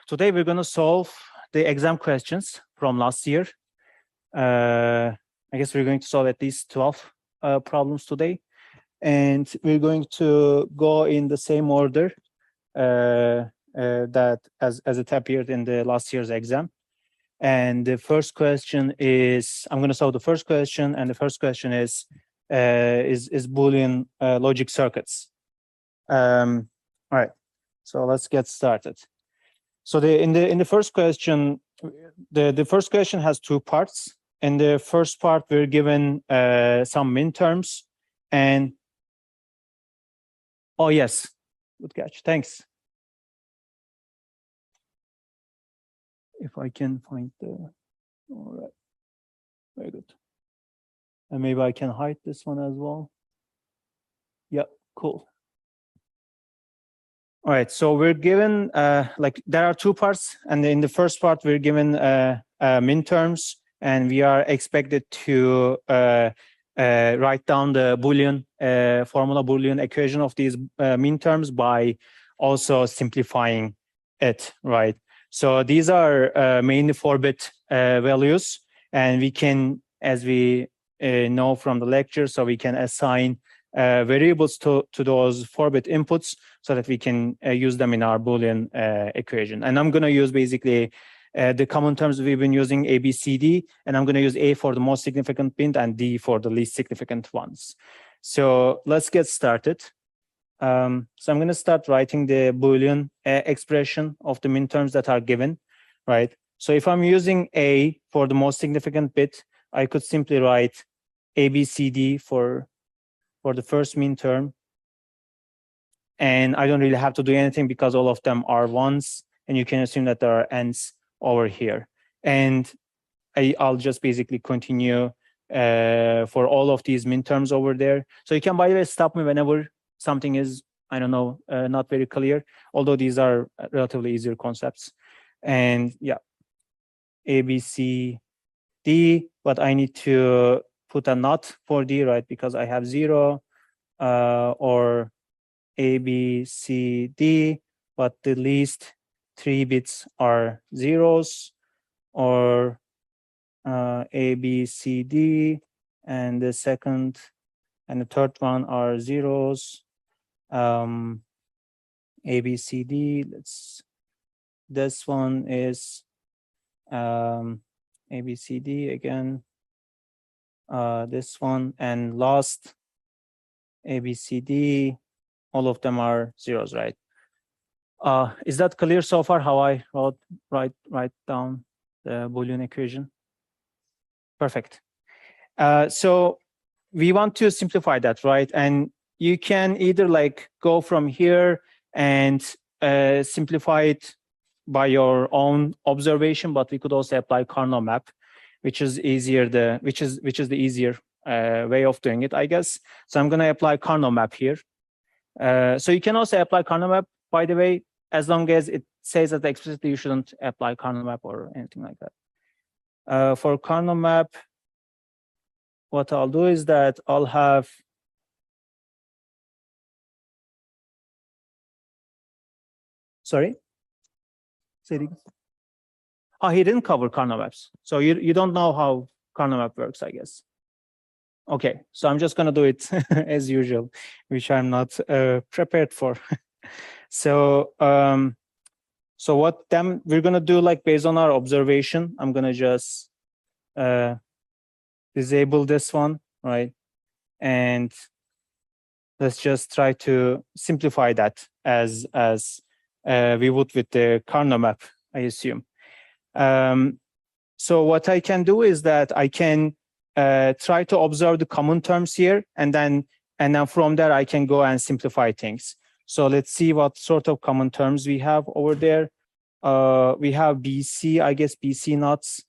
Today we're going to solve the exam questions from last year. I guess we're going to solve at least 12 problems today. And we're going to go in the same order that as it appeared in the last year's exam. And the first question is, I'm going to solve the first question, and the first question is Boolean logic circuits. All right, so let's get started. So in the first question, the first question has two parts. In the first part, we're given some minterms, and oh yes, good catch, thanks. If I can find the, all right, very good. And maybe I can hide this one as well. Yeah, cool. All right, so we're given, like there are two parts, and in the first part, we're given minterms, and we are expected to write down the Boolean formula, Boolean equation of these minterms by also simplifying it, right? So these are mainly 4-bit values, and we can, as we know from the lecture, so we can assign variables to those 4-bit inputs so that we can use them in our Boolean equation. And I'm going to use basically the common terms we've been using, A, B, C, D, and I'm going to use A for the most significant bit and D for the least significant ones. So let's get started. So I'm going to start writing the Boolean expression of the minterms that are given, right? So if I'm using A for the most significant bit, I could simply write A, B, C, D for the first minterm. And I don't really have to do anything because all of them are ones, and you can assume that there are n's over here. And I'll just basically continue for all of these minterms over there. So you can, by the way, stop me whenever something is, I don't know, not very clear, although these are relatively easier concepts. And yeah, A, B, C, D, but I need to put a not for D, right? Because I have 0 or A, B, C, D, but the least 3 bits are zeros, or A, B, C, D, and the second and the third one are zeros. A, B, C, D. This one is A, B, C, D again. This one, and last A, B, C, D. All of them are zeros, right? Is that clear so far? How I write down the Boolean equation? Perfect. So we want to simplify that, right? And you can either like go from here and simplify it by your own observation, but we could also apply Carnot map, which is easier. Which is the easier way of doing it, I guess. So I'm going to apply Carnot map here. So you can also apply Carnot map, by the way, as long as it says that explicitly you shouldn't apply Carnot map or anything like that. For Carnot map, what I'll do is that I'll have sorry. Say it again. Oh, he didn't cover Carnot maps, so you don't know how Carnot map works, I guess. Okay, so I'm just going to do it as usual, which I'm not prepared for. So what then we're going to do, like based on our observation, I'm going to just disable this one, right? And let's just try to simplify that as we would with the Carnot map, I assume. So what I can do is that I can try to observe the common terms here, and then from there I can go and simplify things. So let's see what sort of common terms we have over there. We have BC, I guess BC knots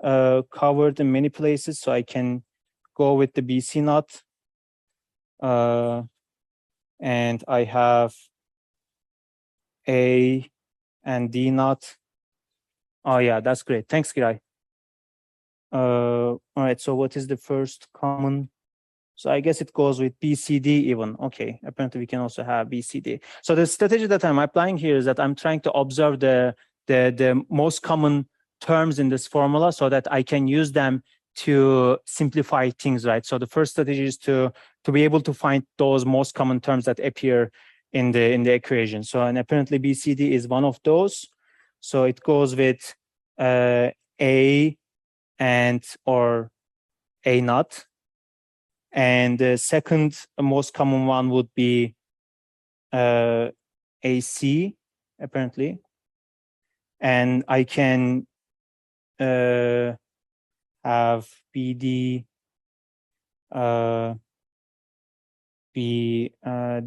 covered in many places, so I can go with the BC knot. And I have A and D knot. Oh yeah, that's great. Thanks, Giray. All right, so what is the first common So I guess it goes with BCD even. Okay, apparently we can also have BCD. So the strategy that I'm applying here is that I'm trying to observe the most common terms in this formula so that I can use them to simplify things, right? So the first strategy is to be able to find those most common terms that appear in the equation. So, and apparently BCD is one of those. So it goes with A and or A naught. And the second most common one would be AC, apparently. And I can have BD B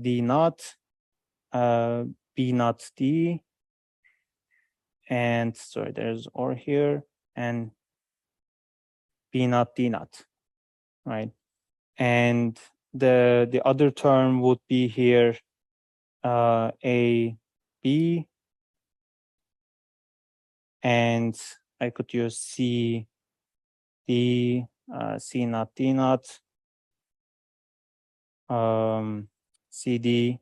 D naught, B naught D, and sorry, there's OR here, and B naught D naught, right? And the other term would be here A B, and I could use C D, C naught D naught, CD,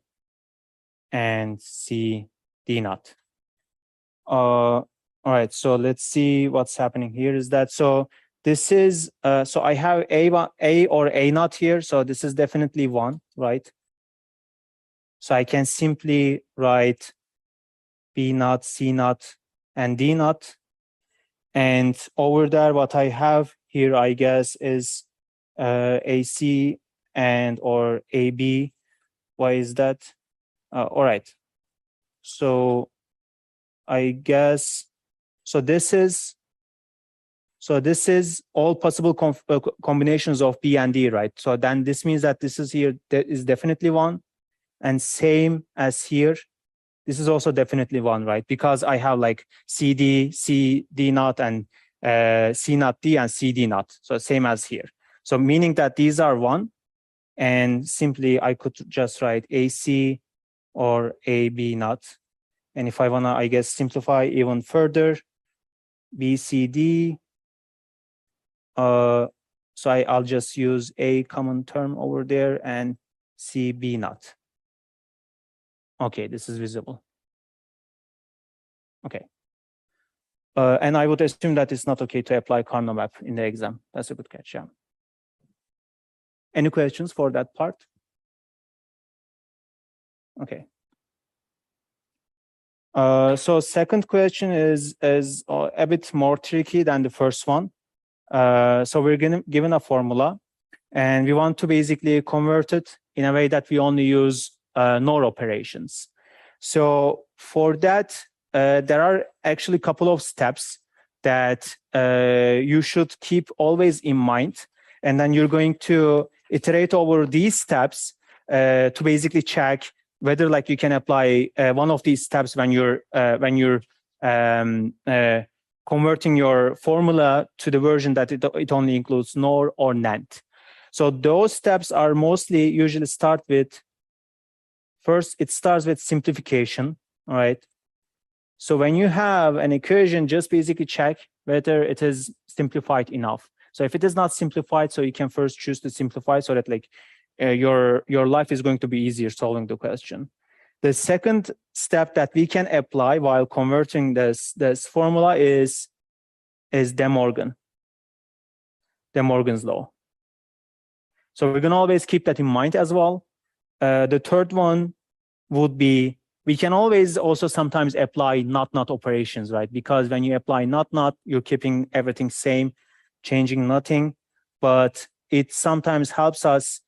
and C D naught. All right, so let's see what's happening here. Is that so? This is so I have A or A naught here, so this is definitely 1, right? So I can simply write B naught, C naught, and D naught. And over there, what I have here, I guess, is AC and or AB. Why is that? All right. So I guess, so this is all possible combinations of B and D, right? So then this means that this is here, that is definitely 1. And same as here, this is also definitely 1, right? Because I have like CD, C, D naught, and C naught D and CD naught. So same as here. So meaning that these are 1. And simply I could just write AC or AB naught. And if I wanna, I guess, simplify even further, BCD, so I'll just use a common term over there and CB naught. Okay, this is visible. Okay. And I would assume that it's not okay to apply Karnaugh map in the exam. That's a good catch, yeah. Any questions for that part? Okay. So second question is a bit more tricky than the first one. So we're given a formula, and we want to basically convert it in a way that we only use NOR operations. So for that, there are actually a couple of steps that you should keep always in mind. And then you're going to iterate over these steps to basically check whether like you can apply one of these steps when you're converting your formula to the version that it only includes NOR or NAND. So those steps are mostly usually start with, first it starts with simplification, all right? So when you have an equation, just basically check whether it is simplified enough. So if it is not simplified, so you can first choose to simplify so that like your life is going to be easier solving the question. The second step that we can apply while converting this formula is De Morgan's law. So we're going to always keep that in mind as well. The third one would be, we can always also sometimes apply not operations, right? Because when you apply not, you're keeping everything same, changing nothing, but it sometimes helps us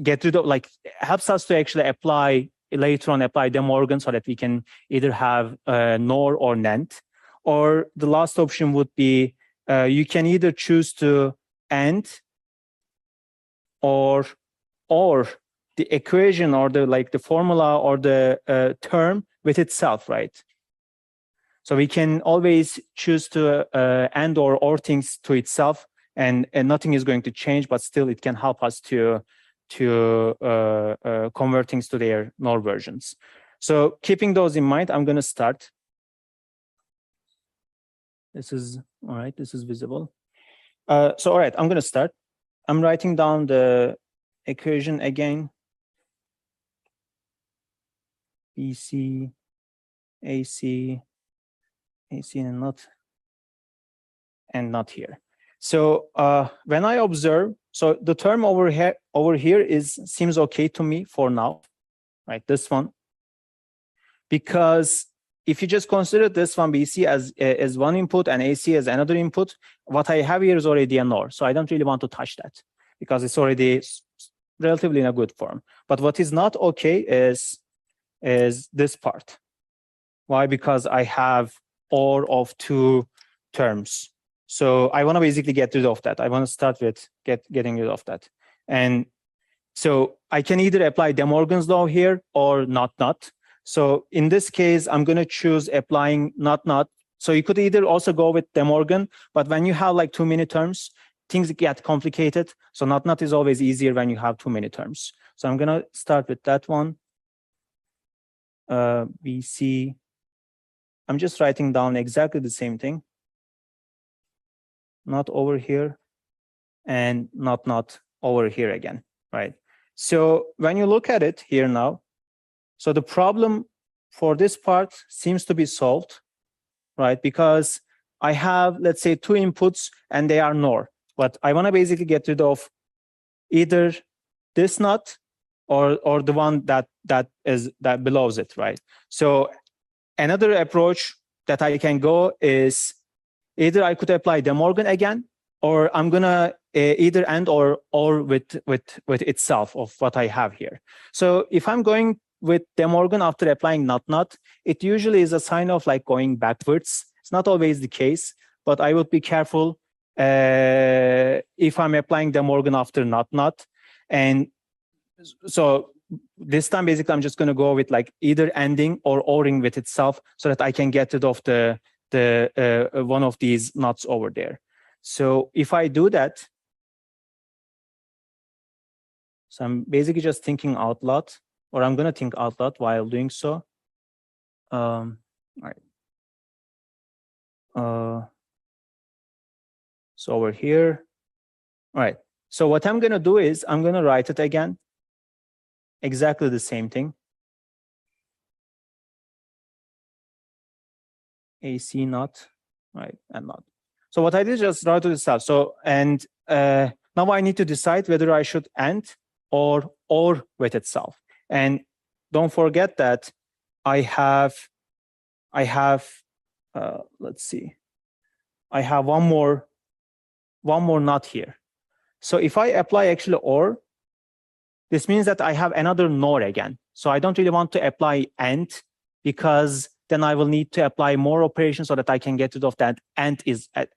get rid of, like, helps us to actually apply later on, apply De Morgan so that we can either have NOR or NAND. Or the last option would be you can either choose to AND or the equation or the formula or the term with itself, right? So we can always choose to AND or things to itself, and nothing is going to change, but still it can help us to convert things to their NOR versions. So keeping those in mind, I'm going to start. This is all right. This is visible. So all right, I'm going to start. I'm writing down the equation again. BC, AC, AC and not here. So when I observe, so the term over here seems okay to me for now, right? This one, because if you just consider this one BC as one input and AC as another input, what I have here is already a NOR. So I don't really want to touch that because it's already relatively in a good form. But what is not okay is this part. Why? Because I have OR of two terms. So I want to basically get rid of that. I want to start with getting rid of that. And so I can either apply De Morgan's law here or not. So in this case, I'm going to choose applying not. So you could either also go with De Morgan, but when you have like too many terms, things get complicated. So not is always easier when you have too many terms. So I'm going to start with that one. BC. I'm just writing down exactly the same thing. Not over here and not over here again, right? So when you look at it here now, so the problem for this part seems to be solved, right? Because I have, let's say, two inputs and they are NOR, but I want to basically get rid of either this NOT or the one that belows it, right? So another approach that I can go is either I could apply De Morgan again, or I'm gonna either and or with itself of what I have here. So if I'm going with De Morgan after applying not, it usually is a sign of like going backwards. It's not always the case, but I would be careful if I'm applying De Morgan after not. And so this time, basically, I'm just going to go with like either ending or ORing with itself so that I can get rid of the one of these knots over there. So if I do that, so I'm basically just thinking out loud, or I'm going to think out loud while doing so. All right. So over here. All right. So what I'm going to do is I'm going to write it again. Exactly the same thing. AC not, right, and not. So what I did is just write to the start. So, and now I need to decide whether I should end or with itself. And don't forget that I have, let's see, I have one more not here. So if I apply actually OR, this means that I have another NOR again. So I don't really want to apply AND because then I will need to apply more operations so that I can get rid of that AND is at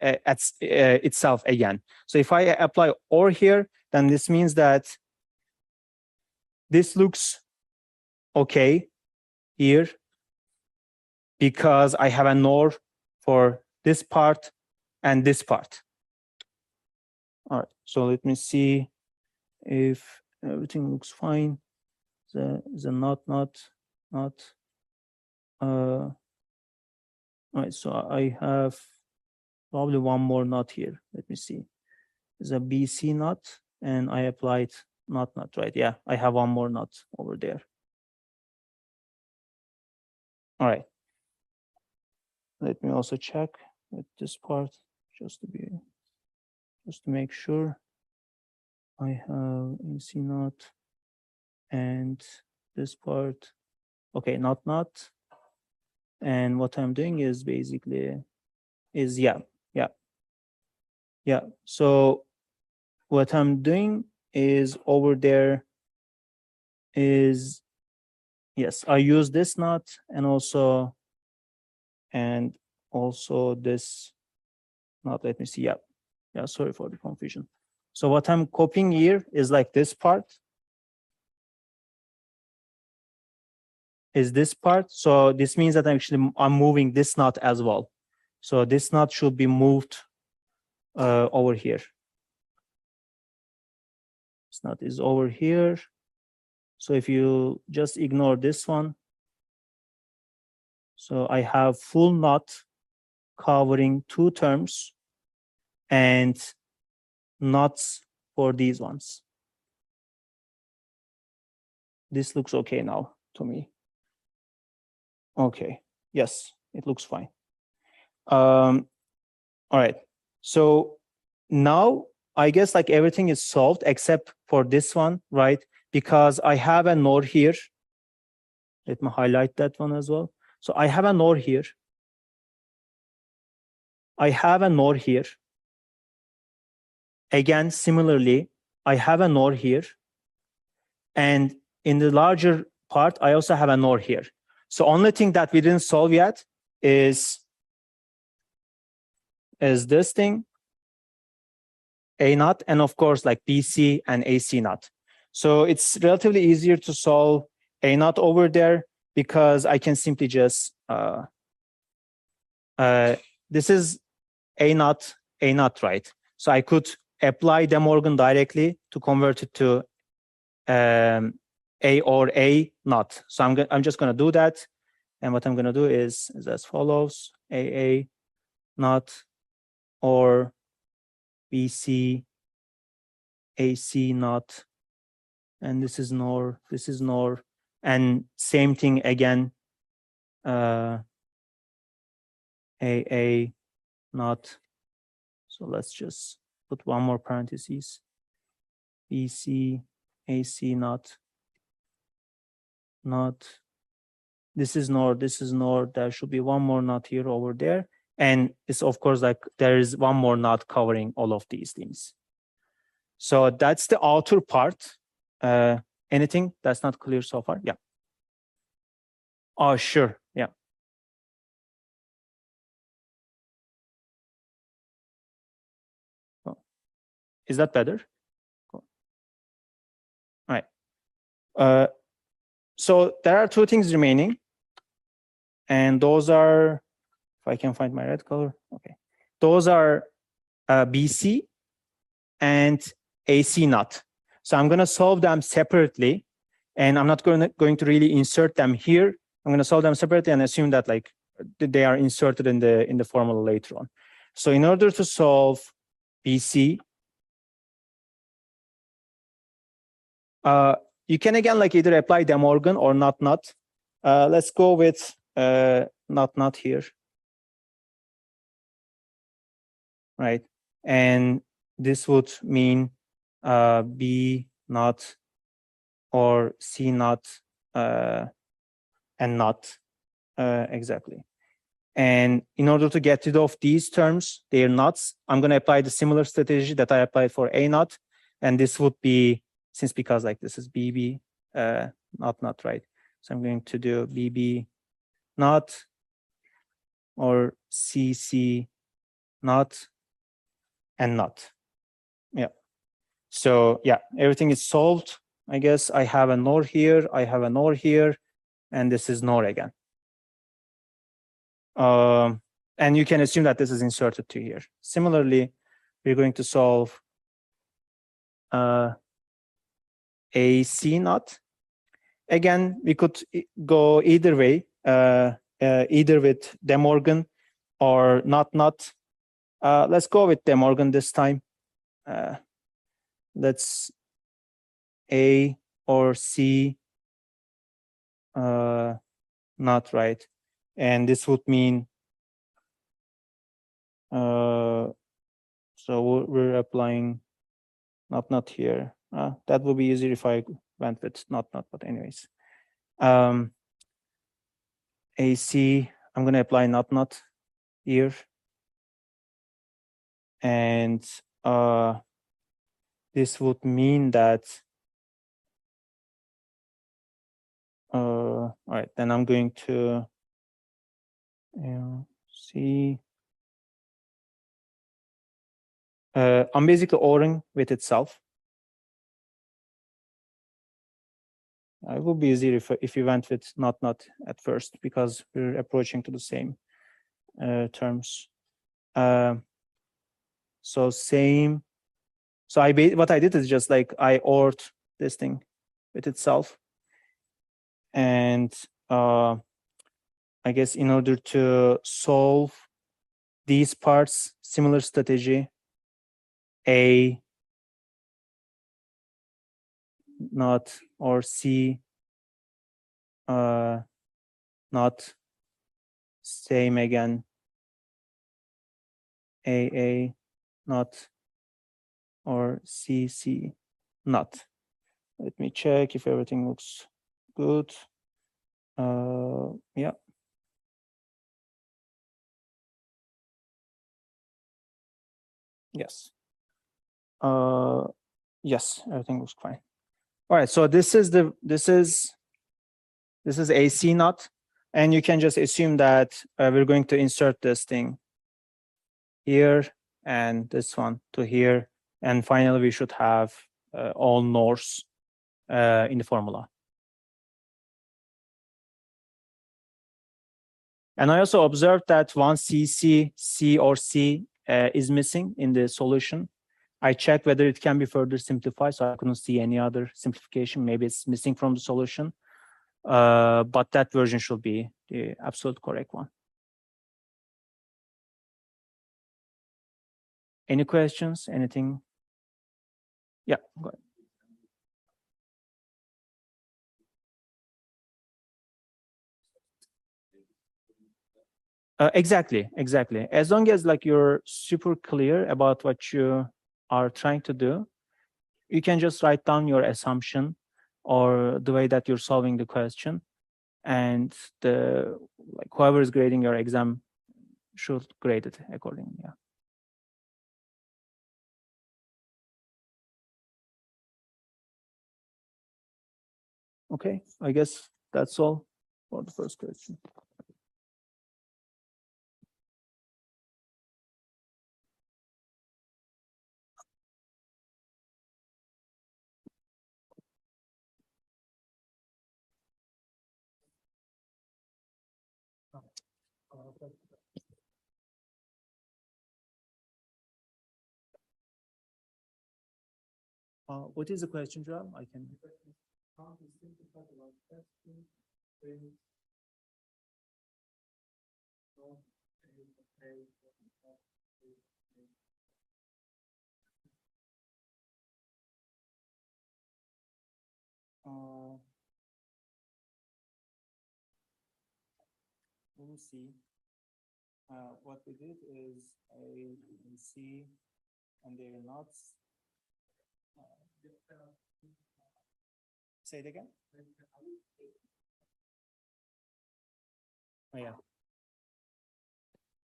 itself again. So if I apply OR here, then this means that this looks okay here because I have a NOR for this part and this part. All right, so let me see if everything looks fine. The not. All right, so I have probably one more not here. Let me see. There's a BC not, and I applied not, right? Yeah, I have one more not over there. All right. Let me also check with this part just to make sure. I have AC not and this part. Okay, not. And what I'm doing is basically yeah. So what I'm doing is over there is, yes, I use this not and also this not. Let me see. Yeah, sorry for the confusion. So what I'm copying here is like this part. Is this part. So this means that I'm moving this knot as well. So this knot should be moved over here. This knot is over here. So if you just ignore this one, so I have full knot covering two terms, and nots for these ones. This looks okay now to me. Okay, yes, it looks fine. All right, so now I guess like everything is solved except for this one, right? Because I have a NOR here. Let me highlight that one as well. So I have a NOR here. I have a NOR here. Again, similarly, I have a NOR here. And in the larger part, I also have a NOR here. So only thing that we didn't solve yet is this thing, A naught, and of course, like BC and AC naught. So it's relatively easier to solve A naught over there because I can simply just, this is A naught, right? So I could apply De Morgan directly to convert it to A or A naught. So I'm just going to do that. And what I'm going to do is as follows: AA naught or BC AC naught, and this is NOR, and same thing again, AA naught. So let's just put one more parentheses, BC AC naught. This is NOR, there should be one more NOT here over there. And it's of course like there is one more NOT covering all of these things. So that's the outer part. Anything that's not clear so far? Yeah. Oh, sure. Yeah. Cool. Is that better? Cool. All right. So there are two things remaining. And those are, if I can find my red color, okay. Those are BC and AC naught. So I'm going to solve them separately, and I'm not going to really insert them here. I'm going to solve them separately and assume that like they are inserted in the formula later on. So in order to solve BC, you can again like either apply De Morgan or not. Let's go with not here, right? And this would mean B naught or C naught and not exactly. And in order to get rid of these terms, they're knots, I'm going to apply the similar strategy that I applied for A naught. And this would be, because like this is BB not, right? So I'm going to do BB not or CC not and not. Yeah. So yeah, everything is solved. I guess I have a NOR here, I have a NOR here, and this is NOR again. And you can assume that this is inserted to here. Similarly, we're going to solve AC naught. Again, we could go either way, either with De Morgan or not. Let's go with De Morgan this time. Let's A or C not, right? And this would mean, so we're applying not here. That would be easier if I went with not, but anyways. AC, I'm going to apply not here. And this would mean that, all right, then I'm going to see. I'm basically ORing with itself. It would be easier if you went with not at first, because we're approaching to the same terms. So same. So what I did is just like I ORed this thing with itself. And I guess in order to solve these parts, similar strategy, A not, or C not, same again, AA not, or CC not. Let me check if everything looks good. Yeah. Yes. Yes, everything looks fine. All right, so this is AC not, and you can just assume that we're going to insert this thing here and this one to here, and finally we should have all NORs in the formula. And I also observed that once CC, C or C is missing in the solution, I checked whether it can be further simplified, so I couldn't see any other simplification. Maybe it's missing from the solution, but that version should be the absolute correct one. Any questions? Anything? Yeah, go ahead. Exactly. As long as like you're super clear about what you are trying to do, you can just write down your assumption or the way that you're solving the question, and whoever is grading your exam should grade it accordingly. Yeah. Okay, I guess that's all for the first question. What is the question, Joel? I can. Let me see. What we did is A and C, and they are not. Say it again. Oh, yeah.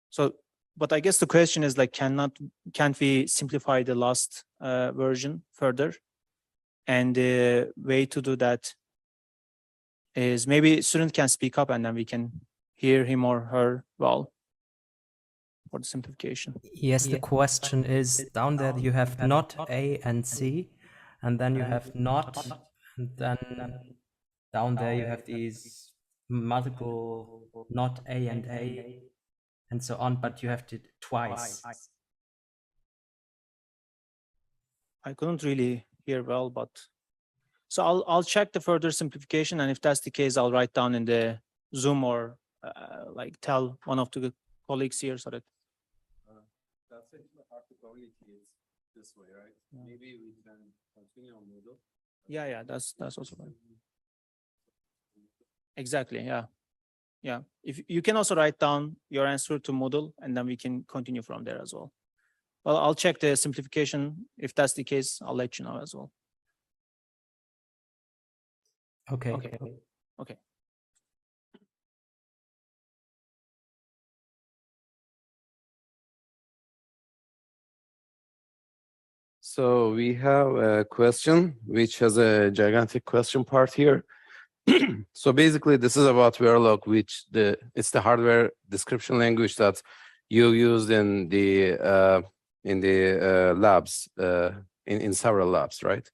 So, but I guess the question is like, can't we simplify the last version further? And the way to do that is maybe student can speak up and then we can hear him or her well for the simplification. Yes, the question is down there you have not A and C, and then you have not, and then down there you have these multiple not A, and so on, but you have to twice. I couldn't really hear well, but so I'll check the further simplification, and if that's the case, I'll write down in the Zoom or like tell one of the colleagues here so that. That's it. Hard to communicate this way, right? Yeah. Maybe we can continue on Moodle. Yeah, that's also fine. Exactly. Yeah. If you can also write down your answer to Moodle, and then we can continue from there as well. Well, I'll check the simplification. If that's the case, I'll let you know as well. Okay. So we have a question which has a gigantic question part here. So basically, this is about Verilog, which it's the hardware description language that you used in the labs, in several labs, right?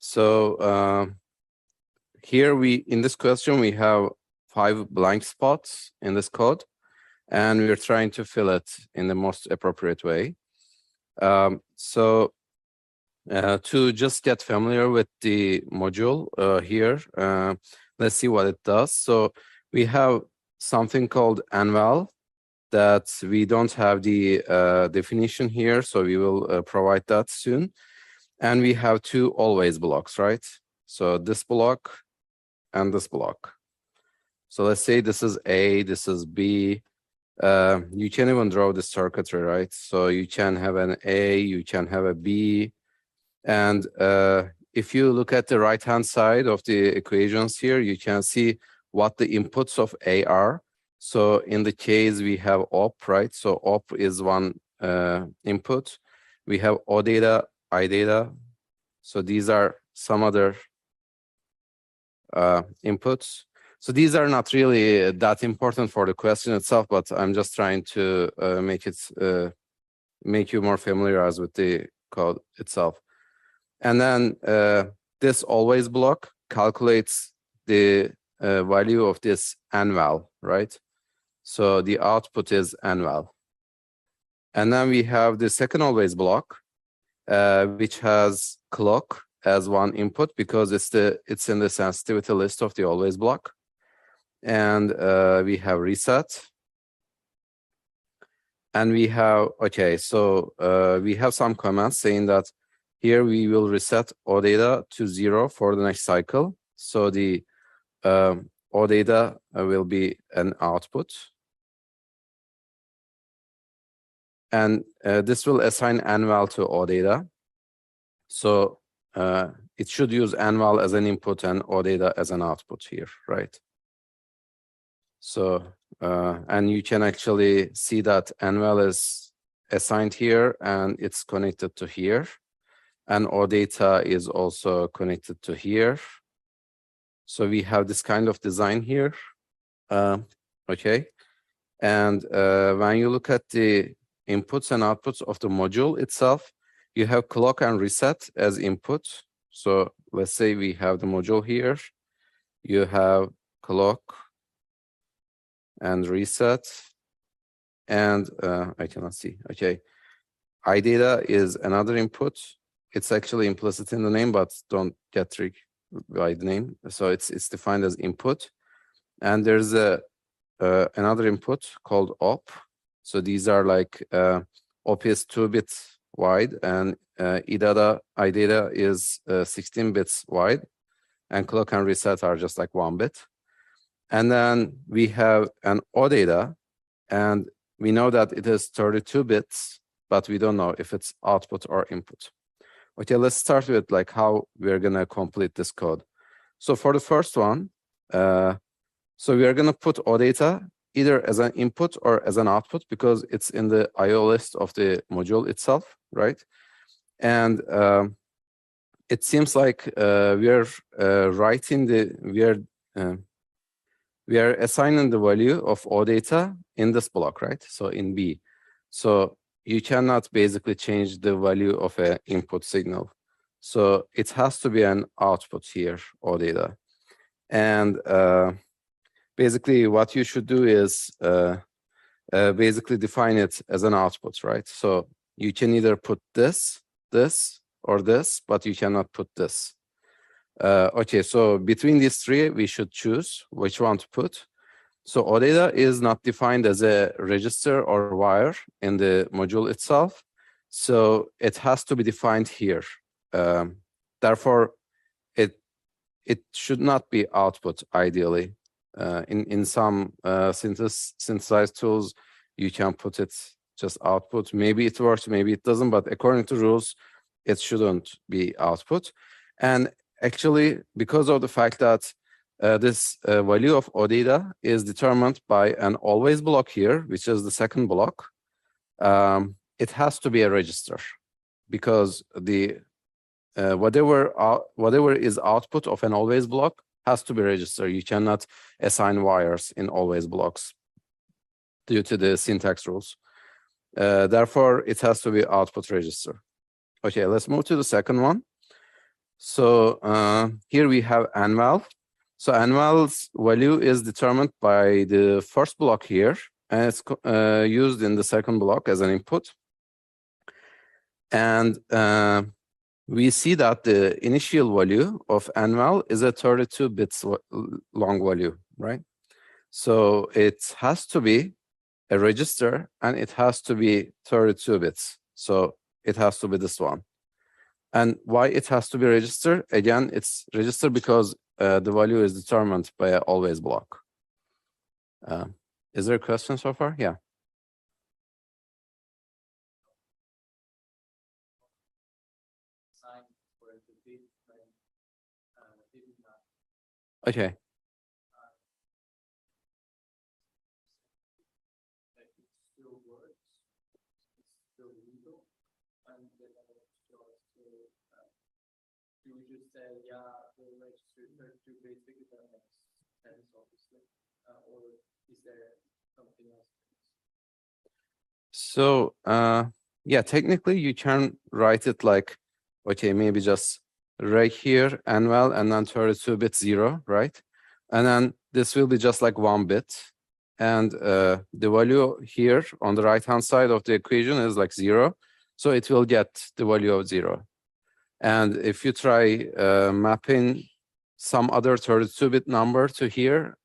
So here in this question we have 5 blank spots in this code, and we're trying to fill it in the most appropriate way. To just get familiar with the module here, let's see what it does. So we have something called enval that we don't have the definition here, so we will provide that soon. And we have 2 always blocks, right? So this block and this block. So let's say this is A, this is B. You can even draw the circuitry, right? So you can have an A, you can have a B. And if you look at the right-hand side of the equations here, you can see what the inputs of A are. So in the case we have op, right? So op is one input. We have O data, I data. So these are some other inputs. So these are not really that important for the question itself, but I'm just trying to make you more familiarized with the code itself. And then this always block calculates the value of this anval, right? So the output is anval. And then we have the second always block, which has clock as one input because it's in the sensitivity list of the always block. And we have reset. And we have, okay, so we have some comments saying that here we will reset O data to 0 for the next cycle. So the O data will be an output. And this will assign anval to O data. So it should use anval as an input and O data as an output here, right? So, and you can actually see that anval is assigned here and it's connected to here. And O data is also connected to here. So we have this kind of design here. Okay. And when you look at the inputs and outputs of the module itself, you have clock and reset as input. So let's say we have the module here. You have clock and reset. And I cannot see. Okay. I data is another input. It's actually implicit in the name, but don't get tricked by the name. So it's defined as input. And there's another input called op. So these are like op is 2 bits wide, and I data is 16 bits wide, and clock and reset are just like 1 bit. And then we have an O data, and we know that it is 32 bits, but we don't know if it's output or input. Okay, let's start with like how we're gonna complete this code. So for the first one, so we are gonna put O data either as an input or as an output because it's in the IO list of the module itself, right? And it seems like we are assigning the value of O data in this block, right? So in B. So you cannot basically change the value of an input signal. So it has to be an output here, O data. And basically what you should do is basically define it as an output, right? So you can either put this, or this, but you cannot put this. Okay, so between these three, we should choose which one to put. So O data is not defined as a register or wire in the module itself. So it has to be defined here. Therefore, it should not be output ideally. In some synthesized tools, you can put it just output. Maybe it works, maybe it doesn't, but according to rules, it shouldn't be output. And actually, because of the fact that this value of O data is determined by an always block here, which is the second block, it has to be a register because the whatever is output of an always block has to be registered. You cannot assign wires in always blocks due to the syntax rules. Therefore, it has to be output register. Okay, let's move to the second one. So here we have anval. So anval's value is determined by the first block here, and it's used in the second block as an input. And we see that the initial value of anval is a 32 bits long value, right? So it has to be a register, and it has to be 32 bits. So it has to be this one. And why it has to be registered? Again, it's registered because the value is determined by an always block. Is there a question so far? Yeah. Okay. So yeah, technically you can write it like, okay, maybe just right here annual and then 32-bit 0, right? And then this will be just like 1 bit. And the value here on the right-hand side of the equation is like 0. So it will get the value of 0. And if you try mapping some other 32-bit number to here,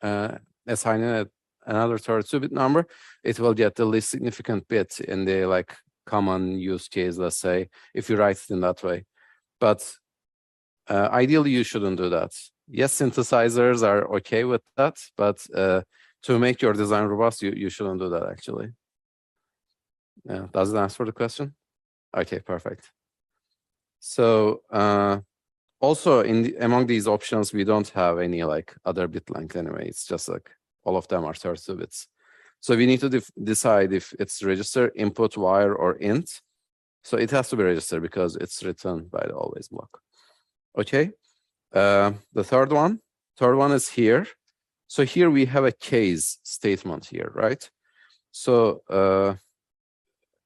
assigning it another 32-bit number, it will get the least significant bit in the like common use case, let's say, if you write it in that way. But ideally, you shouldn't do that. Yes, synthesizers are okay with that, but to make your design robust, you shouldn't do that, actually. Does it answer the question? Okay, perfect. So also among these options, we don't have any like other bit length anyway. It's just like all of them are 32 bits. So we need to decide if it's register, input, wire, or int. So it has to be registered because it's written by the always block. Okay. The third one is here. So here we have a case statement here, right? So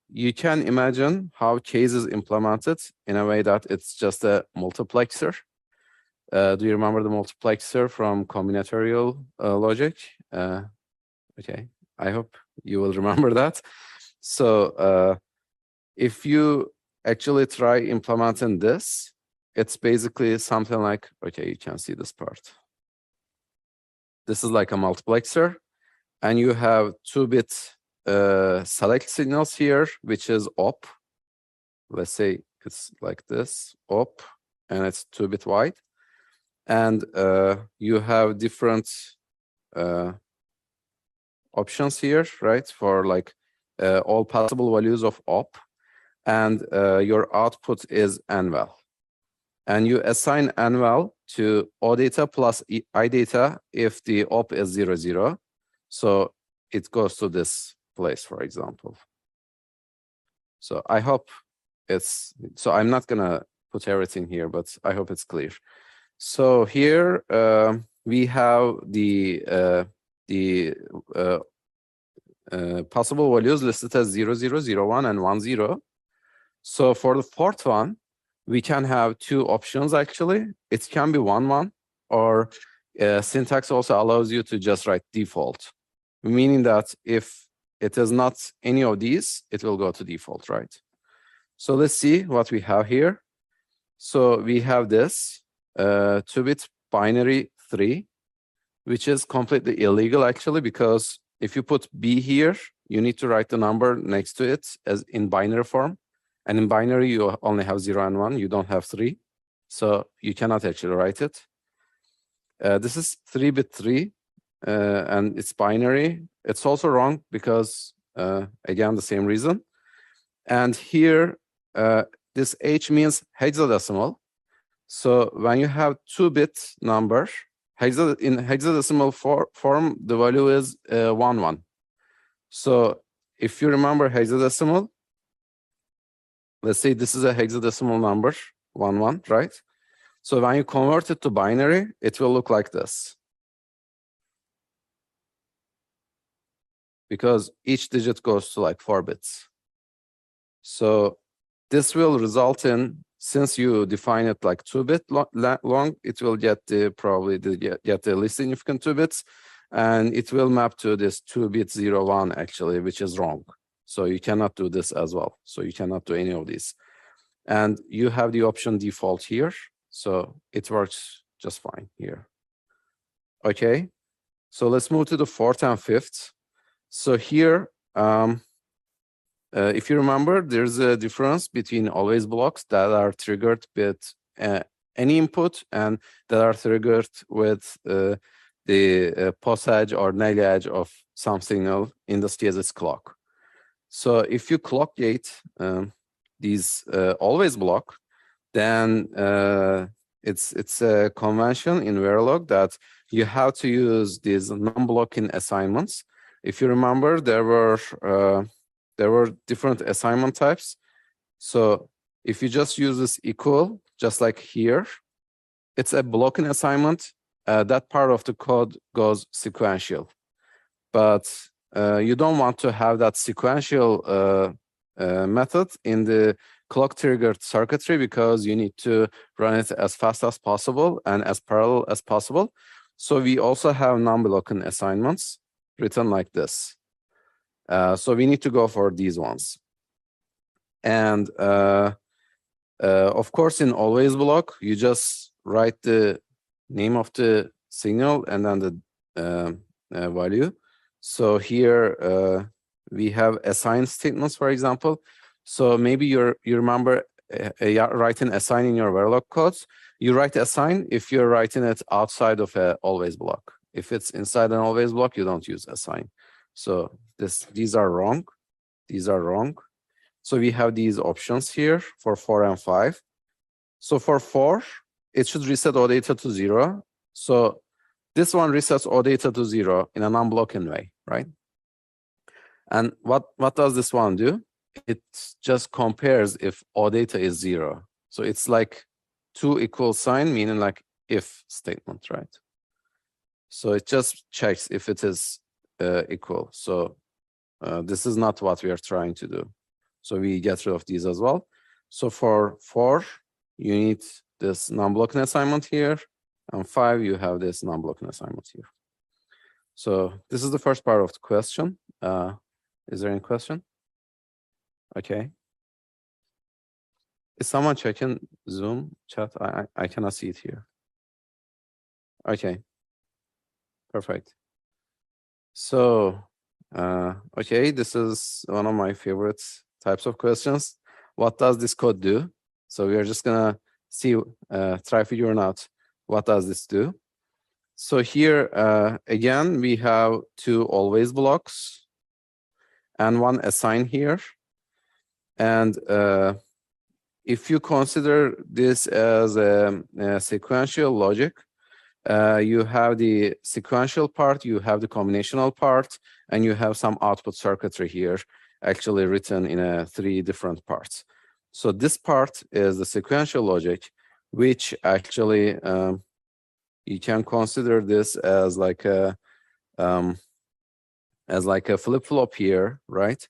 you can imagine how case is implemented in a way that it's just a multiplexer. Do you remember the multiplexer from combinatorial logic? Okay, I hope you will remember that. So if you actually try implementing this, it's basically something like, okay, you can see this part. This is like a multiplexer, and you have 2-bit select signals here, which is op. Let's say it's like this, op, and it's 2-bit wide. And you have different options here, right? For like all possible values of op. And your output is anval. And you assign anval to O data plus I data if the op is 0, 0. So it goes to this place, for example. So I hope it's, so I'm not gonna put everything here, but I hope it's clear. So here we have the possible values listed as 0, 0, 0, 1, and 1, 0. So for the fourth one, we can have two options actually. It can be 1, 1, or syntax also allows you to just write default, meaning that if it is not any of these, it will go to default, right? So let's see what we have here. So we have this 2-bit binary 3, which is completely illegal actually, because if you put B here, you need to write the number next to it as in binary form. And in binary, you only have 0 and 1. You don't have 3. So you cannot actually write it. This is 3-bit 3, and it's binary. It's also wrong because, again, the same reason. And here, this H means hexadecimal. So when you have 2-bit number, in hexadecimal form, the value is 1, 1. So if you remember hexadecimal, let's say this is a hexadecimal number, 1, 1, right? So when you convert it to binary, it will look like this. Because each digit goes to like 4 bits. So this will result in, since you define it like 2-bit long, it will get probably get the least significant 2 bits, and it will map to this 2-bit 0, 1 actually, which is wrong. So you cannot do this as well. So you cannot do any of these. And you have the option default here. So it works just fine here. Okay. So let's move to the fourth and fifth. So here, if you remember, there's a difference between always blocks that are triggered with any input and that are triggered with the post edge or nail edge of some signal, in this case it's clock. So if you clock gate these always block, then it's a convention in Verilog that you have to use these non-blocking assignments. If you remember, there were different assignment types. So if you just use this equal, just like here, it's a blocking assignment. That part of the code goes sequential. But you don't want to have that sequential method in the clock triggered circuitry because you need to run it as fast as possible and as parallel as possible. So we also have non-blocking assignments written like this. So we need to go for these ones. And of course, in always block, you just write the name of the signal and then the value. So here we have assign statements, for example. So maybe you remember writing assign in your Verilog codes. You write assign if you're writing it outside of a always block. If it's inside an always block, you don't use assign. So these are wrong. These are wrong. So we have these options here for 4 and 5. So for 4, it should reset all data to 0. So this one resets all data to 0 in a non-blocking way, right? And what does this one do? It just compares if all data is 0. So it's like 2 equal sign, meaning like if statement, right? So it just checks if it is equal. So this is not what we are trying to do. So we get rid of these as well. So for 4, you need this non-blocking assignment here. And 5, you have this non-blocking assignment here. So this is the first part of the question. Is there any question? Okay. Is someone checking Zoom chat? I cannot see it here. Okay. Perfect. So, okay, this is one of my favorite types of questions. What does this code do? So we are just gonna see, try figuring out what does this do. So here, again, we have 2 always blocks and 1 assign here. And if you consider this as a sequential logic, you have the sequential part, you have the combinational part, and you have some output circuitry here, actually written in 3 different parts. So this part is the sequential logic, which actually you can consider this as like a flip-flop here, right?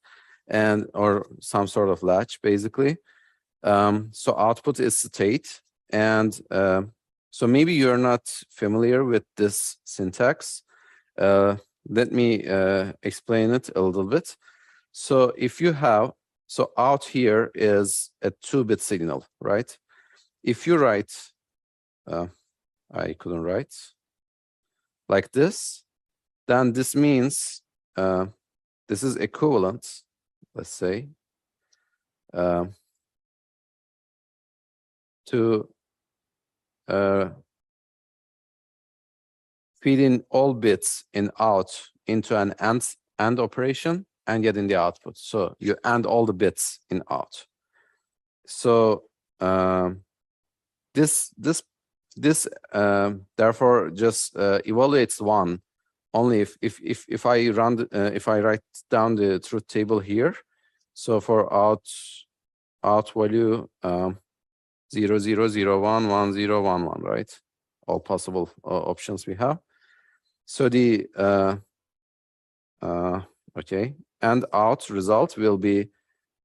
And or some sort of latch, basically. So output is state, and so maybe you're not familiar with this syntax. Let me explain it a little bit. So if you have, so out here is a 2-bit signal, right? If you write, I couldn't write, like this, then this means this is equivalent, let's say, to feeding all bits in out into an AND operation and getting the output. So you AND all the bits in out. So this therefore just evaluates 1 only if I run if I write down the truth table here. So for out value 0 0 0 1 1 0 1 1, right? All possible options we have. So the okay, and out result will be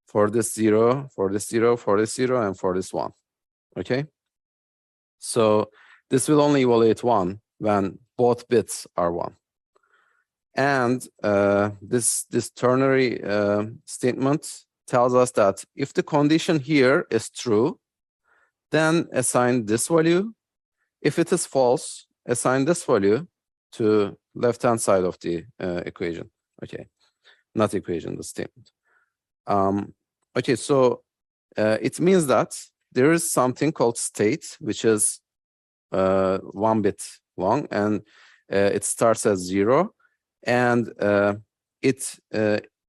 for this 0, for this 0, for this 0, and for this 1. Okay. So this will only evaluate 1 when both bits are 1. And this ternary statement tells us that if the condition here is true, then assign this value. If it is false, assign this value to left-hand side of the equation. Okay, not equation, the statement. Okay, so it means that there is something called state, which is 1 bit long, and it starts as 0, and it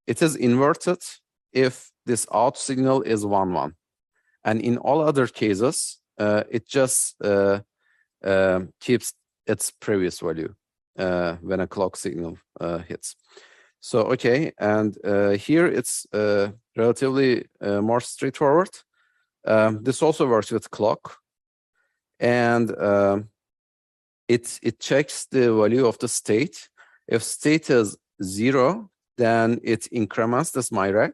is inverted if this out signal is 1 1, and in all other cases it just keeps its previous value when a clock signal hits. So okay, and here it's relatively more straightforward. This also works with clock, and it checks the value of the state. If state is 0, then it increments this myrag,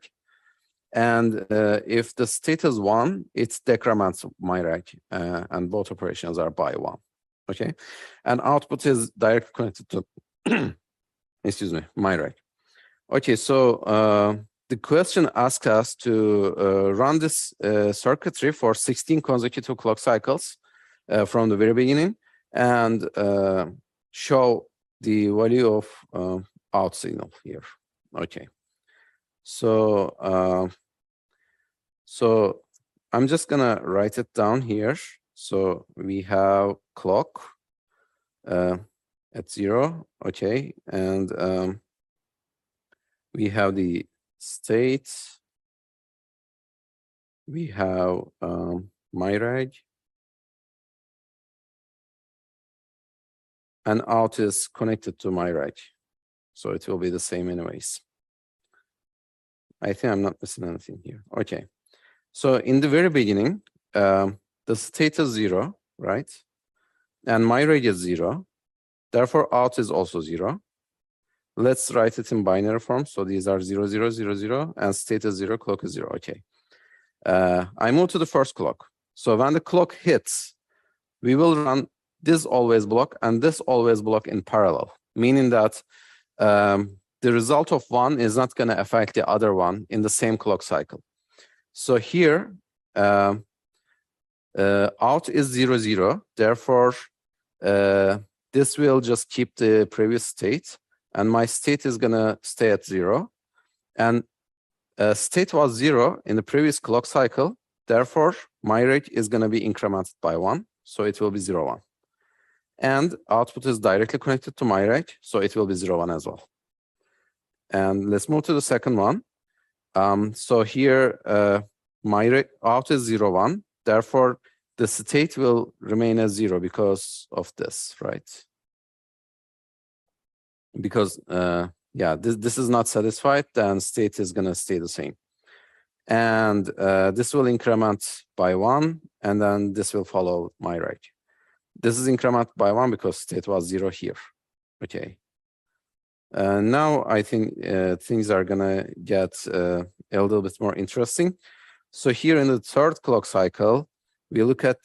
and if the state is 1, it decrements myrag, and both operations are by 1. Okay, and output is directly connected to excuse me, myrag. Okay, so the question asks us to run this circuitry for 16 consecutive clock cycles from the very beginning, and show the value of out signal here. Okay, so so I'm just gonna write it down here. So we have clock at 0. Okay, and we have the state, we have myrag, and out is connected to myrag, so it will be the same anyways. I think I'm not missing anything here. Okay, so in the very beginning, the state is 0, right? And myrag is 0, therefore out is also 0. Let's write it in binary form. So these are 0, 0, 0, 0, and state is 0, clock is 0. Okay. I move to the first clock. So when the clock hits, we will run this always block and this always block in parallel, meaning that the result of one is not going to affect the other one in the same clock cycle. So here, out is 0, 0. Therefore, this will just keep the previous state, and my state is going to stay at 0. And state was 0 in the previous clock cycle. Therefore, myrag is going to be incremented by 1. So it will be 0, 1. And output is directly connected to myrag. So it will be 0, 1 as well. And let's move to the second one. So here, myrag out is 0, 1. Therefore, the state will remain as 0 because of this, right? Because yeah, this is not satisfied, then state is gonna stay the same. And this will increment by 1, and then this will follow myrag. This is increment by 1 because state was 0 here. Okay. Now I think things are gonna get a little bit more interesting. So here in the third clock cycle, we look at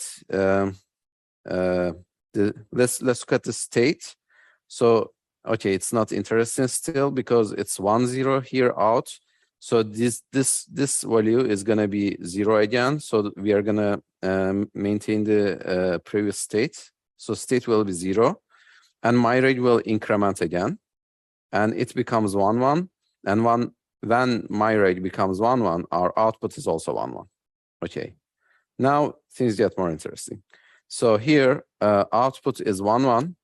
let's look at the state. So okay, it's not interesting still because it's 1, 0 here out. So this value is gonna be 0 again. So we are gonna maintain the previous state. So state will be 0, and myrag will increment again, and it becomes 1, 1. And when myrag becomes 1, 1, our output is also 1, 1. Okay. Now things get more interesting. So here, output is 1, 1.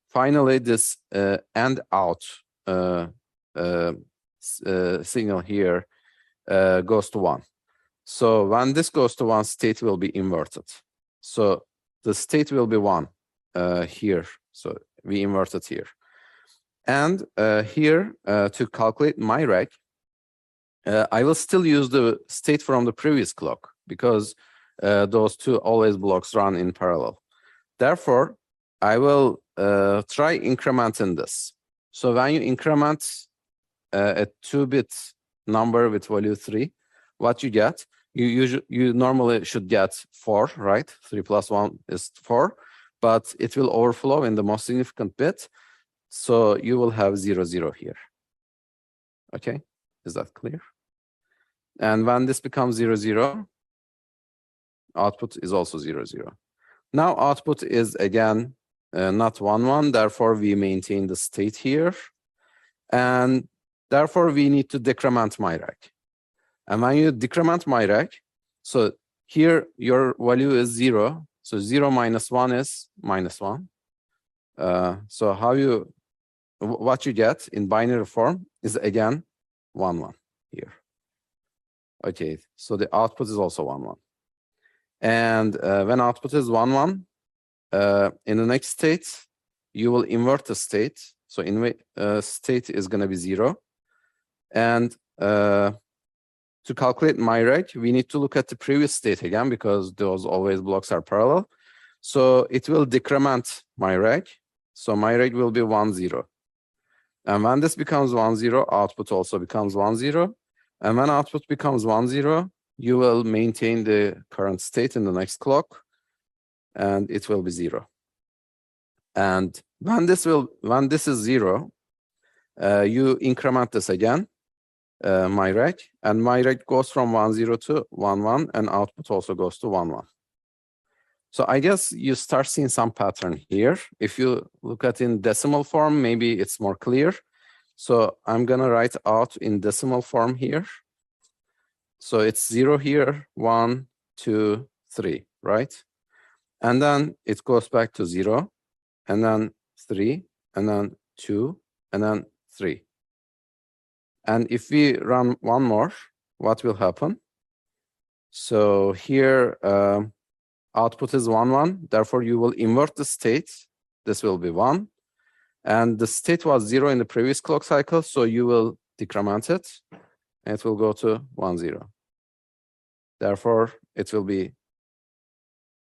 Finally, this and out signal here goes to 1. So when this goes to 1, state will be inverted. So the state will be 1 here. So we inverted here. And here, to calculate myrag, I will still use the state from the previous clock because those two always blocks run in parallel. Therefore, I will try incrementing this. So when you increment a 2-bit number with value 3, what you get, you normally should get 4, right? 3 plus 1 is 4, but it will overflow in the most significant bit. So you will have 0, 0 here. Okay, is that clear? And when this becomes 0, 0, output is also 0, 0. Now output is again not 1, 1. Therefore, we maintain the state here, and therefore we need to decrement myrag. And when you decrement Myreg, so here your value is 0. So 0 minus 1 is minus 1. So what you get in binary form is again 1, 1 here. Okay, so the output is also 1, 1. And when output is 1, 1, in the next state, you will invert the state. So state is going to be 0. And to calculate Myreg, we need to look at the previous state again, because those always blocks are parallel. So it will decrement Myreg. So Myreg will be 1, 0. And when this becomes 1, 0, output also becomes 1, 0. And when output becomes 1, 0, you will maintain the current state in the next clock, and it will be 0. And when this is 0, you increment this again, Myreg, and Myreg goes from 1, 0 to 1, 1, and output also goes to 1, 1. So I guess you start seeing some pattern here. If you look at in decimal form, maybe it's more clear. So I'm gonna write out in decimal form here. So it's 0 here, 1, 2, 3, right? And then it goes back to 0, and then 3, and then 2, and then 3. And if we run one more, what will happen? So here, output is 1, 1. Therefore, you will invert the state. This will be 1. And the state was 0 in the previous clock cycle, so you will decrement it, and it will go to 1, 0. Therefore, it will be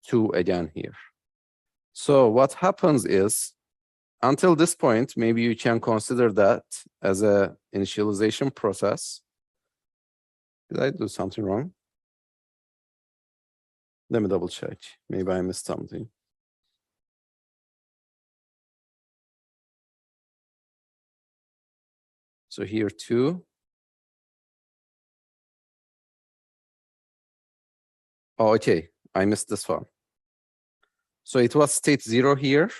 2 again here. So what happens is, until this point, maybe you can consider that as a initialization process. Did I do something wrong? Let me double check. Maybe I missed something. So here 2. Oh, okay. I missed this one. So it was state 0 here.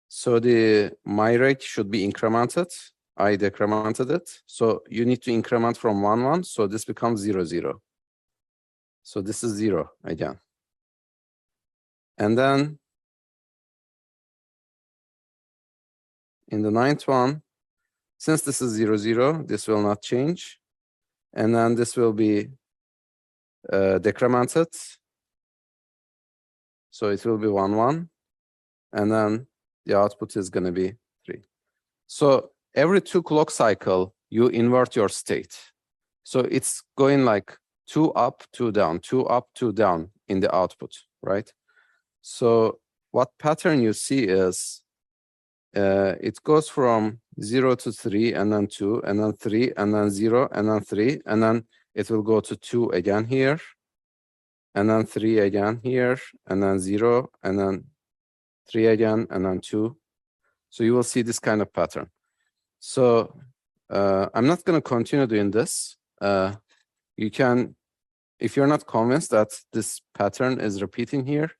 So the Myreg should be incremented. I decremented it. So you need to increment from 1, 1. So this becomes 0, 0. So this is 0 again. And then in the 9th one, since this is 0, 0, this will not change. And then this will be decremented. So it will be 1, 1. And then the output is going to be 3. So every 2 clock cycle, you invert your state. So it's going like 2 up, 2 down, 2 up, 2 down in the output, right? So what pattern you see is it goes from 0 to 3, and then 2, and then 3, and then 0, and then 3, and then it will go to 2 again here, and then 3 again here, and then 0, and then 3 again, and then 2. So you will see this kind of pattern. So I'm not going to continue doing this. You can, if you're not convinced that this pattern is repeating here,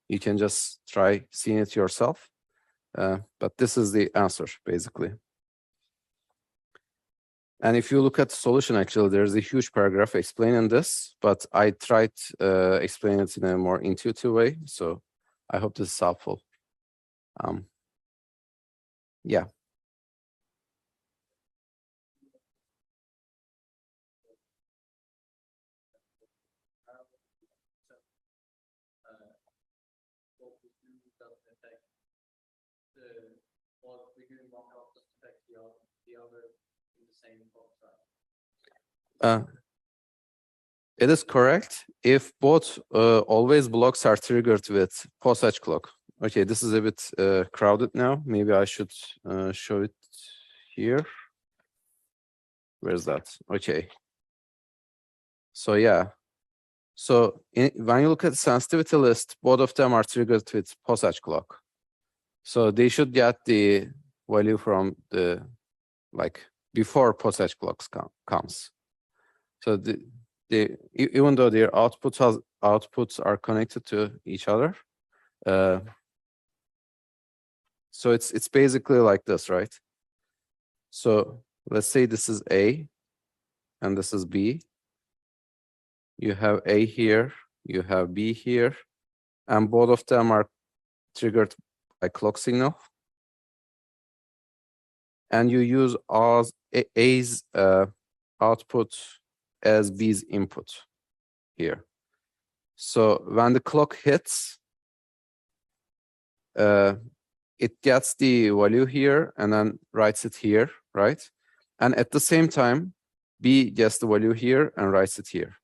you can just try seeing it yourself. But this is the answer, basically. And if you look at the solution, actually, there's a huge paragraph explaining this, but I tried explaining it in a more intuitive way. So I hope this is helpful. Yeah. It is correct if both always blocks are triggered with post-edge clock. Okay, this is a bit crowded now. Maybe I should show it here. Where's that? Okay. So yeah. So when you look at the sensitivity list, both of them are triggered with post-edge clock. So they should get the value from the, like, before post-edge clocks comes. So even though their outputs are connected to each other, so it's basically like this, right? So let's say this is A and this is B. You have A here, you have B here, and both of them are triggered by clock signal. And you use A's output as B's input here. So when the clock hits, it gets the value here and then writes it here, right? And at the same time, B gets the value here and writes it here.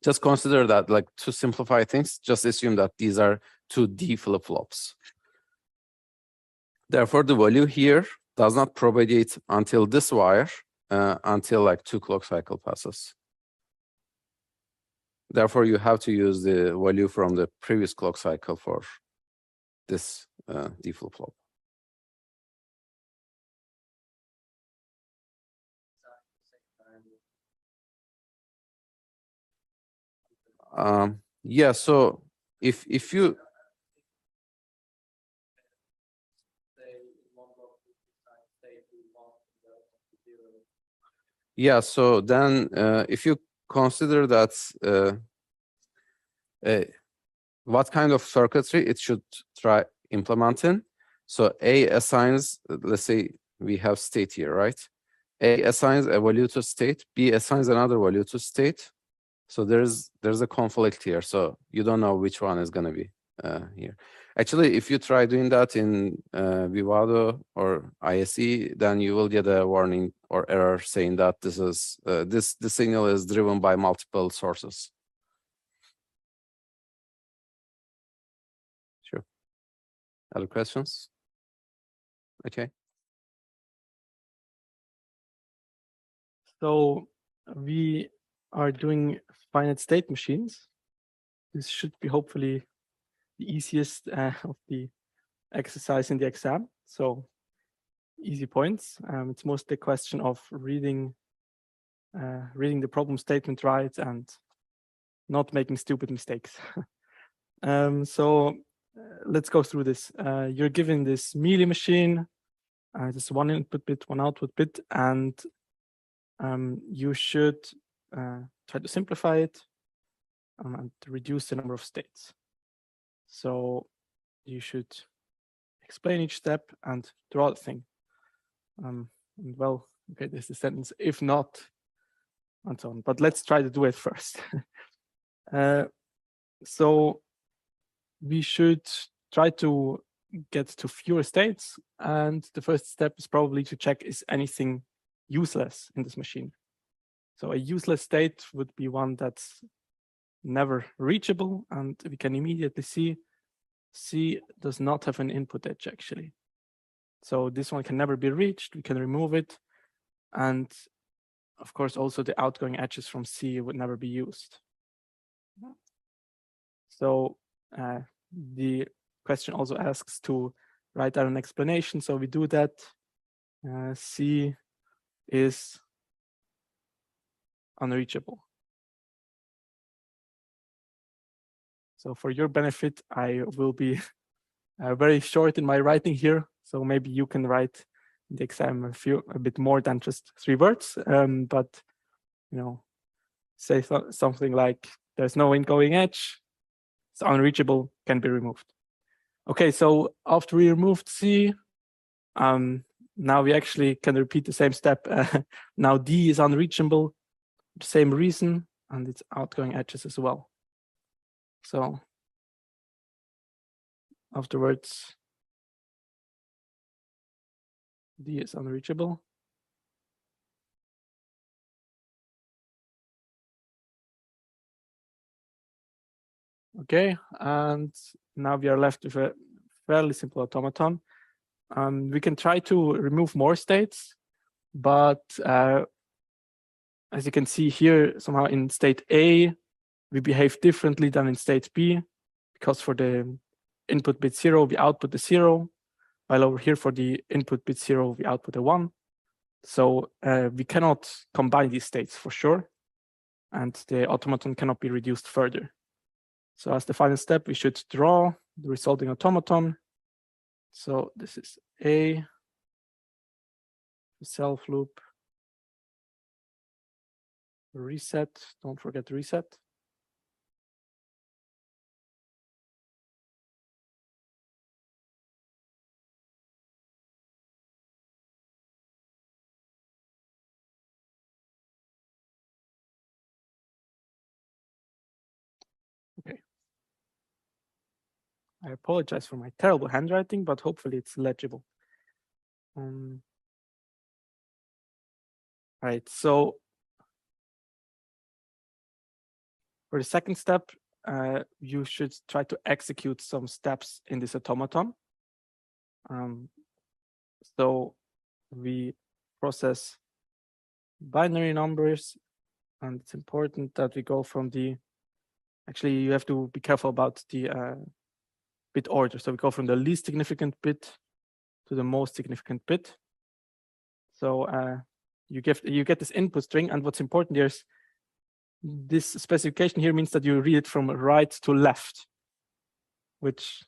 Just consider that, like, to simplify things, just assume that these are two D flip-flops. Therefore, the value here does not propagate until this wire, until like 2 clock cycle passes. Therefore, you have to use the value from the previous clock cycle for this D flip-flop. Yeah, so if you so then if you consider that what kind of circuitry it should try implementing. So A assigns, let's say we have state here, right? A assigns a value to state, B assigns another value to state. So there's a conflict here. So you don't know which one is going to be here. Actually, if you try doing that in Vivado or ISE, then you will get a warning or error saying that this is the signal is driven by multiple sources. Sure. Other questions? Okay. So we are doing finite state machines. This should be hopefully the easiest of the exercise in the exam. So easy points. It's mostly a question of reading the problem statement right and not making stupid mistakes. Let's go through this. You're given this Mealy machine. This one input bit, one output bit, and you should try to simplify it and reduce the number of states. So you should explain each step and draw the thing. And well, okay, this is the sentence, if not, and so on. But let's try to do it first. So we should try to get to fewer states. And the first step is probably to check, is anything useless in this machine? So a useless state would be one that's never reachable. And we can immediately see C does not have an input edge, actually. So this one can never be reached. We can remove it. And of course, also the outgoing edges from C would never be used. So the question also asks to write down an explanation. So we do that. C is unreachable. So for your benefit, I will be very short in my writing here. So maybe you can write in the exam a bit more than just 3 words. But you know, say something like, there's no incoming edge, it's unreachable, can be removed. Okay, so after we removed C, now we actually can repeat the same step. Now D is unreachable, the same reason, and its outgoing edges as well. So afterwards, D is unreachable. Okay, and now we are left with a fairly simple automaton. We can try to remove more states, but as you can see here, somehow in state A, we behave differently than in state B, because for the input bit 0, we output the 0, while over here for the input bit 0, we output a 1. So we cannot combine these states for sure, and the automaton cannot be reduced further. So as the final step, we should draw the resulting automaton. So this is A, the self loop, reset. Don't forget reset. Okay. I apologize for my terrible handwriting, but hopefully it's legible. All right, so for the second step, you should try to execute some steps in this automaton. So we process binary numbers, and it's important that we go from the, actually you have to be careful about the bit order. So we go from the least significant bit to the most significant bit. So you get this input string, and what's important here is this specification here means that you read it from right to left, which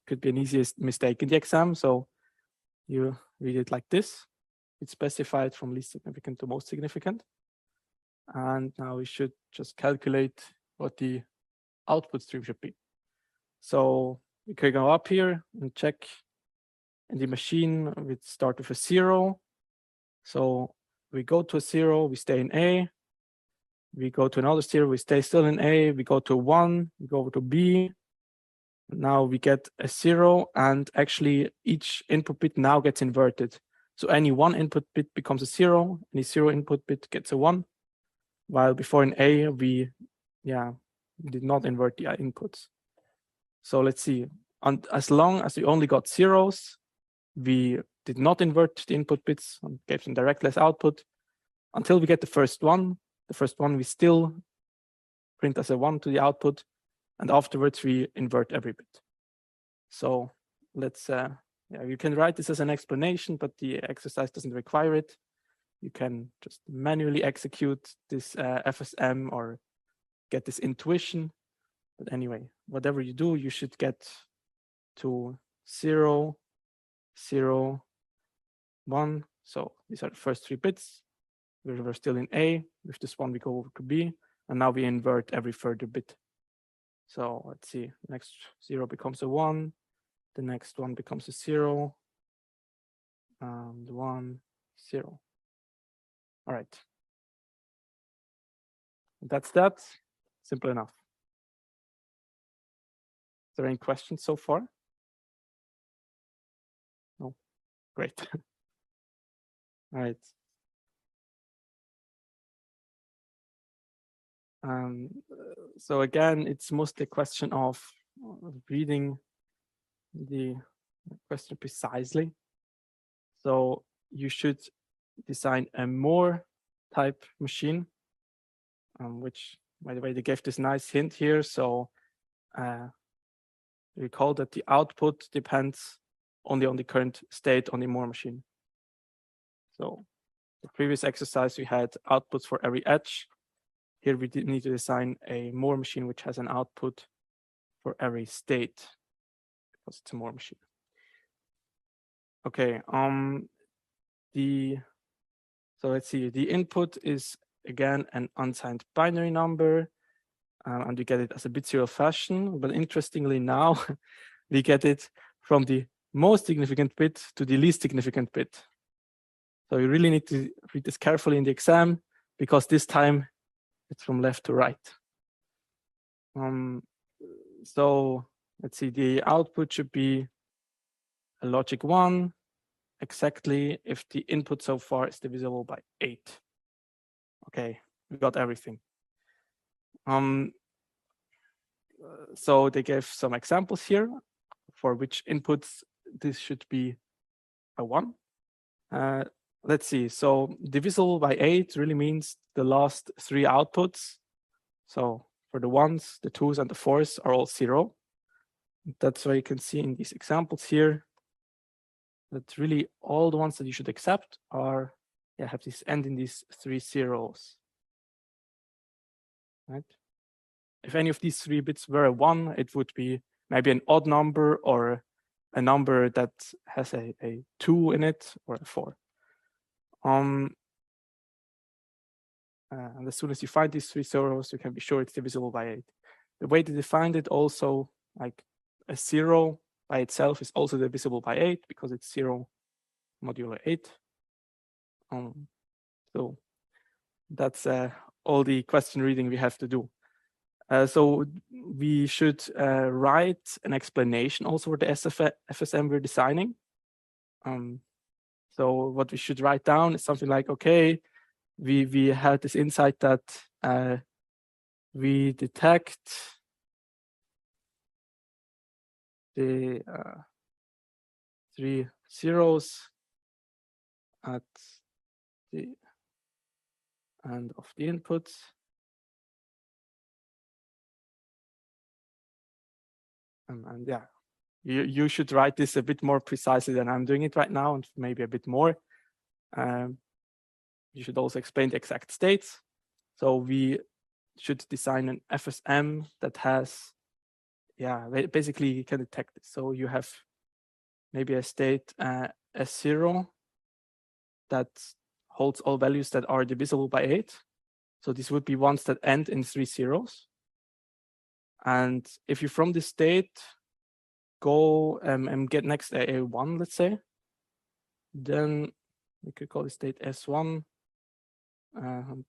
could be an easiest mistake in the exam. So you read it like this. It's specified from least significant to most significant. And now we should just calculate what the output stream should be. So we can go up here and check in the machine. We start with a 0. So we go to a 0, we stay in A. We go to another 0, we stay still in A. We go to 1, we go over to B. Now we get a 0, and actually each input bit now gets inverted. So any one input bit becomes a 0, any 0 input bit gets a 1, while before in A we did not invert the inputs. So let's see, and as long as we only got zeros, we did not invert the input bits and gave them direct less output until we get the first one. The first one we still print as a 1 to the output, and afterwards we invert every bit. So let's, you can write this as an explanation, but the exercise doesn't require it. You can just manually execute this FSM or get this intuition. But anyway, whatever you do, you should get to 0, 0, 1. So these are the first 3 bits. We're still in A. With this one, we go over to B. And now we invert every further bit. So let's see, next 0 becomes a 1. The next one becomes a 0. And 1, 0. All right. That's that. Simple enough. Is there any questions so far? No? Great. All right. So again, it's mostly a question of reading the question precisely. So you should design a more type machine, which, by the way, they gave this nice hint here. So recall that the output depends only on the current state on the more machine. So the previous exercise, we had outputs for every edge. Here we need to design a more machine which has an output for every state, because it's a more machine. Okay, so let's see, the input is again an unsigned binary number, and we get it as a bit serial fashion. But interestingly now, we get it from the most significant bit to the least significant bit. So you really need to read this carefully in the exam, because this time it's from left to right. So let's see, the output should be a logic 1 exactly if the input so far is divisible by 8. Okay, we got everything. So they gave some examples here for which inputs this should be a 1. Let's see, so divisible by 8 really means the last 3 outputs. So for the 1s, the 2s, and the 4s are all 0. That's why you can see in these examples here that really all the ones that you should accept are, have this end in these 3 zeros. Right? If any of these 3 bits were a 1, it would be maybe an odd number or a number that has a 2 in it or a 4. And as soon as you find these 3 zeros, you can be sure it's divisible by 8. The way to define it also, like a 0 by itself is also divisible by 8 because it's 0 modulo 8. So that's all the question reading we have to do. So we should write an explanation also for the FSM we're designing. So what we should write down is something like, okay, we had this insight that we detect the 3 zeros at the end of the inputs. And yeah, you should write this a bit more precisely than I'm doing it right now, and maybe a bit more. You should also explain the exact states. So we should design an FSM that has, yeah, basically can detect this. So you have maybe a state S0 that holds all values that are divisible by 8. So these would be ones that end in 3 zeros. And if you from this state go and get next a 1, let's say, then we could call the state S1.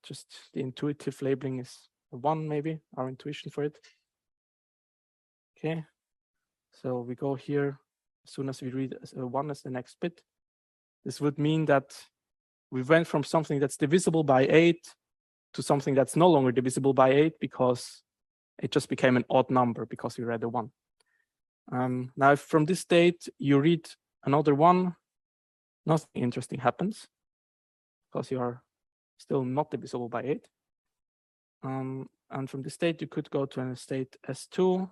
Just the intuitive labeling is a 1, maybe, our intuition for it. Okay, so we go here as soon as we read a 1 as the next bit. This would mean that we went from something that's divisible by 8 to something that's no longer divisible by 8 because it just became an odd number because we read a 1. Now, if from this state you read another 1, nothing interesting happens because you are still not divisible by 8. And from this state, you could go to a state S2,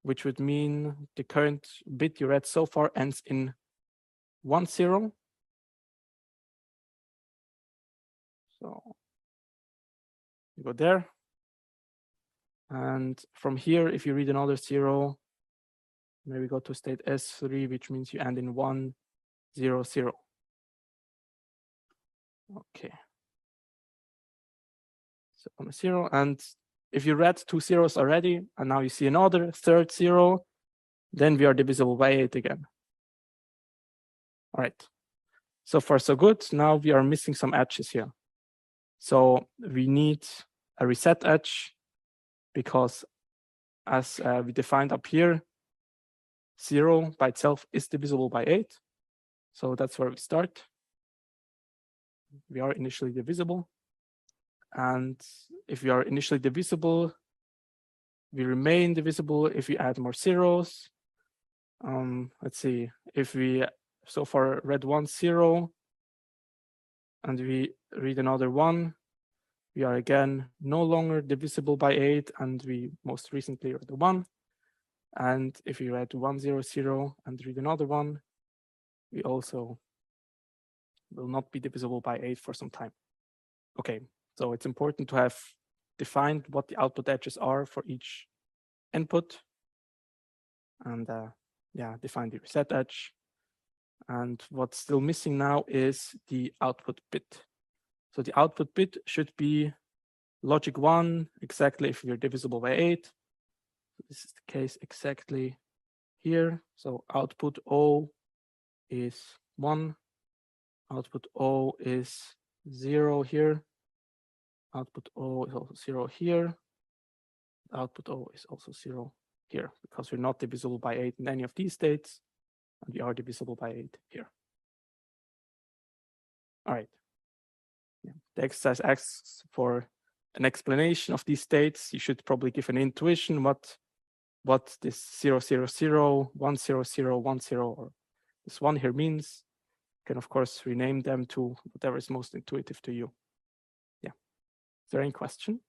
which would mean the current bit you read so far ends in 1 0. So you go there. And from here, if you read another 0, maybe go to state S3, which means you end in 1 0 0. Okay. So on a 0, and if you read 2 zeros already, and now you see another third 0, then we are divisible by 8 again. All right. So far, so good. Now we are missing some edges here. So we need a reset edge because as we defined up here, 0 by itself is divisible by 8. So that's where we start. We are initially divisible. And if we are initially divisible, we remain divisible if we add more zeros. Let's see, if we so far read 1 0 and we read another 1, we are again no longer divisible by 8, and we most recently read the 1. And if we read 1 0 0 and read another 1, we also will not be divisible by 8 for some time. Okay, so it's important to have defined what the output edges are for each input, and yeah, define the reset edge. And what's still missing now is the output bit. So the output bit should be logic 1 exactly if we're divisible by 8. This is the case exactly here. So output O is 1. Output O is 0 here. Output O is also 0 here. Output O is also 0 here because we're not divisible by 8 in any of these states, and we are divisible by 8 here. All right. Yeah. The exercise asks for an explanation of these states. You should probably give an intuition what this 0 0 0, 1 0 0, 1 0, or this 1 here means. You can of course rename them to whatever is most intuitive to you. Yeah. Is there any question?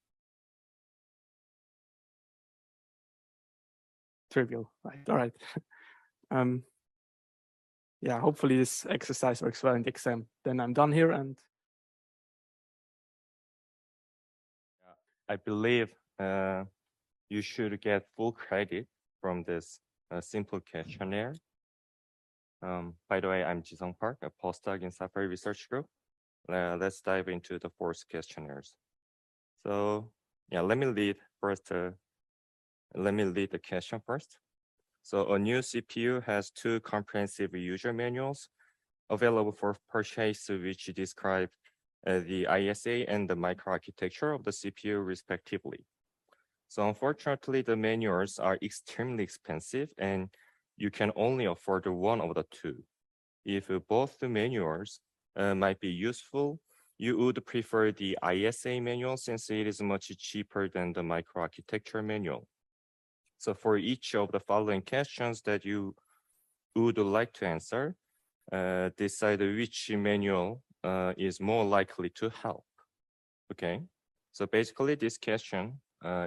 Trivial, right? All right. Yeah, hopefully this exercise works well in the exam. Then I'm done here, and I believe you should get full credit from this simple questionnaire. By the way, I'm Jisung Park, a postdoc in Safari Research Group. Let's dive into the 4 questionnaires. So yeah, let me lead first. Let me lead the question first. So a new CPU has 2 comprehensive user manuals available for purchase, which describe the ISA and the microarchitecture of the CPU respectively. So unfortunately, the manuals are extremely expensive and you can only afford one of the 2. If both the manuals might be useful, you would prefer the ISA manual since it is much cheaper than the microarchitecture manual. So for each of the following questions that you would like to answer, decide which manual is more likely to help. Okay, so basically this question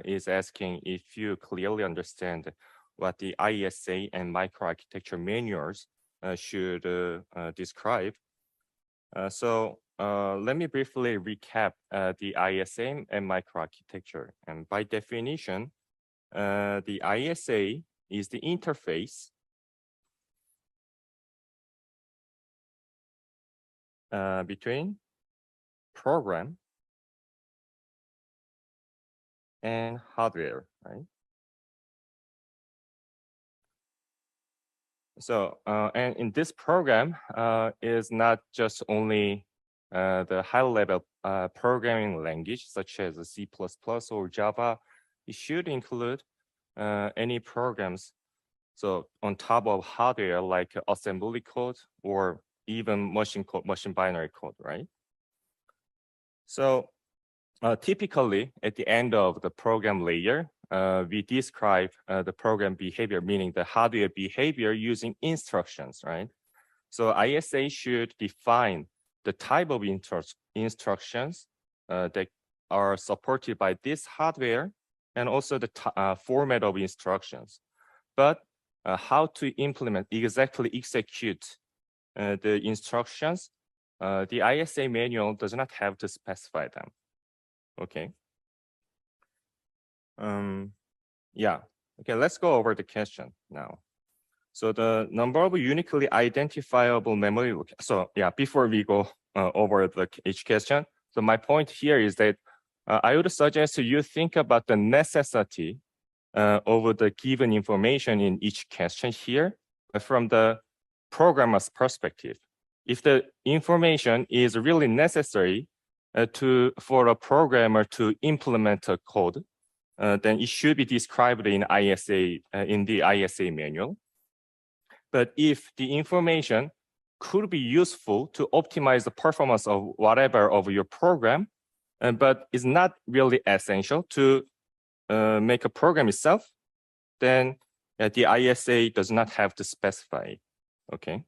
is asking if you clearly understand what the ISA and microarchitecture manuals should describe. So let me briefly recap the ISA and microarchitecture. And by definition, the ISA is the interface between program and hardware, right? So, and in this program is not just only the high-level programming language such as C++ or Java. It should include any programs. So on top of hardware like assembly code or even machine code, machine binary code, right? So typically at the end of the program layer, we describe the program behavior, meaning the hardware behavior using instructions, right? So ISA should define the type of instructions that are supported by this hardware and also the format of instructions. But how to implement, exactly execute the instructions, the ISA manual does not have to specify them. Okay. Yeah. Okay, let's go over the question now. So the number of uniquely identifiable memory. So yeah, before we go over each question, so my point here is that I would suggest you think about the necessity of the given information in each question here from the programmer's perspective. If the information is really necessary for a programmer to implement a code, then it should be described in ISA in the ISA manual. But if the information could be useful to optimize the performance of whatever of your program, but is not really essential to make a program itself, then the ISA does not have to specify. Okay.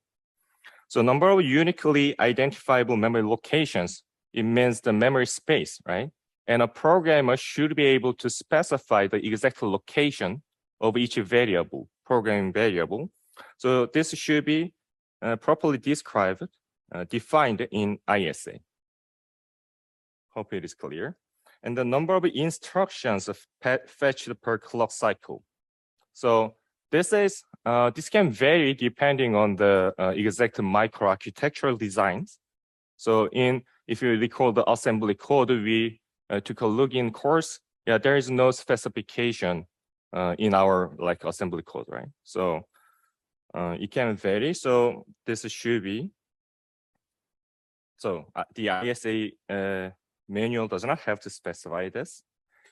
So number of uniquely identifiable memory locations, it means the memory space, right? And a programmer should be able to specify the exact location of each variable, programming variable. So this should be properly described, defined in ISA. Hope it is clear. And the number of instructions fetched per clock cycle. So this can vary depending on the exact microarchitectural designs. So if you recall the assembly code we took a look in course, yeah, there is no specification in our assembly code, right? So it can vary. So this should be. So the ISA manual does not have to specify this,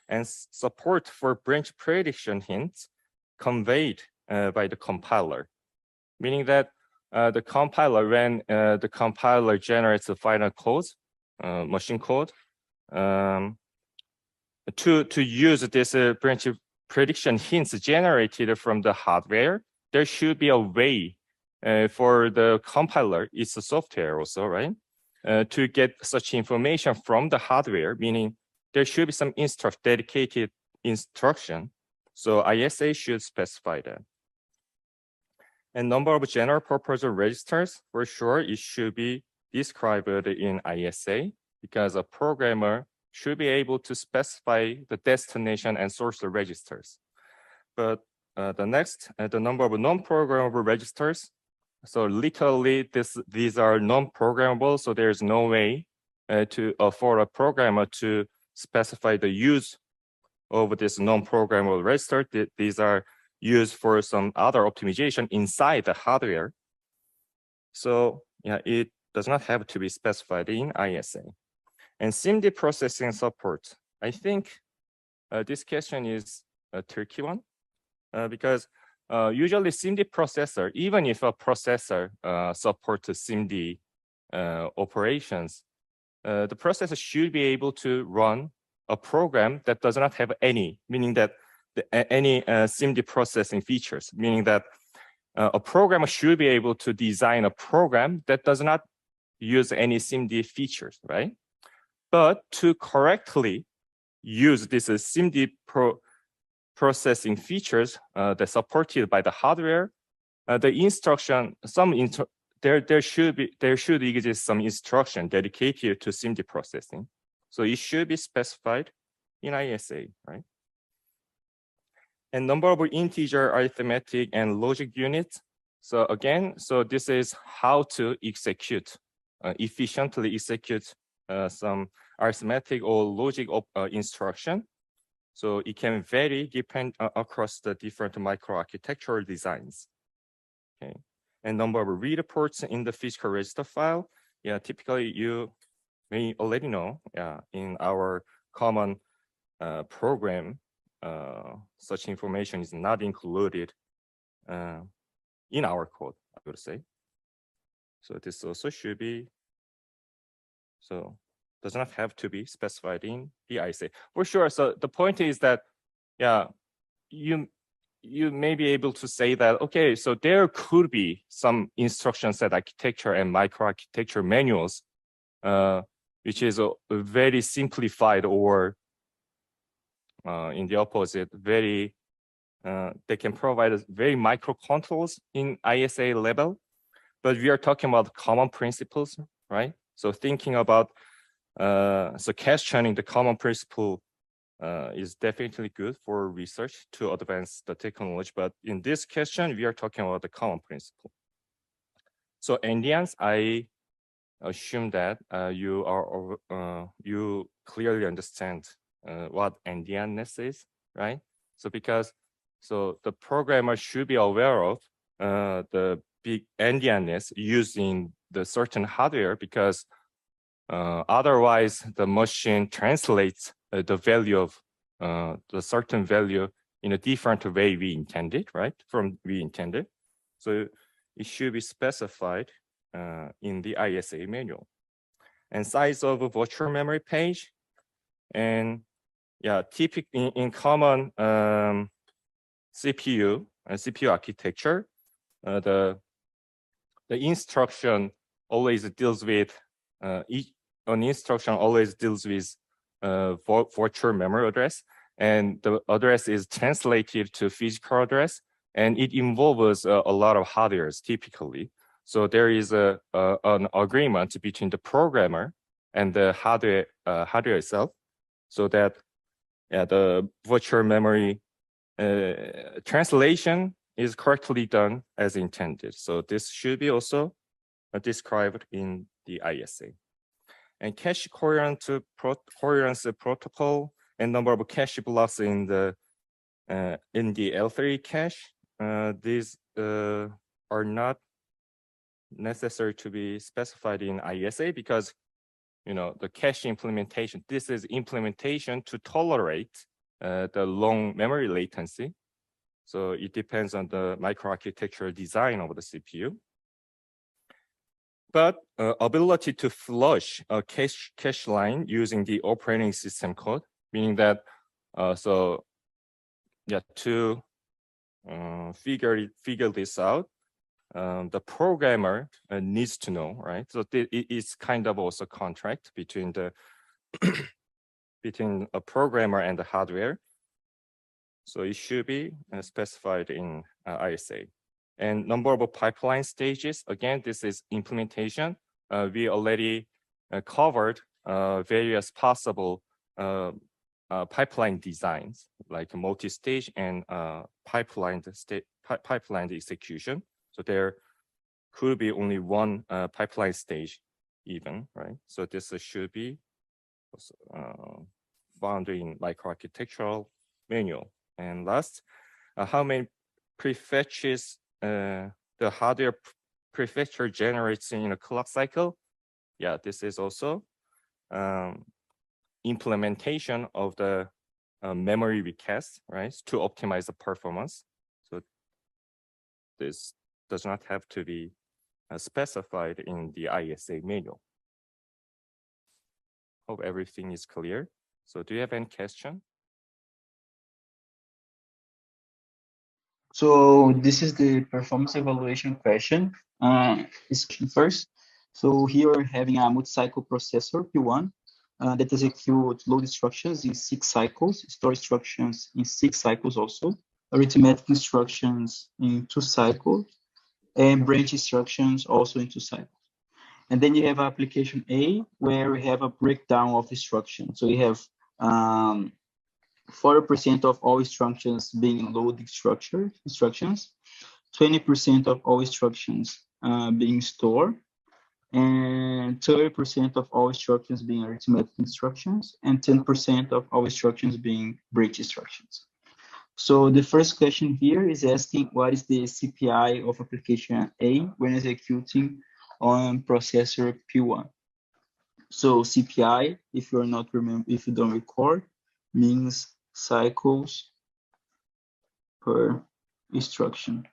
and support for branch prediction hints conveyed by the compiler, meaning that the compiler, when the compiler generates the final code, machine code, to use this branch prediction hints generated from the hardware, there should be a way for the compiler, it's a software also, right? To get such information from the hardware, meaning there should be some dedicated instruction. So ISA should specify that. And number of general purpose registers, for sure, it should be described in ISA because a programmer should be able to specify the destination and source registers. But the next, the number of non-programmable registers. So literally, these are non-programmable, so there's no way for a programmer to specify the use of this non-programmable register. These are used for some other optimization inside the hardware. So yeah, it does not have to be specified in ISA. And SIMD processing support. I think this question is a tricky one because usually SIMD processor, even if a processor supports SIMD operations, the processor should be able to run a program that does not have any, meaning that any SIMD processing features, meaning that a programmer should be able to design a program that does not use any SIMD features, right? But to correctly use this SIMD processing features that supported by the hardware, the instruction, there should exist some instruction dedicated to SIMD processing. So it should be specified in ISA, right? And number of integer, arithmetic, and logic units. So again, so this is how to execute, efficiently execute some arithmetic or logic instruction. So it can vary across the different microarchitectural designs. Okay. And number of read ports in the physical register file. Yeah, typically you may already know, in our common program, such information is not included in our code, I would say. So this also should be, so does not have to be specified in the ISA for sure. So the point is that, yeah, you may be able to say that, okay, so there could be some instruction set architecture and microarchitecture manuals, which is very simplified or in the opposite, very, they can provide us very micro controls in ISA level, but we are talking about common principles, right? So thinking about, so questioning the common principle is definitely good for research to advance the technology. But in this question, we are talking about the common principle. So endians, I assume that you clearly understand what endianness is, right? So because the programmer should be aware of the big endianness used in the certain hardware, because otherwise the machine translates the value of the certain value in a different way we intended, right? From we intended. So it should be specified in the ISA manual. And size of a virtual memory page. And yeah, typically in common CPU and CPU architecture, the instruction always deals with an instruction always deals with virtual memory address, and the address is translated to physical address, and it involves a lot of hardwares typically. So there is an agreement between the programmer and the hardware itself, so that the virtual memory translation is correctly done as intended. So this should be also described in the ISA. And cache coherence protocol and number of cache blocks in the L3 cache. These are not necessary to be specified in ISA because, you know, the cache implementation, this is implementation to tolerate the long memory latency. So it depends on the microarchitecture design of the CPU. But ability to flush a cache line using the operating system code, meaning that to figure this out, the programmer needs to know, right? So it's kind of also contract between the between a programmer and the hardware. So it should be specified in ISA. And number of pipeline stages, again, this is implementation. We already covered various possible pipeline designs, like multi-stage and pipeline execution. So there could be only one pipeline stage even, right? So this should be found in microarchitectural manual. And last, how many prefetches the hardware prefetcher generates in a clock cycle? Yeah, this is also implementation of the memory request, right, to optimize the performance. So this does not have to be specified in the ISA manual. Hope everything is clear. So do you have any question? So this is the performance evaluation question. This question first. So here we're having a multi-cycle processor P1 that executes load instructions in 6 cycles, store instructions in 6 cycles also, arithmetic instructions in 2 cycles, and branch instructions also in 2 cycles. And then you have application A, where we have a breakdown of instructions. So you have 40% of all instructions being load instructions, 20% of all instructions being store, and 30% of all instructions being arithmetic instructions, and 10% of all instructions being branch instructions. So the first question here is asking what is the CPI of application A when executing on processor P1. So CPI, if you don't record, means cycles per instruction.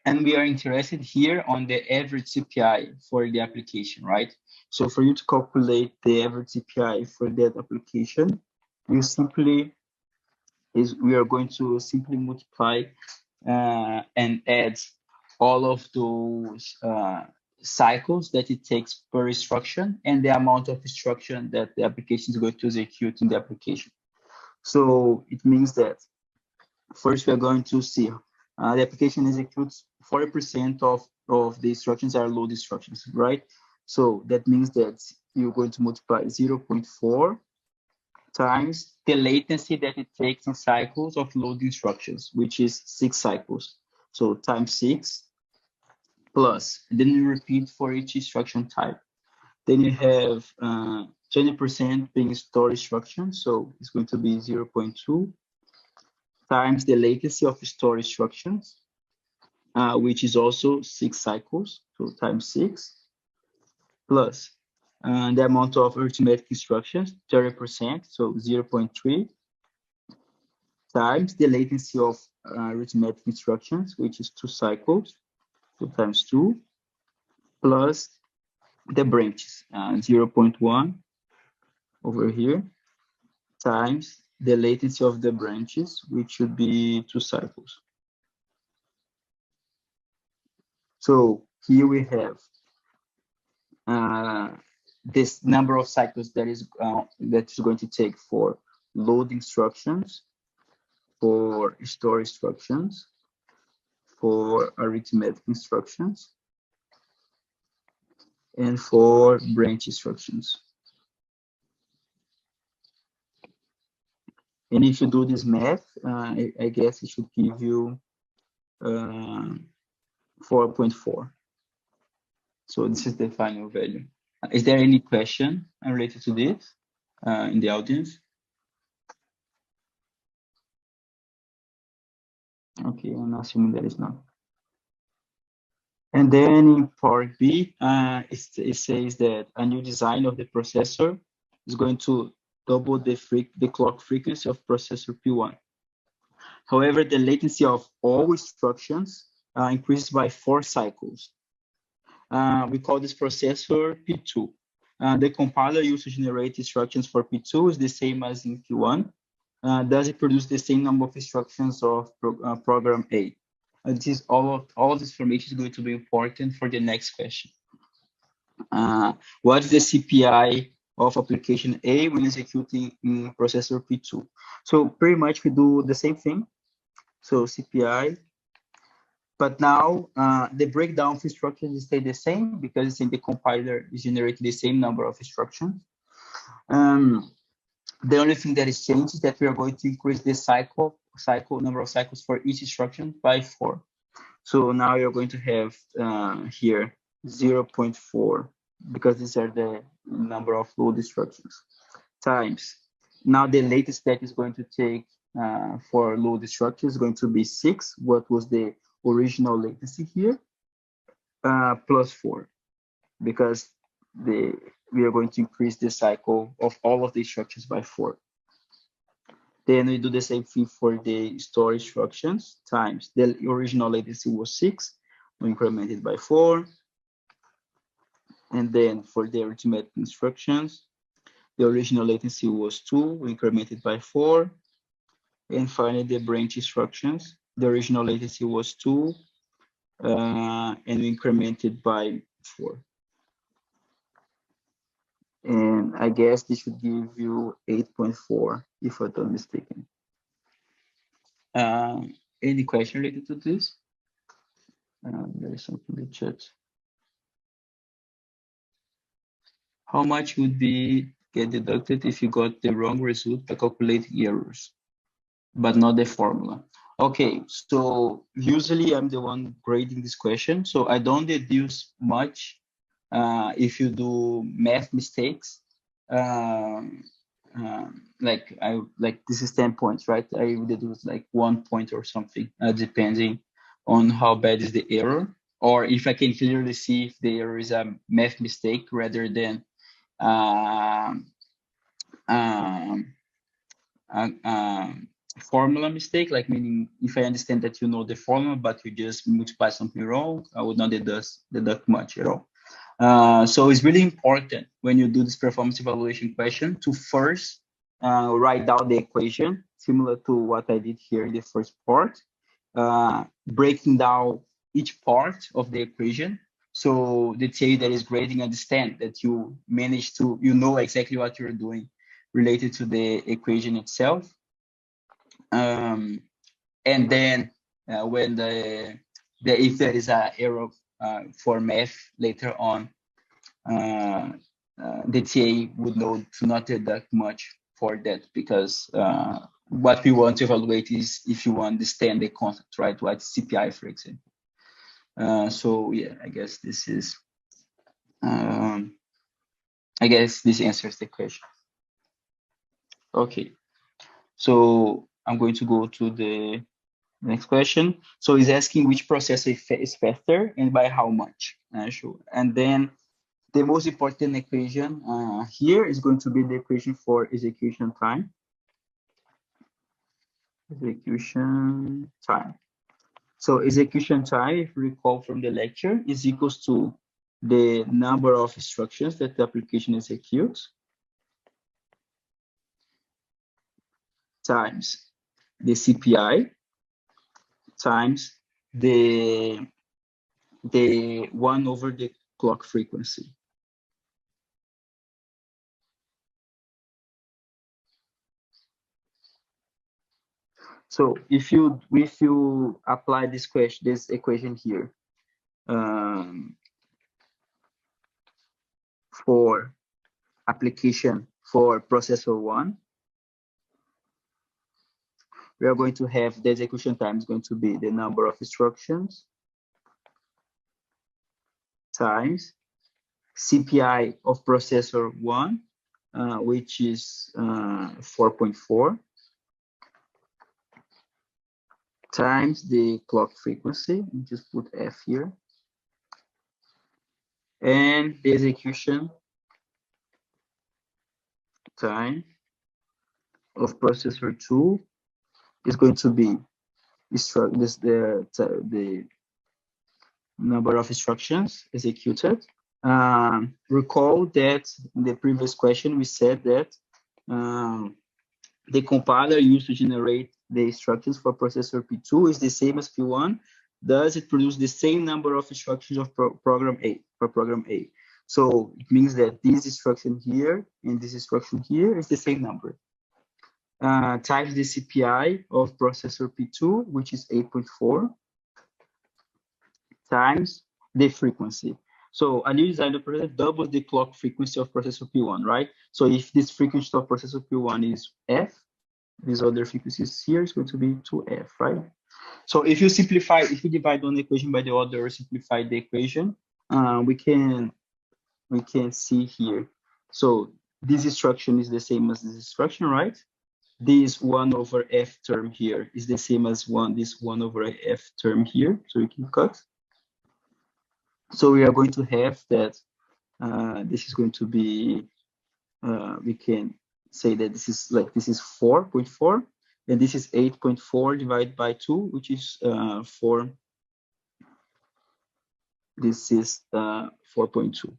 And we are interested here on the average CPI for the application, right? So for you to calculate the average CPI for that application, we are going to simply multiply and add all of those cycles that it takes per instruction and the amount of instruction that the application is going to execute in the application. So it means that first we are going to see the application executes 40% of the instructions are load instructions, right? So that means that you're going to multiply 0.4 times the latency that it takes in cycles of load instructions, which is 6 cycles. So times 6 plus, and then you repeat for each instruction type. Then you have 20% being store instruction, so it's going to be 0.2 times the latency of store instructions, which is also 6 cycles, so times 6, plus the amount of arithmetic instructions, 30%, so 0.3 times the latency of arithmetic instructions, which is 2 cycles, so times 2, plus the branches, 0.1 over here, times the latency of the branches, which should be 2 cycles. So here we have this number of cycles that is going to take for load instructions, for store instructions, for arithmetic instructions, and for branch instructions. And if you do this math, I guess it should give you 4.4. So this is the final value. Is there any question related to this in the audience? Okay, I'm assuming there is none. And then in part B, it says that a new design of the processor is going to double the clock frequency of processor P1. However, the latency of all instructions increases by 4 cycles. We call this processor P2. The compiler used to generate instructions for P2 is the same as in P1. Does it produce the same number of instructions of program A? This is all of this information is going to be important for the next question. What is the CPI of application A when executing in processor P2? So pretty much we do the same thing. So CPI, but now the breakdown of instructions stay the same because it's in the compiler is generating the same number of instructions. The only thing that is changed is that we are going to increase the number of cycles for each instruction by 4. So now you're going to have here 0.4 because these are the number of load instructions, times. Now the latest that is going to take for load instructions is going to be 6, what was the original latency here, plus 4, because we are going to increase the cycle of all of the instructions by 4. Then we do the same thing for the store instructions, times the original latency was 6, we increment it by 4. And then for the arithmetic instructions, the original latency was 2, we increment it by 4. And finally, the branch instructions, the original latency was 2, and we increment it by 4. And I guess this should give you 8.4, if I'm not mistaken. Any question related to this? There is something in the chat. How much would be get deducted if you got the wrong result by calculating errors, but not the formula? Okay, so usually I'm the one grading this question, so I don't deduce much if you do math mistakes. Like this is 10 points, right? I would deduce like 1 point or something, depending on how bad is the error, or if I can clearly see if the error is a math mistake rather than formula mistake, like meaning if I understand that you know the formula but you just multiply something wrong, I would not deduct much at all. So it's really important when you do this performance evaluation question to first write down the equation, similar to what I did here in the first part, breaking down each part of the equation. So the TA that is grading understand that you managed to, you know exactly what you're doing related to the equation itself. And then when if there is an error for math later on, the TA would know to not deduct much for that, because what we want to evaluate is if you understand the concept, right? What CPI, for example. So yeah, I guess this is, I guess this answers the question. Okay, so I'm going to go to the next question. So it's asking which processor is faster and by how much. Sure. And then the most important equation here is going to be the equation for execution time. Execution time. So execution time, if you recall from the lecture, is equals to the number of instructions that the application executes times the CPI times the 1 over the clock frequency. So if you apply this equation here for application for processor 1, we are going to have the execution time is going to be the number of instructions times CPI of processor 1, which is 4.4, times the clock frequency, just put F here, and the execution time of processor 2 is going to be the number of instructions executed. Recall that in the previous question we said that the compiler used to generate the instructions for processor P2 is the same as P1. Thus, it produces the same number of instructions of program A. So it means that this instruction here and this instruction here is the same number. Times the CPI of processor P2, which is 8.4, times the frequency. So a new design operator doubles the clock frequency of processor P1, right? So if this frequency of processor P1 is F, these other frequencies here is going to be 2F, right? So if you simplify, if you divide one equation by the other or simplify the equation, we can see here So this instruction is the same as this instruction, right? This 1 over f term here is the same as this 1 over f term here, so we can cut. So we are going to have that this is going to be, we can say that this is 4.4, and this is 8.4 divided by 2, which is 4. This is 4.2.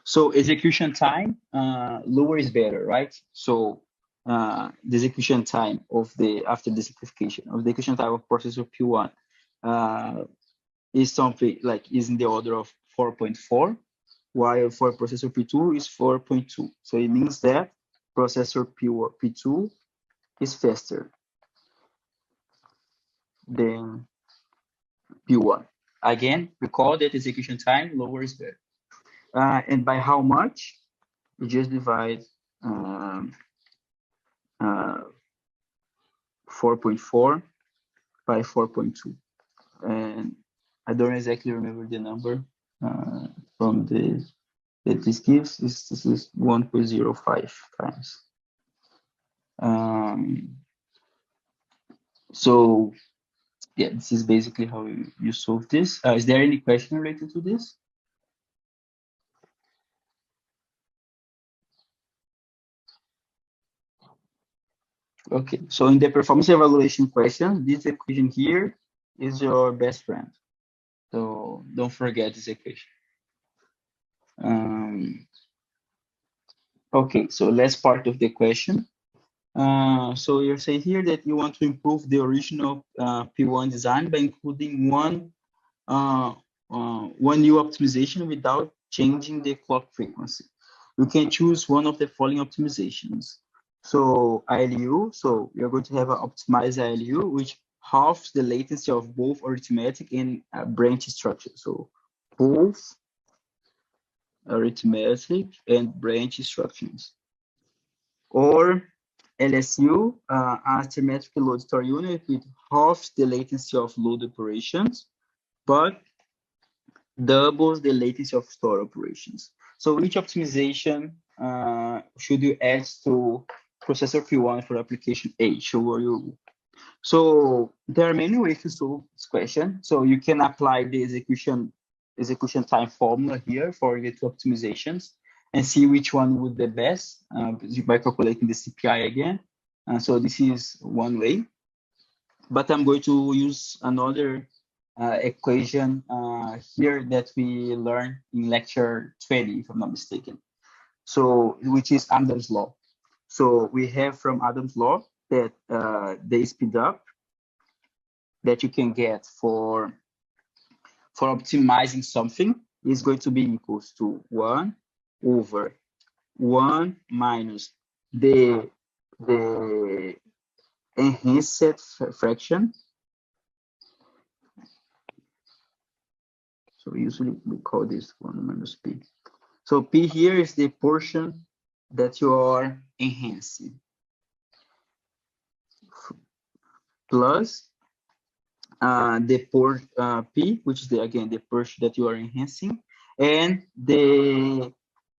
So execution time, lower is better, right? So the execution time of after the simplification of the execution time of processor P1 is something is in the order of 4.4, while for processor P2 is 4.2. So it means that processor P2 is faster than P1. Again, recall that execution time lower is better. And by how much? We just divide 4.4 by 4.2. And I don't exactly remember the number from that this gives. This is 1.05 times. So yeah, this is basically how you solve this. Is there any question related to this? Okay, so in the performance evaluation question, this equation here is your best friend. So don't forget this equation. Okay, so last part of the question. So you say here that you want to improve the original P1 design by including one new optimization without changing the clock frequency. You can choose one of the following optimizations. So ILU, so you're going to have an optimized ILU, which halves the latency of both arithmetic and branch instructions. So both arithmetic and branch instructions. Or LSU, arithmetic load store unit, with half the latency of load operations, but doubles the latency of store operations. So which optimization should you add to processor P1 for application A? So there are many ways to solve this question. So you can apply the execution time formula here for the two optimizations and see which one would be best by calculating the CPI again. So this is one way, but I'm going to use another equation here that we learned in lecture 20, if I'm not mistaken. So which is Adam's law. So we have from Adam's law that the speed up that you can get for optimizing something is going to be equals to 1 over 1 minus the enhanced fraction. So usually we call this 1 minus p. So p here is the portion that you are enhancing, plus the port p, which is again the portion that you are enhancing, and the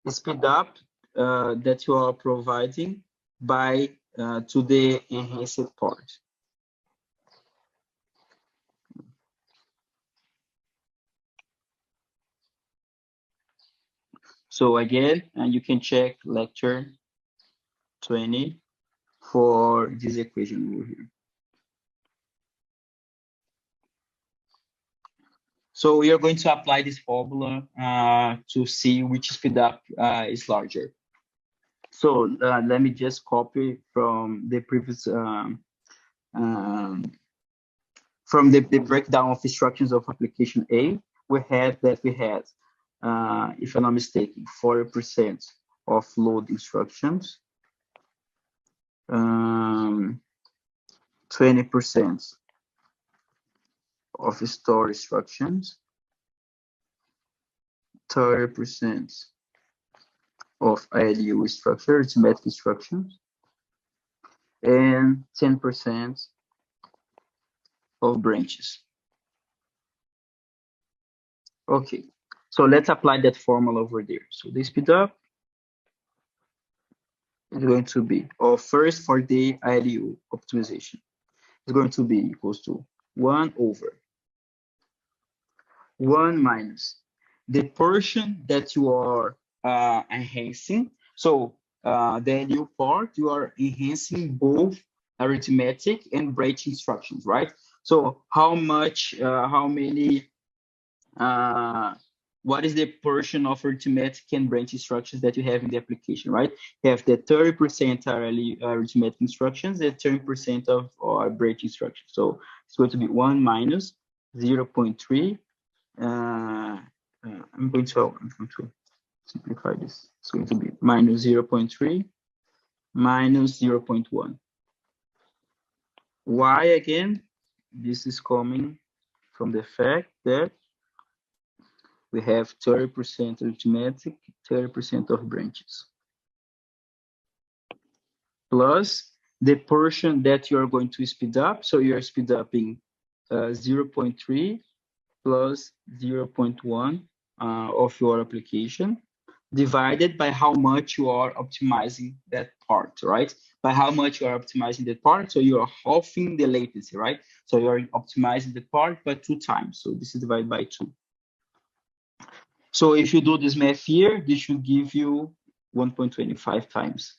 speed up that you are providing by to the enhanced part. So again, you can check lecture 20 for this equation over here. So we are going to apply this formula to see which speed up is larger. So let me just copy from the previous from the breakdown of instructions of application A. We had, if I'm not mistaken, 40% of load instructions, 20% of store instructions, 30% of ILU structure, arithmetic instructions, and 10% of branches. Okay, so let's apply that formula over there. So the speed up is going to be, or first for the ILU optimization, is going to be equals to 1 over 1 minus the portion that you are enhancing. So the LU part, you are enhancing both arithmetic and branch instructions, right? So how much, how many, what is the portion of arithmetic and branch instructions that you have in the application, right? You have the 30% are arithmetic instructions and 30% of branch instructions. So it's going to be 1 minus 0.3. I'm going to simplify this. It's going to be minus 0.3 minus 0.1. Why again? This is coming from the fact that we have 30% arithmetic, 30% of branches. Plus the portion that you are going to speed up. So you're speed upping 0.3 plus 0.1 of your application, divided by how much you are optimizing that part, right? By how much you are optimizing that part, so you are halving the latency, right? So you are optimizing the part by 2 times. So this is divided by 2. So if you do this math here, this should give you 1.25 times.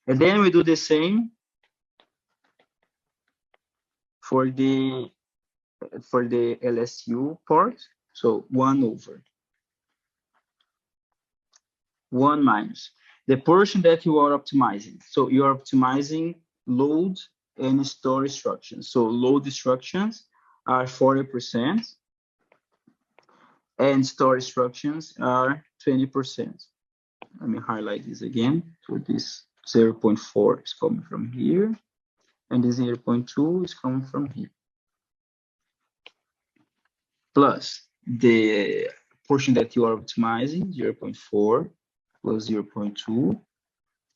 And then we do the same for the LSU part. So 1 over 1 minus the portion that you are optimizing. So you are optimizing load and store instructions. So load instructions are 40% and store instructions are 20%. Let me highlight this again. So this 0.4 is coming from here and this 0.2 is coming from here. Plus the portion that you are optimizing, 0.4 plus 0.2.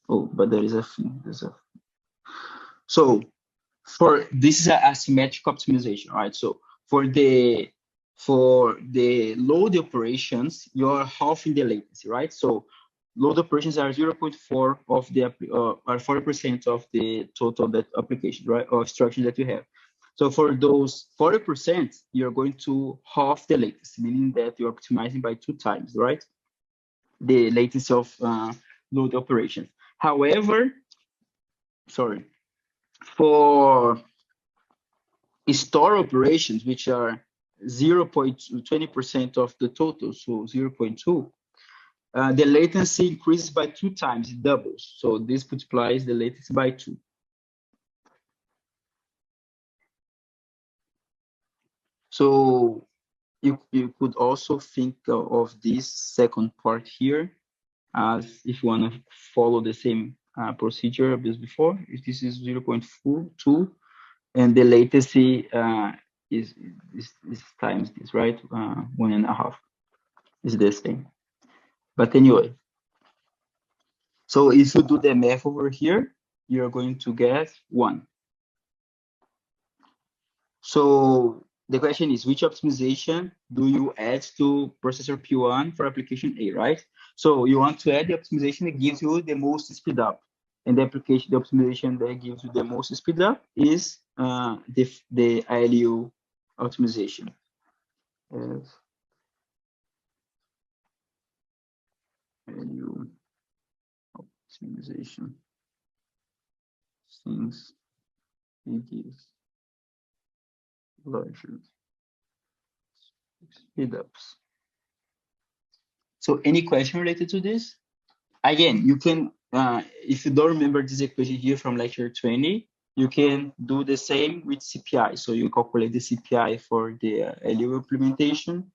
Oh, but there is a fee. So for this is a asymmetric optimization, right? So for the load operations, you're halving the latency, right? So load operations are 0.4 of the are 40% of the total that application, right, or instruction that you have. So for those 40%, you're going to halve the latency, meaning that you're optimizing by 2 times, right? The latency of load operations. However, sorry, for store operations, which are 0.20% of the total, so 0.2, the latency increases by 2 times, it doubles. So this multiplies the latency by 2. So you could also think of this second part here as if you want to follow the same procedure as before. If this is 0.2 and the latency is times this, right? 1.5 is the same. But anyway, so if you do the math over here, you're going to get 1. So the question is, which optimization do you add to processor P1 for application A, right? So you want to add the optimization that gives you the most speed up. And the optimization that gives you the most speed up is the ILU optimization. ILU optimization. Since it gives larger speed ups. So any question related to this? Again, you can, if you don't remember this equation here from lecture 20, you can do the same with CPI. So you calculate the CPI for the LU implementation,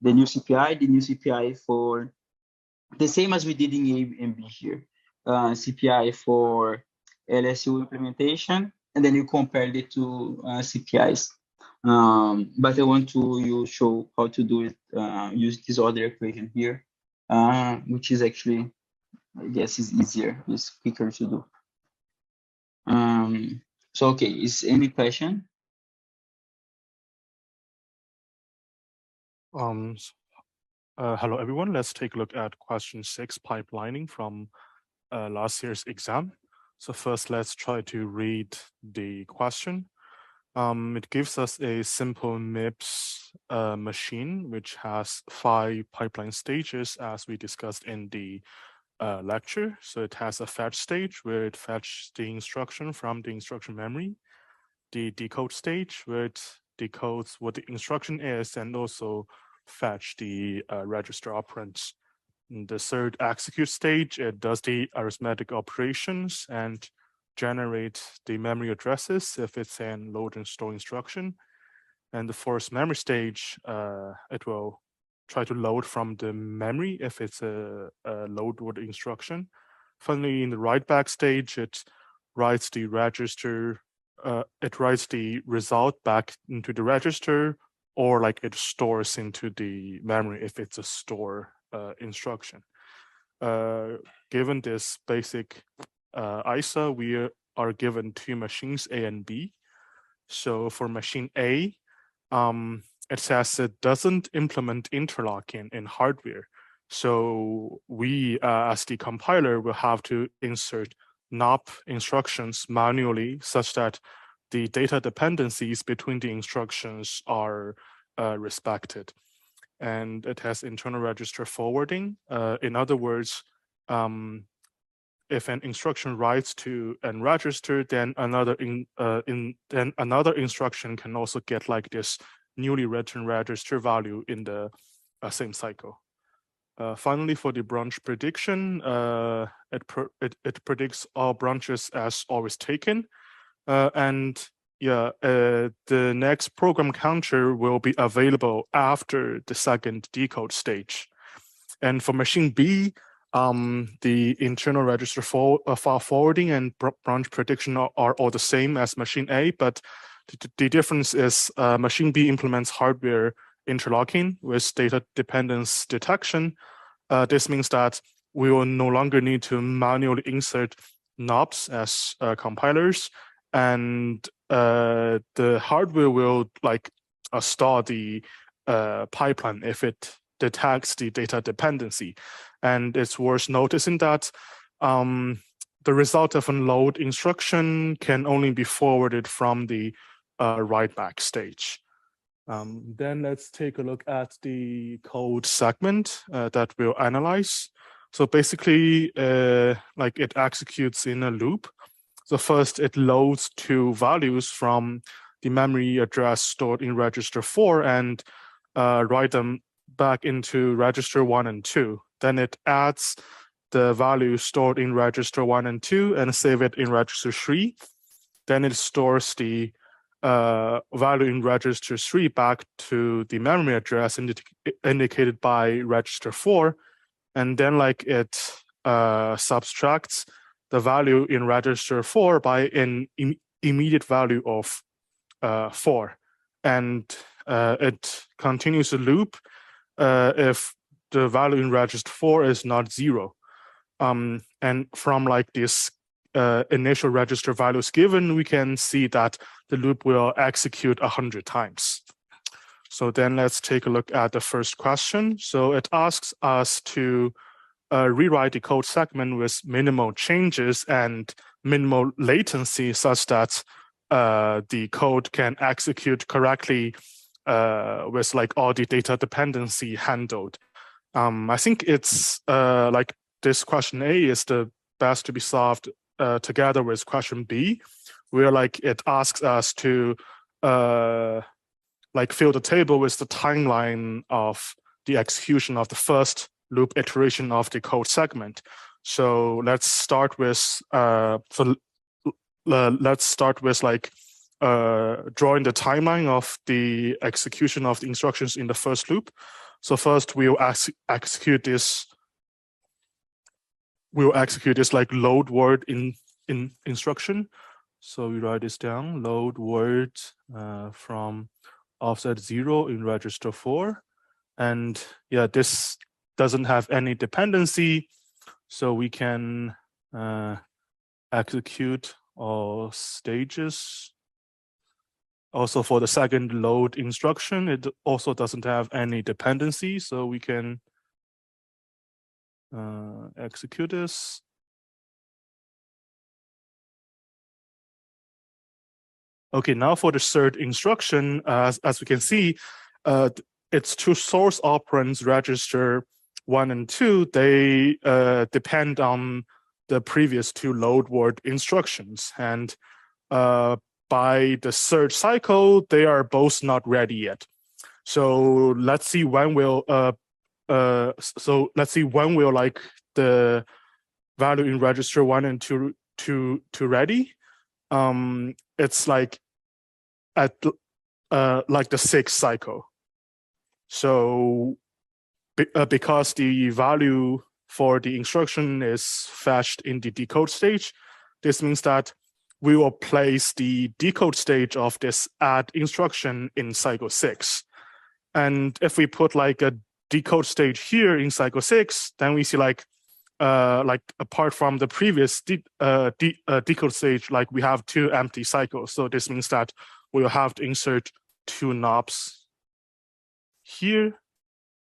the new CPI for the same as we did in A and B here. CPI for LSU implementation, and then you compare the two CPIs. But I want to show how to do it, use this other equation here, which is actually, I guess, is easier, it's quicker to do. So, okay, is any question? Hello, everyone. Let's take a look at question 6, pipelining from last year's exam. So first, let's try to read the question. It gives us a simple MIPS machine, which has 5 pipeline stages, as we discussed in the lecture. So it has a fetch stage where it fetches the instruction from the instruction memory, the decode stage where it decodes what the instruction is, and also fetch the register operands. In the third execute stage, it does the arithmetic operations and generate the memory addresses if it's an load and store instruction. And the fourth memory stage, it will try to load from the memory if it's a load word instruction. Finally, in the write back stage, it writes the register, it writes the result back into the register, or like it stores into the memory if it's a store instruction. Given this basic ISA, we are given 2 machines, A and B. So for machine A, it says it doesn't implement interlocking in hardware. So we, as the compiler, will have to insert NOP instructions manually such that the data dependencies between the instructions are respected. And it has internal register forwarding. In other words, if an instruction writes to a register, then another instruction can also get like this newly written register value in the same cycle. Finally, for the branch prediction, it predicts all branches as always taken. And yeah, the next program counter will be available after the second decode stage. And for machine B, the internal register file forwarding and branch prediction are all the same as machine A, but the difference is machine B implements hardware interlocking with data dependence detection. This means that we will no longer need to manually insert knobs as compilers, and the hardware will like start the pipeline if it detects the data dependency. And it's worth noticing that the result of a load instruction can only be forwarded from the write back stage. Then let's take a look at the code segment that we'll analyze. So basically, like it executes in a loop. So first, it loads 2 values from the memory address stored in register 4 and write them back into register 1 and 2. Then it adds the value stored in register 1 and 2 and save it in register 3. Then it stores the value in register 3 back to the memory address indicated by register 4. And then like it subtracts the value in register 4 by an immediate value of 4. And it continues the loop if the value in register 4 is not 0. And from like this initial register values given, we can see that the loop will execute 100 times. So then let's take a look at the first question. So it asks us to rewrite the code segment with minimal changes and minimal latency such that the code can execute correctly with like all the data dependency handled. I think it's like this question A is the best to be solved together with question B, where like it asks us to like fill the table with the timeline of the execution of the first loop iteration of the code segment. So let's start with let's start with like drawing the timeline of the execution of the instructions in the first loop. So first we'll execute this. We'll execute this like load word in instruction. So we write this down: load word from offset 0 in register 4, and yeah, this doesn't have any dependency, so we can execute all stages. Also for the second load instruction, it also doesn't have any dependency, so we can Execute this. Okay, now for the third instruction, as we can see, its two source operands, register 1 and 2, they depend on the previous two load word instructions. And by the third cycle, they are both not ready yet. So let's see when will like the value in register 1 and 2 ready. It's like at like the 6th cycle. So because the value for the instruction is fetched in the decode stage, this means that we will place the decode stage of this add instruction in cycle 6. And if we put like a decode stage here in cycle 6, then we see like apart from the previous decode stage, like we have 2 empty cycles. So this means that we will have to insert 2 knobs here,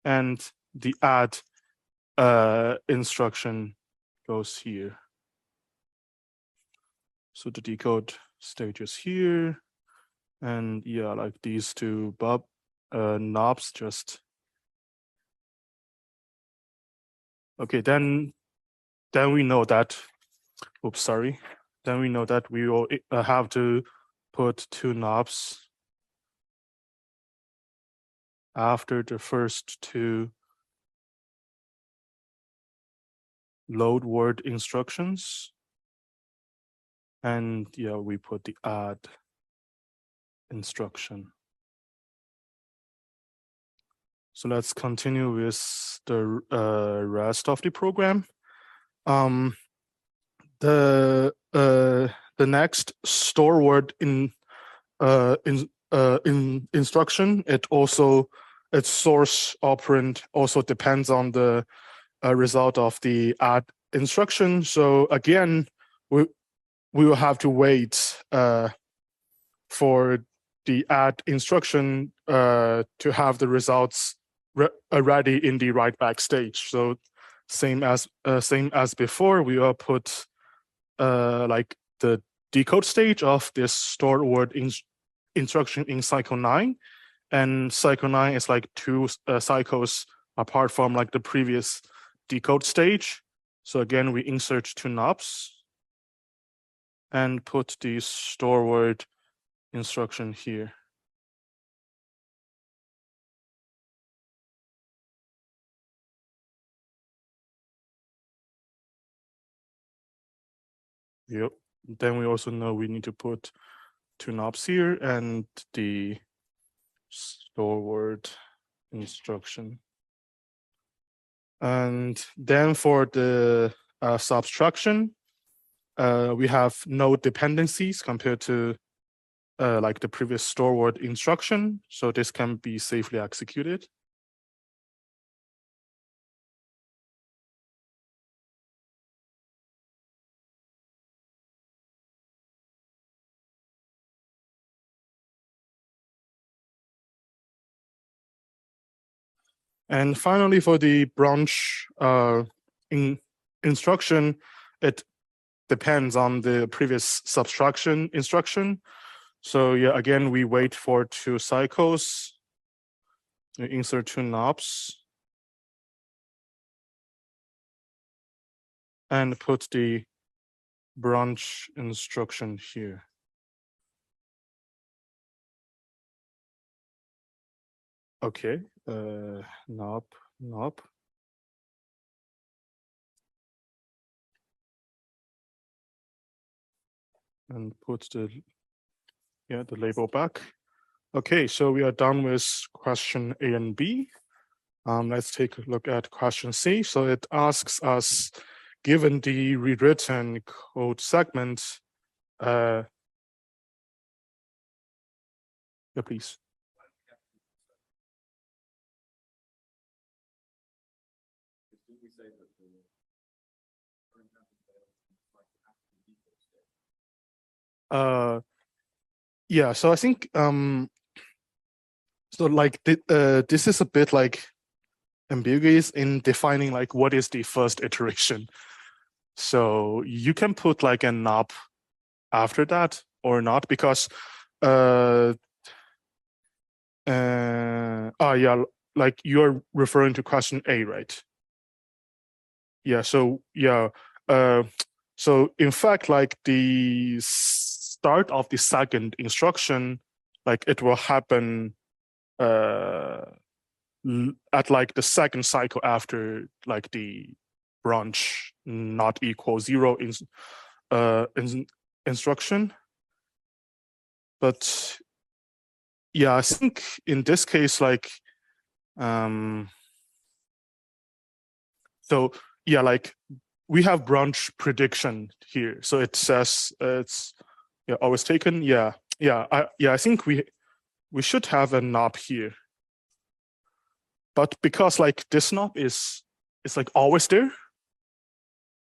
and the add instruction goes here. So the decode stage is here, and yeah, like these 2 knobs just. Okay, then we know that. Oops, sorry. Then we know that we will have to put 2 knobs after the first 2 load word instructions. And yeah, we put the add instruction. So let's continue with the rest of the program. The next store word instruction, its source operand also depends on the result of the add instruction. So again, we will have to wait for the add instruction to have the results ready in the write back stage. So same as before, we will put like the decode stage of this stored word instruction in cycle 9, and cycle 9 is like 2 cycles apart from like the previous decode stage. So again, we insert 2 knobs and put the store word instruction here. Yep. Then we also know we need to put 2 knobs here and the store word instruction. And then for the subtraction, we have no dependencies compared to like the previous store word instruction. So this can be safely executed. And finally, for the branch instruction, it depends on the previous subtraction instruction. So yeah, again, we wait for 2 cycles. We insert 2 knobs and put the branch instruction here. Okay, knob. And put the label back. Okay, so we are done with question A and B. Let's take a look at question C. So it asks us, given the rewritten code segment, yeah, please. Yeah, so I think so like this is a bit like ambiguous in defining like what is the first iteration. So you can put like a knob after that or not, because yeah, like you're referring to question A, right? Yeah, so yeah, so in fact, like the start of the second instruction, like it will happen at like the second cycle after like the branch not equal 0 instruction. But yeah, I think in this case, like so yeah, like we have branch prediction here. So it says it's always taken. I think we should have a knob here. But because like this knob is like always there,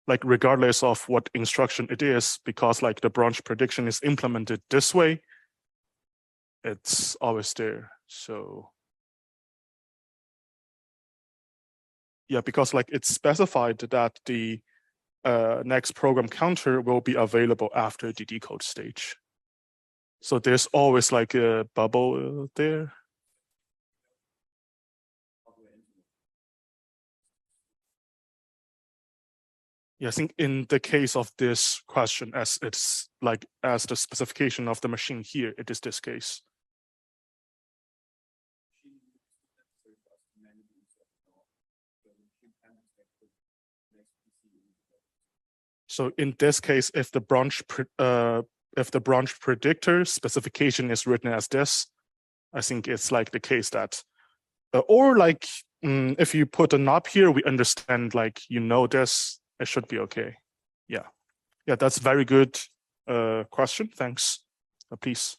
like regardless of what instruction it is, because like the branch prediction is implemented this way, it's always there. So yeah, because like it's specified that the next program counter will be available after the decode stage. So there's always like a bubble there. Yeah, I think in the case of this question, as it's like as the specification of the machine here, it is this case. So in this case, if the branch predictor specification is written as this, I think it's like the case that, or like if you put a knob here, we understand like this, it should be okay. Yeah, that's very good question. Thanks. Please.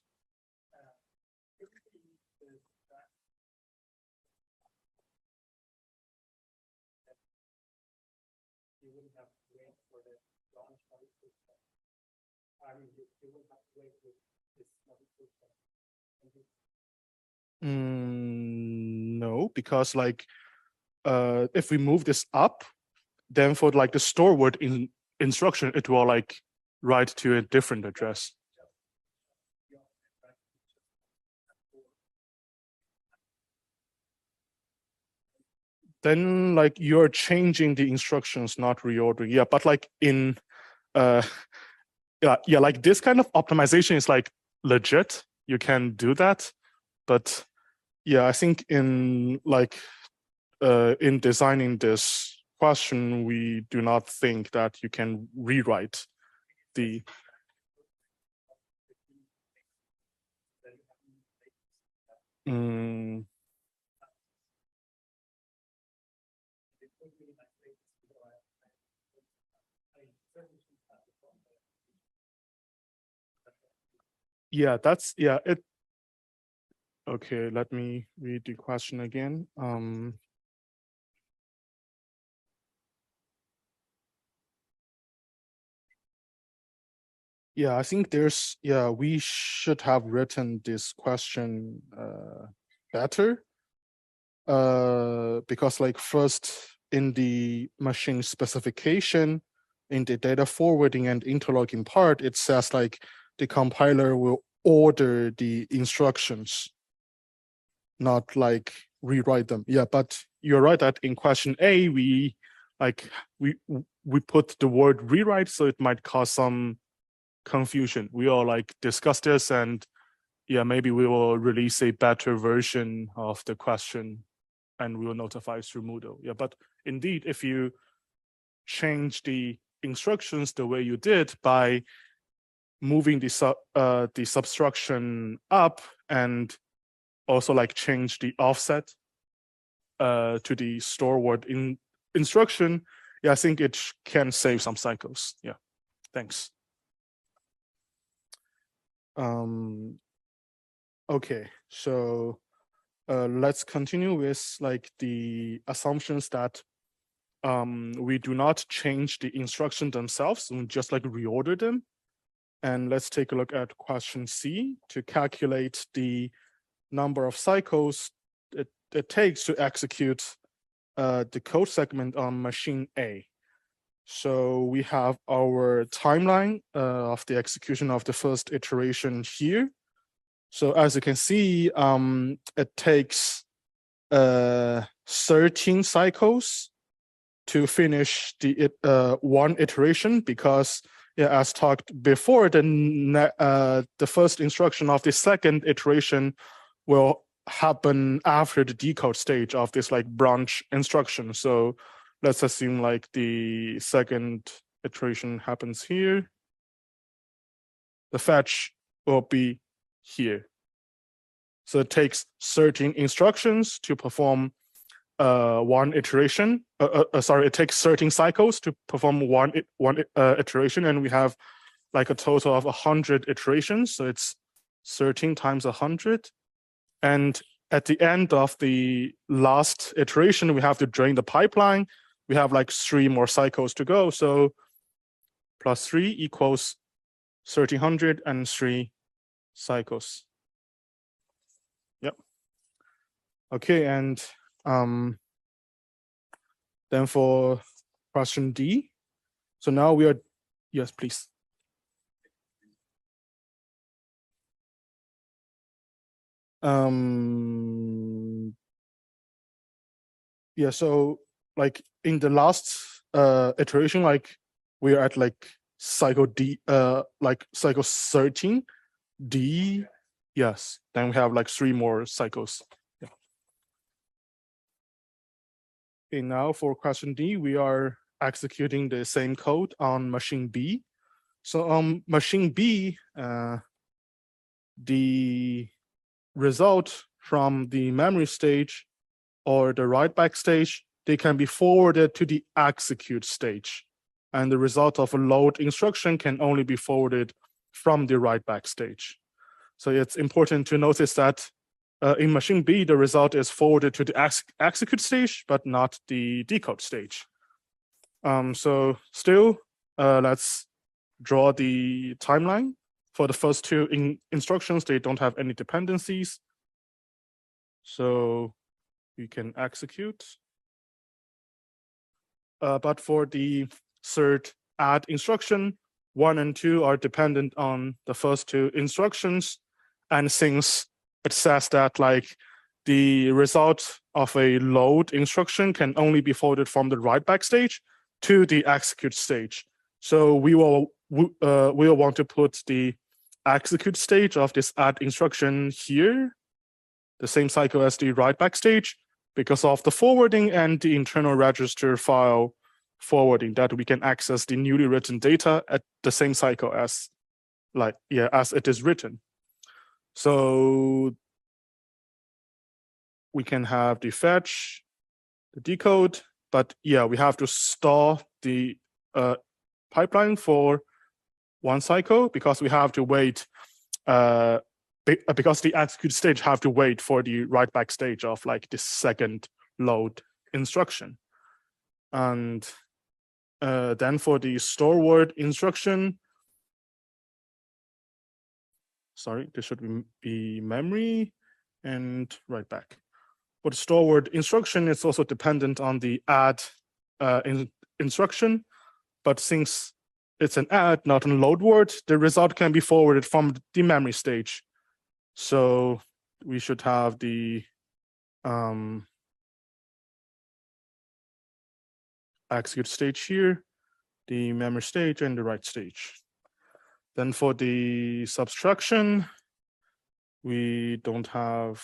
No, because like if we move this up, then for like the store word instruction, it will like write to a different address. Then like you're changing the instructions, not reordering. Yeah, but like in like this kind of optimization is like legit. You can do that, but yeah, I think in like in designing this question, we do not think that you can rewrite the. Yeah, that's it. Okay, let me read the question again. Yeah, I think we should have written this question better. Because like first in the machine specification, in the data forwarding and interlogging part, it says like the compiler will order the instructions, not like rewrite them. Yeah, but you're right that in question A, we put the word rewrite, so it might cause some confusion. We all like discuss this, and yeah, maybe we will release a better version of the question and we will notify through Moodle. Yeah, but indeed, if you change the instructions the way you did by moving the substruction up and also like change the offset to the store word instruction, yeah, I think it can save some cycles. Yeah, thanks. Okay, so let's continue with like the assumptions that we do not change the instruction themselves, and just like reorder them. And let's take a look at question C to calculate the number of cycles it takes to execute the code segment on machine A. So we have our timeline of the execution of the first iteration here. So as you can see, it takes 13 cycles to finish the one iteration, because as talked before, the first instruction of the second iteration will happen after the decode stage of this like branch instruction. So let's assume like the second iteration happens here. The fetch will be here. So it takes 13 instructions to perform one iteration. Sorry, it takes 13 cycles to perform one iteration, and we have like a total of 100 iterations. So it's 13 times 100. And at the end of the last iteration, we have to drain the pipeline. We have like 3 more cycles to go. So plus 3 equals 1300 and 3 cycles. Yep. Okay, and then for question D. So now we are, yes, please. Yeah, so like in the last iteration, like we are at like cycle D, like cycle 13 D. Yes, then we have like 3 more cycles. Yeah. Okay, now for question D, we are executing the same code on machine B. So on machine B, the result from the memory stage or the write back stage, they can be forwarded to the execute stage. And the result of a load instruction can only be forwarded from the write back stage. So it's important to notice that in machine B, the result is forwarded to the execute stage, but not the decode stage. So still, let's draw the timeline. For the first 2 instructions, they don't have any dependencies. So we can execute. But for the third add instruction, 1 and 2 are dependent on the first 2 instructions. And since it says that like the result of a load instruction can only be forwarded from the write back stage to the execute stage. So we will want to put the execute stage of this add instruction here, the same cycle as the write back stage, because of the forwarding and the internal register file forwarding, that we can access the newly written data at the same cycle as as it is written. So we can have the fetch, the decode, but we have to store the pipeline for 1 cycle, because we have to wait, because the execute stage have to wait for the write back stage of like the second load instruction. And then for the store word instruction, sorry, this should be memory and write back. For the store word instruction, it's also dependent on the add instruction, but since it's an add, not a load word, the result can be forwarded from the memory stage. So we should have the execute stage here, the memory stage, and the write stage. Then for the subtraction, we don't have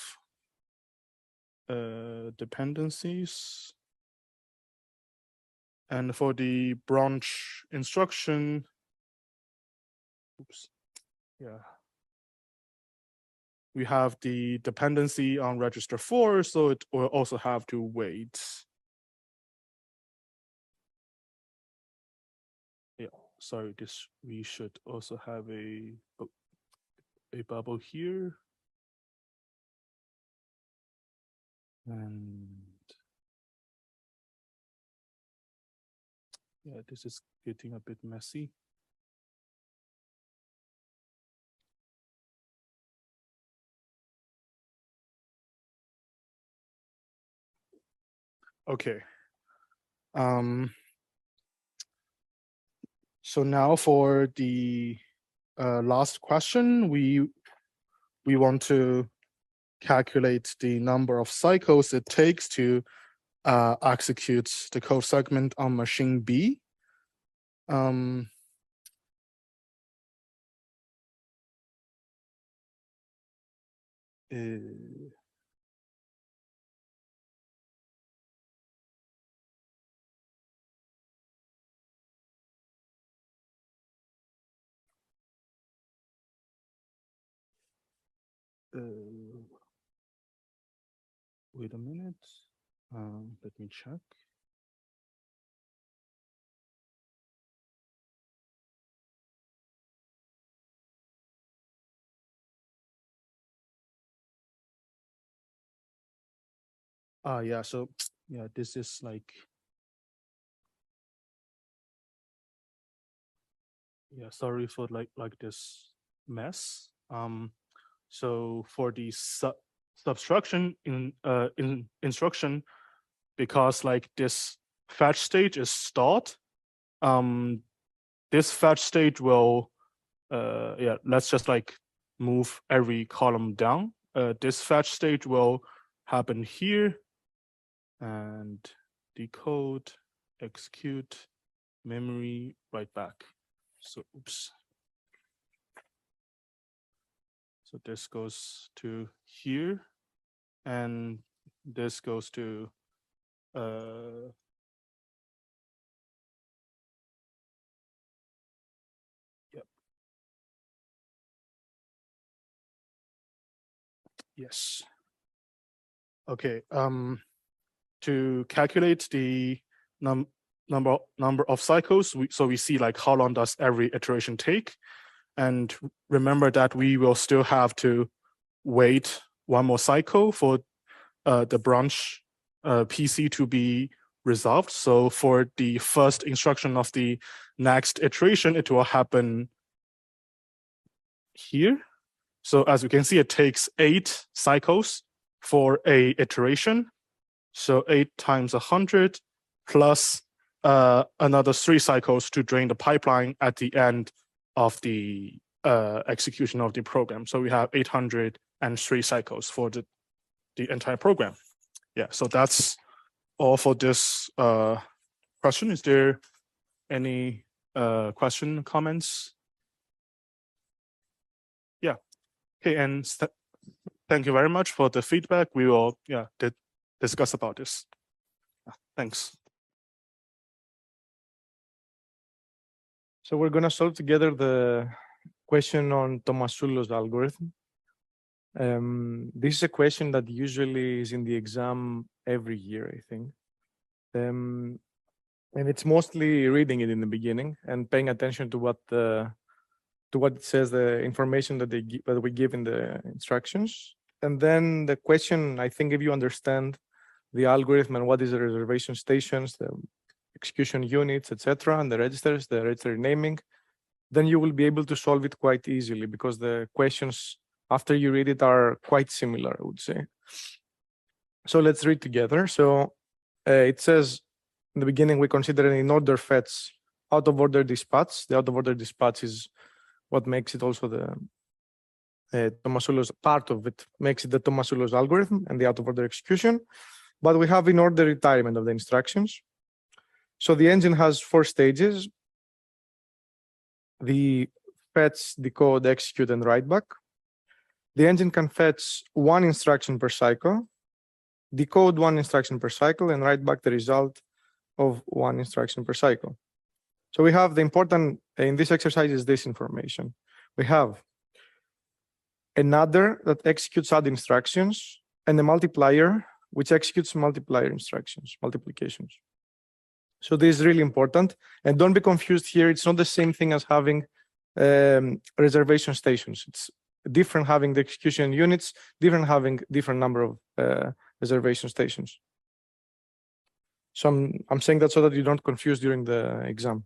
dependencies. And for the branch instruction, we have the dependency on register 4, so it will also have to wait. Sorry, we should also have a bubble here. And this is getting a bit messy. Okay. So now for the last question, we want to calculate the number of cycles it takes to execute the code segment on machine B. Wait a minute. Let me check. Yeah, so yeah, this is like, yeah, sorry for like this mess. So for the subtraction in instruction, because like this fetch stage is stalled, this fetch stage will yeah, let's just like move every column down. This fetch stage will happen here, and decode, execute, memory, write back. So oops. So this goes to here, and this goes to yep. Yes. Okay. To calculate the number of cycles, we see like how long does every iteration take, and remember that we will still have to wait one more cycle for the branch PC to be resolved. So for the first instruction of the next iteration, it will happen here. So as you can see, it takes 8 cycles for a iteration. So 8 times 100 plus another 3 cycles to drain the pipeline at the end of the execution of the program. So we have 803 cycles for the entire program. Yeah, so that's all for this question. Is there any question, comments? Yeah. Okay, and thank you very much for the feedback. We will discuss about this. Thanks. So we're going to solve together the question on Tomasulo's algorithm. This is a question that usually is in the exam every year, I think. And it's mostly reading it in the beginning and paying attention to what it says, the information that we give in the instructions. And then the question, I think, if you understand the algorithm and what is the reservation stations, the execution units, etc., and the registers, the register naming, then you will be able to solve it quite easily, because the questions after you read it are quite similar, I would say. So let's read together. So it says in the beginning, we consider an in-order fetch out-of-order dispatch. The out-of-order dispatch is what makes it also the Tomasulo's part of it, makes it the Tomasulo's algorithm and the out-of-order execution. But we have in-order retirement of the instructions. So the engine has 4 stages: the fetch, decode, execute, and write back. The engine can fetch 1 instruction per cycle, decode 1 instruction per cycle, and write back the result of 1 instruction per cycle. So we have the important in this exercise is this information. We have an adder that executes add instructions, and a multiplier which executes multiplier instructions, multiplications. So this is really important. And don't be confused here. It's not the same thing as having reservation stations. It's different having the execution units, different having different number of reservation stations. So I'm saying that so that you don't confuse during the exam.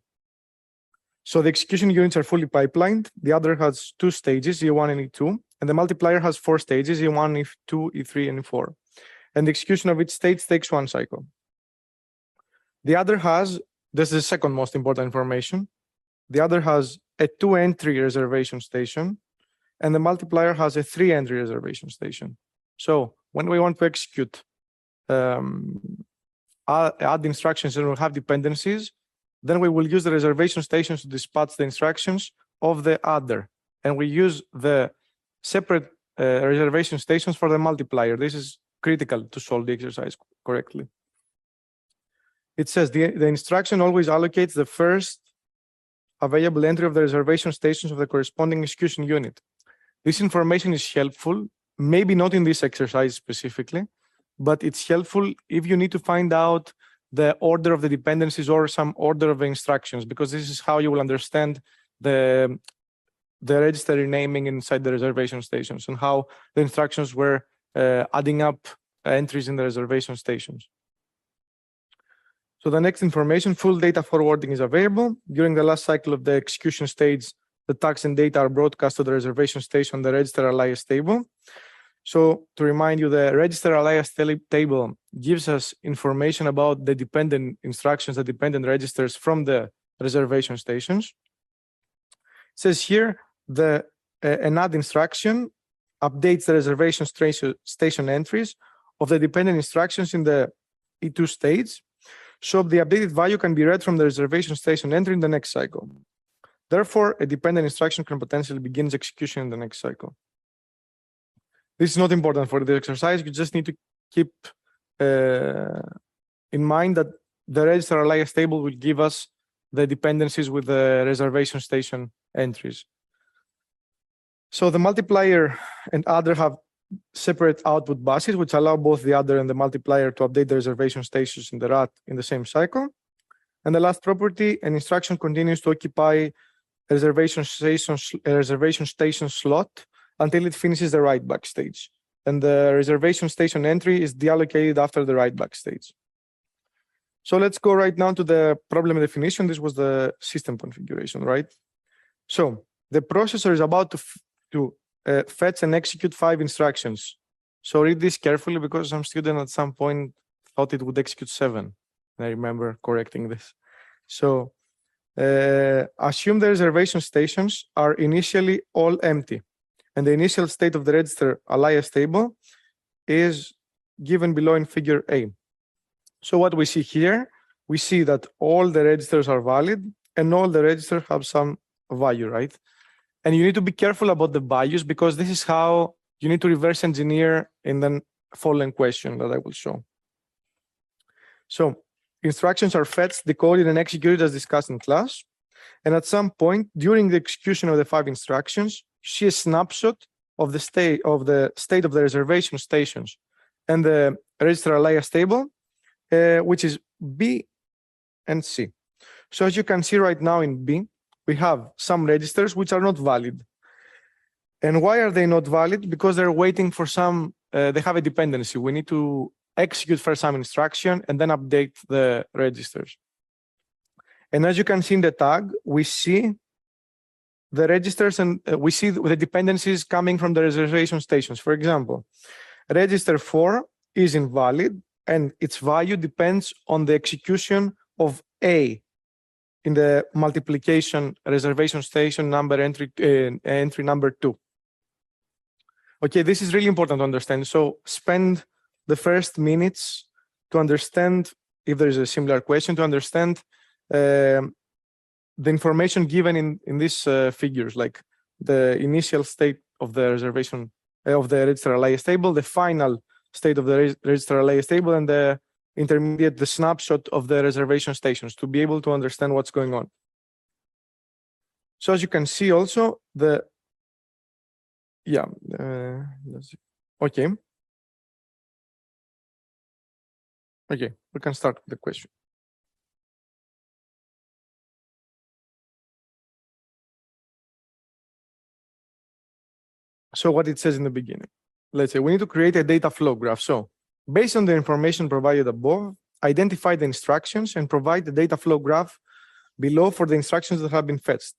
So the execution units are fully pipelined. The other has 2 stages, E1 and E2, and the multiplier has 4 stages, E1, E2, E3, and E4. And the execution of each stage takes 1 cycle. The other has, this is the second most important information. The other has a 2-entry reservation station, and the multiplier has a 3-entry reservation station. So when we want to execute add instructions and we'll have dependencies, then we will use the reservation stations to dispatch the instructions of the adder. And we use the separate reservation stations for the multiplier. This is critical to solve the exercise correctly. It says the instruction always allocates the first available entry of the reservation stations of the corresponding execution unit. This information is helpful, maybe not in this exercise specifically, but it's helpful if you need to find out the order of the dependencies or some order of the instructions, because this is how you will understand the register renaming inside the reservation stations and how the instructions were adding up entries in the reservation stations. So the next information, full data forwarding is available. During the last cycle of the execution stage, the tags and data are broadcast to the reservation station, the register alias table. So to remind you, the register alias table gives us information about the dependent instructions, the dependent registers from the reservation stations. It says here, an add instruction updates the reservation station entries of the dependent instructions in the E2 stage. So the updated value can be read from the reservation station entry in the next cycle. Therefore, a dependent instruction can potentially begin its execution in the next cycle. This is not important for the exercise. You just need to keep in mind that the register alias table will give us the dependencies with the reservation station entries. So the multiplier and adder have separate output buses, which allow both the adder and the multiplier to update the reservation stations in the RAT in the same cycle. And the last property, an instruction continues to occupy a reservation station slot until it finishes the write back stage. And the reservation station entry is deallocated after the write back stage. So let's go right now to the problem definition. This was the system configuration, right? So the processor is about to fetch and execute 5 instructions. So read this carefully because some student at some point thought it would execute 7. I remember correcting this. So assume the reservation stations are initially all empty, and the initial state of the register alias table is given below in figure A. So what we see here, we see that all the registers are valid and all the registers have some value, right? And you need to be careful about the values because this is how you need to reverse engineer in the following question that I will show. So instructions are fetched, decoded, and executed as discussed in class. And at some point during the execution of the 5 instructions, you see a snapshot of the state of the reservation stations and the register alias table, which is B and C. So as you can see right now in B, we have some registers which are not valid. And why are they not valid? Because they're waiting for some, they have a dependency. We need to execute first some instruction and then update the registers. And as you can see in the tag, we see the registers and we see the dependencies coming from the reservation stations. For example, register 4 is invalid and its value depends on the execution of A in the multiplication reservation station number entry number 2. Okay, this is really important to understand. So spend the first minutes to understand, if there is a similar question, to understand the information given in these figures, like the initial state of the reservation of the register alias table, the final state of the register alias table, and the intermediate, the snapshot of the reservation stations, to be able to understand what's going on. So as you can see also, okay, we can start with the question. So what it says in the beginning, let's say we need to create a data flow graph. So based on the information provided above, identify the instructions and provide the data flow graph below for the instructions that have been fetched.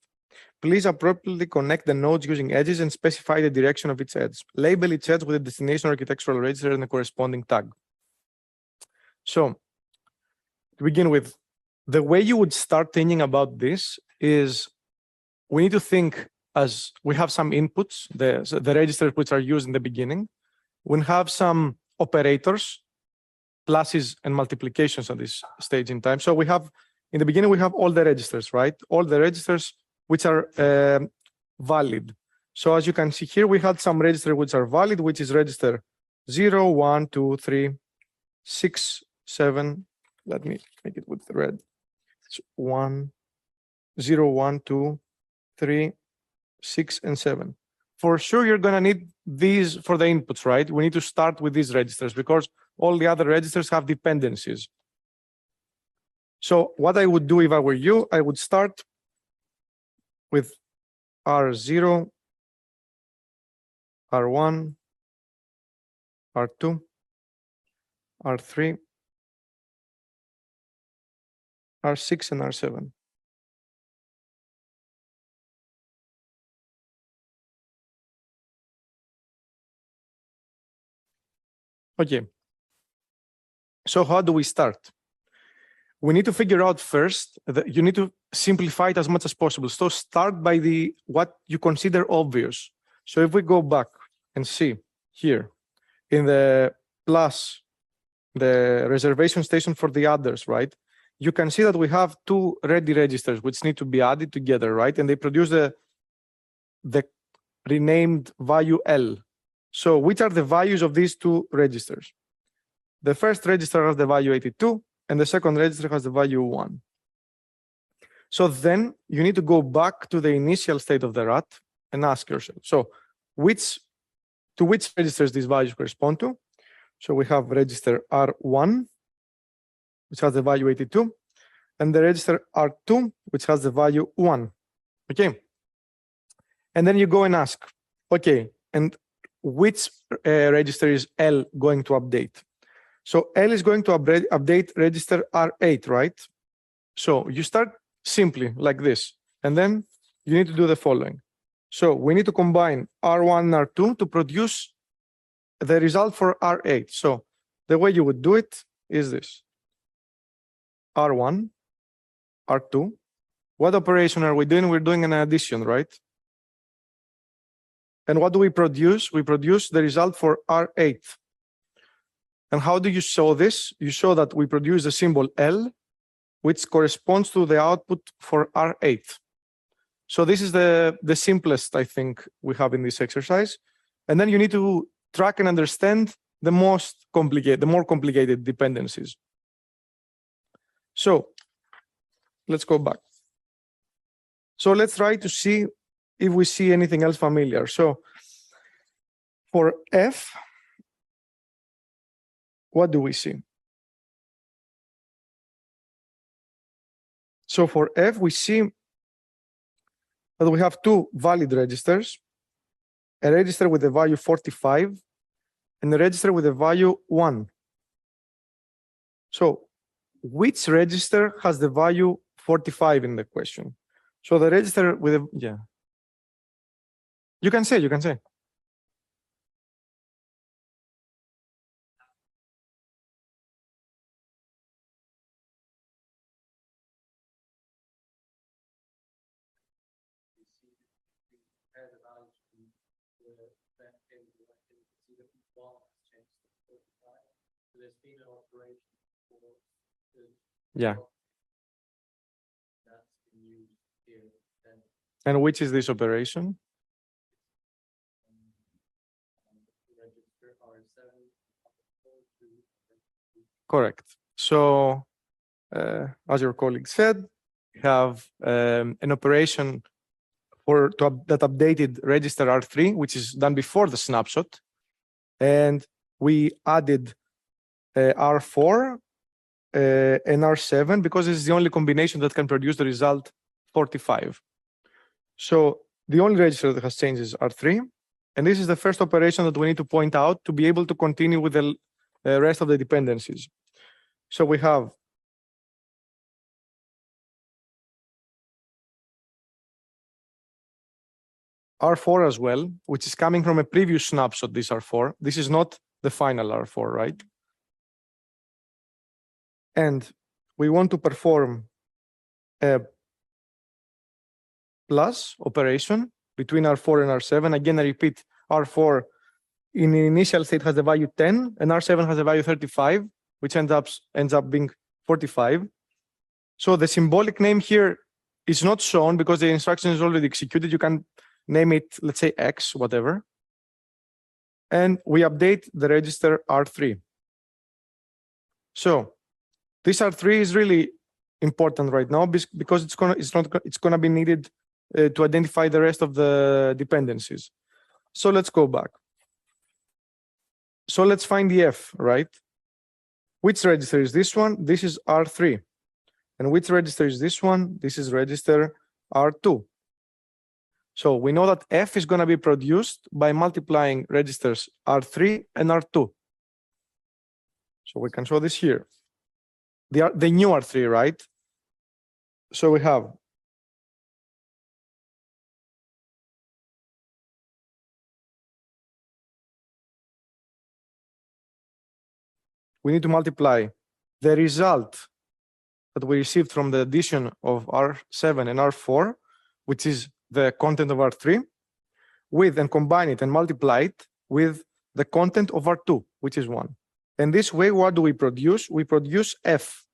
Please appropriately connect the nodes using edges and specify the direction of each edge. Label each edge with a destination architectural register and the corresponding tag. So to begin with, the way you would start thinking about this is we need to think as we have some inputs, the registers which are used in the beginning. We have some operators, pluses and multiplications at this stage in time. So we have, in the beginning, we have all the registers, right? All the registers which are valid. So as you can see here, we had some registers which are valid, which is register 0, 1, 2, 3, 6, 7. Let me make it with the red. It's 1, 0, 1, 2, 3, 6, and 7. For sure, you're going to need these for the inputs, right? We need to start with these registers because all the other registers have dependencies. So what I would do if I were you, I would start with R0, R1, R2, R3, R6, and R7. Okay. So how do we start? We need to figure out first that you need to simplify it as much as possible. So start by what you consider obvious. So if we go back and see here in the plus, the reservation station for the others, right? You can see that we have two ready registers which need to be added together, right? And they produce the renamed value L. So which are the values of these two registers? The first register has the value 82, and the second register has the value 1. So then you need to go back to the initial state of the RAT and ask yourself, so to which registers these values correspond to? So we have register R1, which has the value 82, and the register R2, which has the value 1. Okay. And then you go and ask, okay, and which register is L going to update? So L is going to update register R8, right? So you start simply like this, and then you need to do the following. So we need to combine R1 and R2 to produce the result for R8. So the way you would do it is this. R1, R2. What operation are we doing? We're doing an addition, right? And what do we produce? We produce the result for R8. And how do you show this? You show that we produce the symbol L, which corresponds to the output for R8. So this is the simplest, I think, we have in this exercise. And then you need to track and understand the more complicated dependencies. So let's go back. So let's try to see if we see anything else familiar. So for F, what do we see? So for F, we see that we have two valid registers, a register with the value 45 and a register with the value 1. So which register has the value 45 in the question? So the register with the, yeah. You can say. Yeah. And which is this operation? Correct. So, as your colleague said, we have an operation that updated register R3, which is done before the snapshot, and we added R4 and R7 because this is the only combination that can produce the result 45. So the only register that has changed is R3, and this is the first operation that we need to point out to be able to continue with the rest of the dependencies. So we have R4 as well, which is coming from a previous snapshot, this R4. This is not the final R4, right? And we want to perform a plus operation between R4 and R7. Again, I repeat, R4 in the initial state has the value 10, and R7 has a value 35, which ends up being 45. So the symbolic name here is not shown because the instruction is already executed. You can name it, let's say X, whatever. And we update the register R3. So this R3 is really important right now because it's gonna be needed to identify the rest of the dependencies. So let's go back. So let's find the F, right? Which register is this one? This is R3. And which register is this one? This is register R2. So we know that F is going to be produced by multiplying registers R3 and R2. So we can show this here. The new R3, right? So we have we need to multiply the result that we received from the addition of R7 and R4, which is the content of R3, with and combine it and multiply it with the content of R2, which is 1. And this way, what do we produce? We produce F.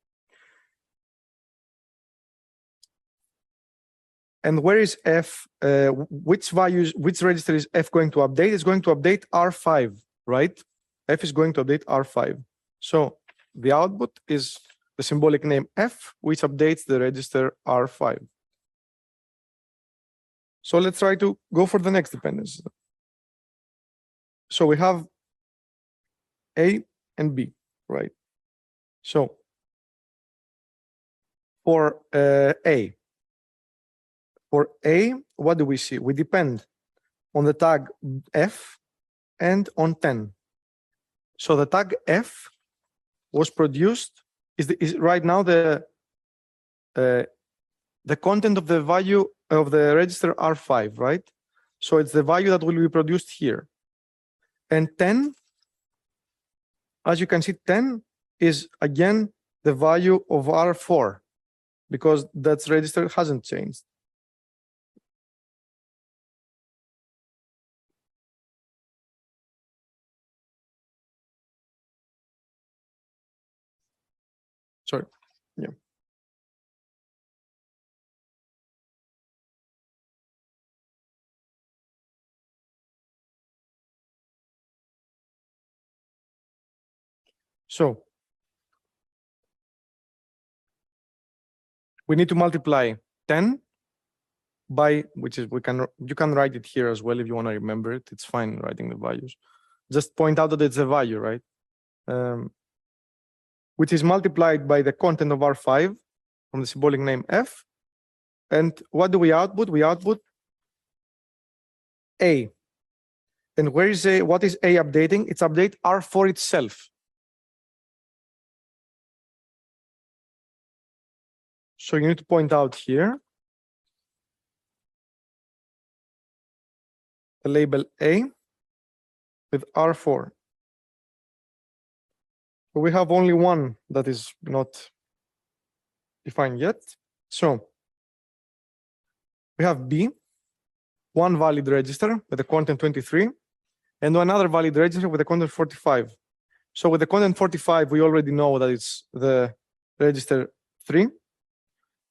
And where is F? Which register is F going to update? It's going to update R5, right? F is going to update R5. So the output is the symbolic name F, which updates the register R5. So let's try to go for the next dependency. So we have A and B, right? So for A, what do we see? We depend on the tag F and on 10. So the tag F was produced is right now the content of the value of the register R5, right? So it's the value that will be produced here. And 10, as you can see, 10 is again the value of R4 because that register hasn't changed. Sorry, yeah. So we need to multiply 10 by, which is, you can write it here as well if you want to remember it. It's fine writing the values. Just point out that it's a value, right? Which is multiplied by the content of R5 from the symbolic name F. And what do we output? We output A. And where is A? What is A updating? It's update R4 itself. So you need to point out here the label A with R4. We have only one that is not defined yet. So we have B, one valid register with the content 23, and another valid register with the content 45. So with the content 45, we already know that it's the register 3.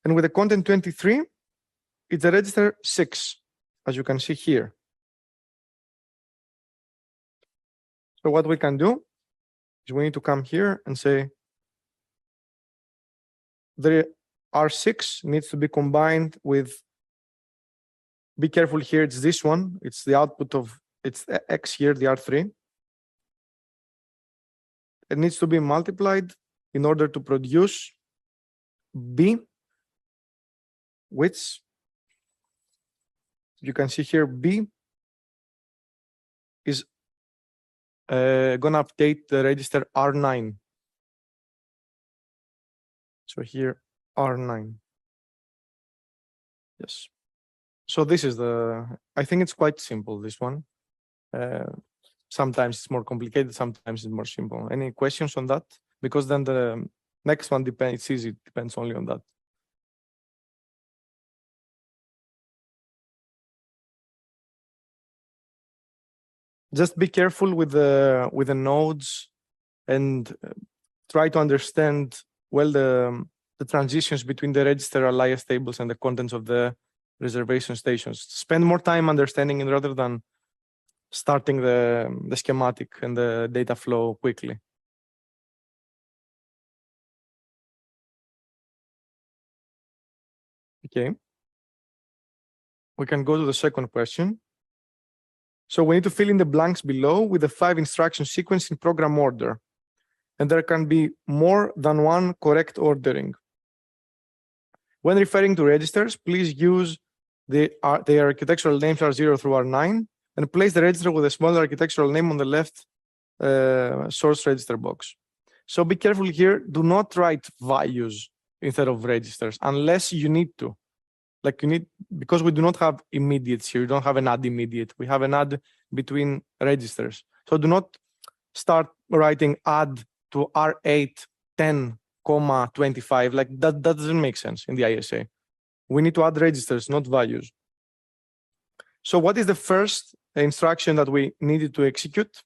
And with the content 23, it's the register 6, as you can see here. So what we can do is we need to come here and say the R6 needs to be combined with, be careful here, it's this one, it's the output of, it's X here, the R3. It needs to be multiplied in order to produce B, which you can see here, B is gonna update the register R9. So here, R9. Yes. So this is I think it's quite simple, this one. Sometimes it's more complicated, sometimes it's more simple. Any questions on that? Because then Next one depends, it's easy, it depends only on that. Just be careful with the nodes and try to understand well the transitions between the register alias tables and the contents of the reservation stations. Spend more time understanding it rather than starting the schematic and the data flow quickly. Okay. We can go to the second question. So we need to fill in the blanks below with the 5 instruction sequence in program order. And there can be more than one correct ordering. When referring to registers, please use the architectural names R0 through R9 and place the register with a small architectural name on the left source register box. So be careful here. Do not write values instead of registers unless you need to. Like you need, because we do not have immediates here. We don't have an add immediate. We have an add between registers. So do not start writing add to R8, 10, 25. Like that doesn't make sense in the ISA. We need to add registers, not values. So what is the first instruction that we needed to execute?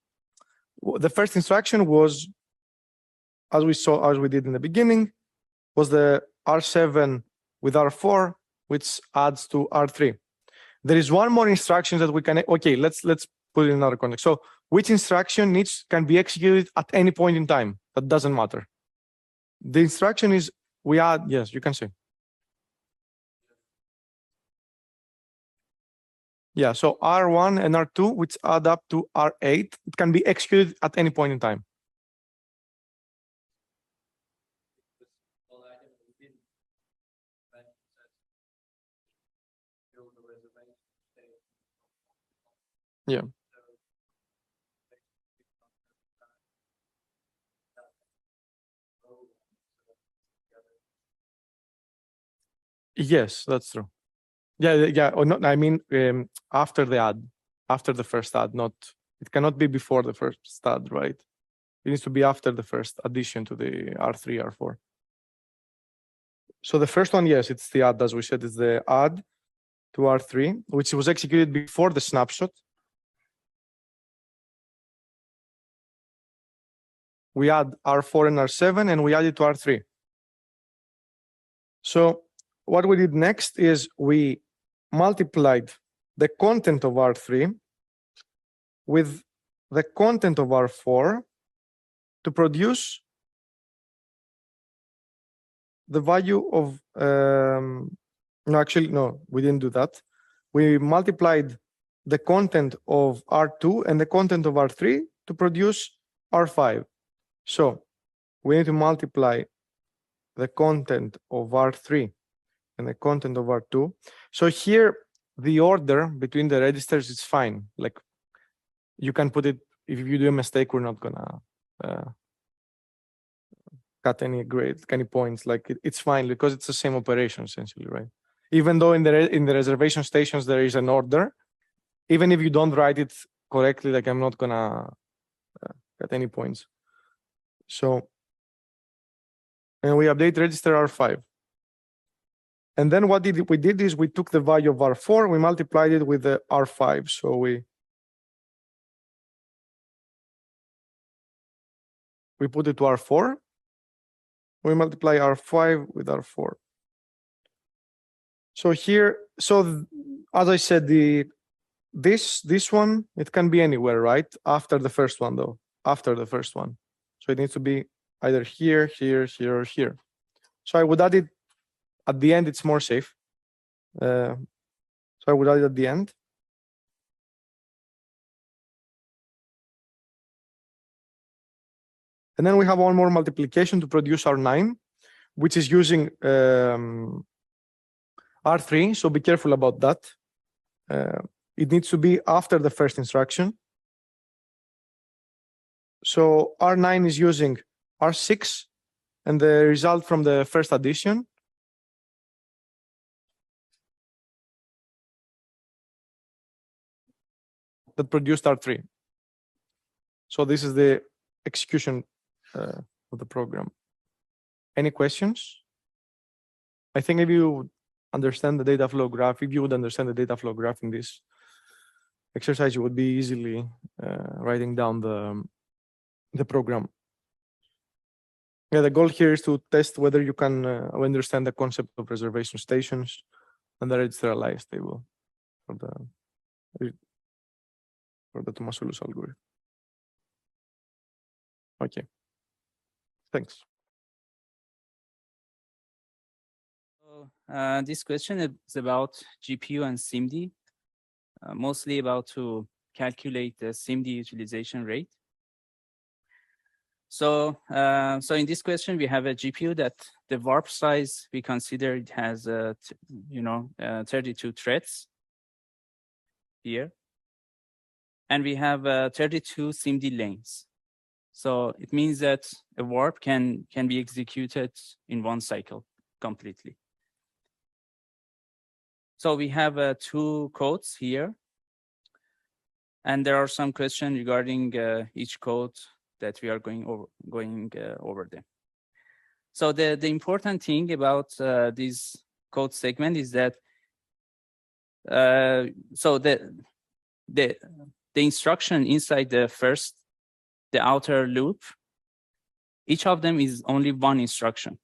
The first instruction was, as we did in the beginning, was the R7 with R4, which adds to R3. There is one more instruction that we can, okay, let's put it in another context. So which instruction can be executed at any point in time? That doesn't matter. The instruction is we add, yes, you can say. Yeah, so R1 and R2, which add up to R8, it can be executed at any point in time. Yeah. Yes, that's true. Yeah. Or not. I mean, after the add, after the first add, not. It cannot be before the first add, right? It needs to be after the first addition to the R3, R4. So the first one, yes, it's the add, as we said, it's the add to R3, which was executed before the snapshot. We add R4 and R7, and we add it to R3. So what we did next is we multiplied the content of R3 with the content of R4 to produce the value of, no, actually, no, we didn't do that. We multiplied the content of R2 and the content of R3 to produce R5. So we need to multiply the content of R3 and the content of R2. So here, the order between the registers is fine. Like you can put it, if you do a mistake, we're not gonna cut any points. Like it's fine because it's the same operation essentially, right? Even though in the reservation stations there is an order, even if you don't write it correctly, like I'm not gonna cut any points. So, and we update register R5. And then what we did is we took the value of R4, we multiplied it with the R5. So we put it to R4. We multiply R5 with R4. So here, so as I said, this one, it can be anywhere, right? After the first one though, after the first one. So it needs to be either here, here, here, or here. So I would add it at the end, it's more safe. So I would add it at the end. And then we have one more multiplication to produce R9, which is using R3. So be careful about that. It needs to be after the first instruction. So R9 is using R6 and the result from the first addition. That produced R3. So this is the execution of the program. Any questions? I think if you understand the data flow graph, if you would understand the data flow graph in this exercise, you would be easily writing down the program. Yeah, the goal here is to test whether you can understand the concept of reservation stations and the register alias table for the Tomasulo's algorithm. Okay, thanks. So, this question is about GPU and SIMD, mostly about to calculate the SIMD utilization rate. So, in this question, we have a GPU that the warp size we consider it has, 32 threads here, and we have 32 SIMD lanes. So it means that a warp can be executed in one cycle completely. So we have 2 codes here, and there are some questions regarding each code that we are going over them. So the important thing about this code segment is that so the instruction inside the outer loop, each of them is only one instruction.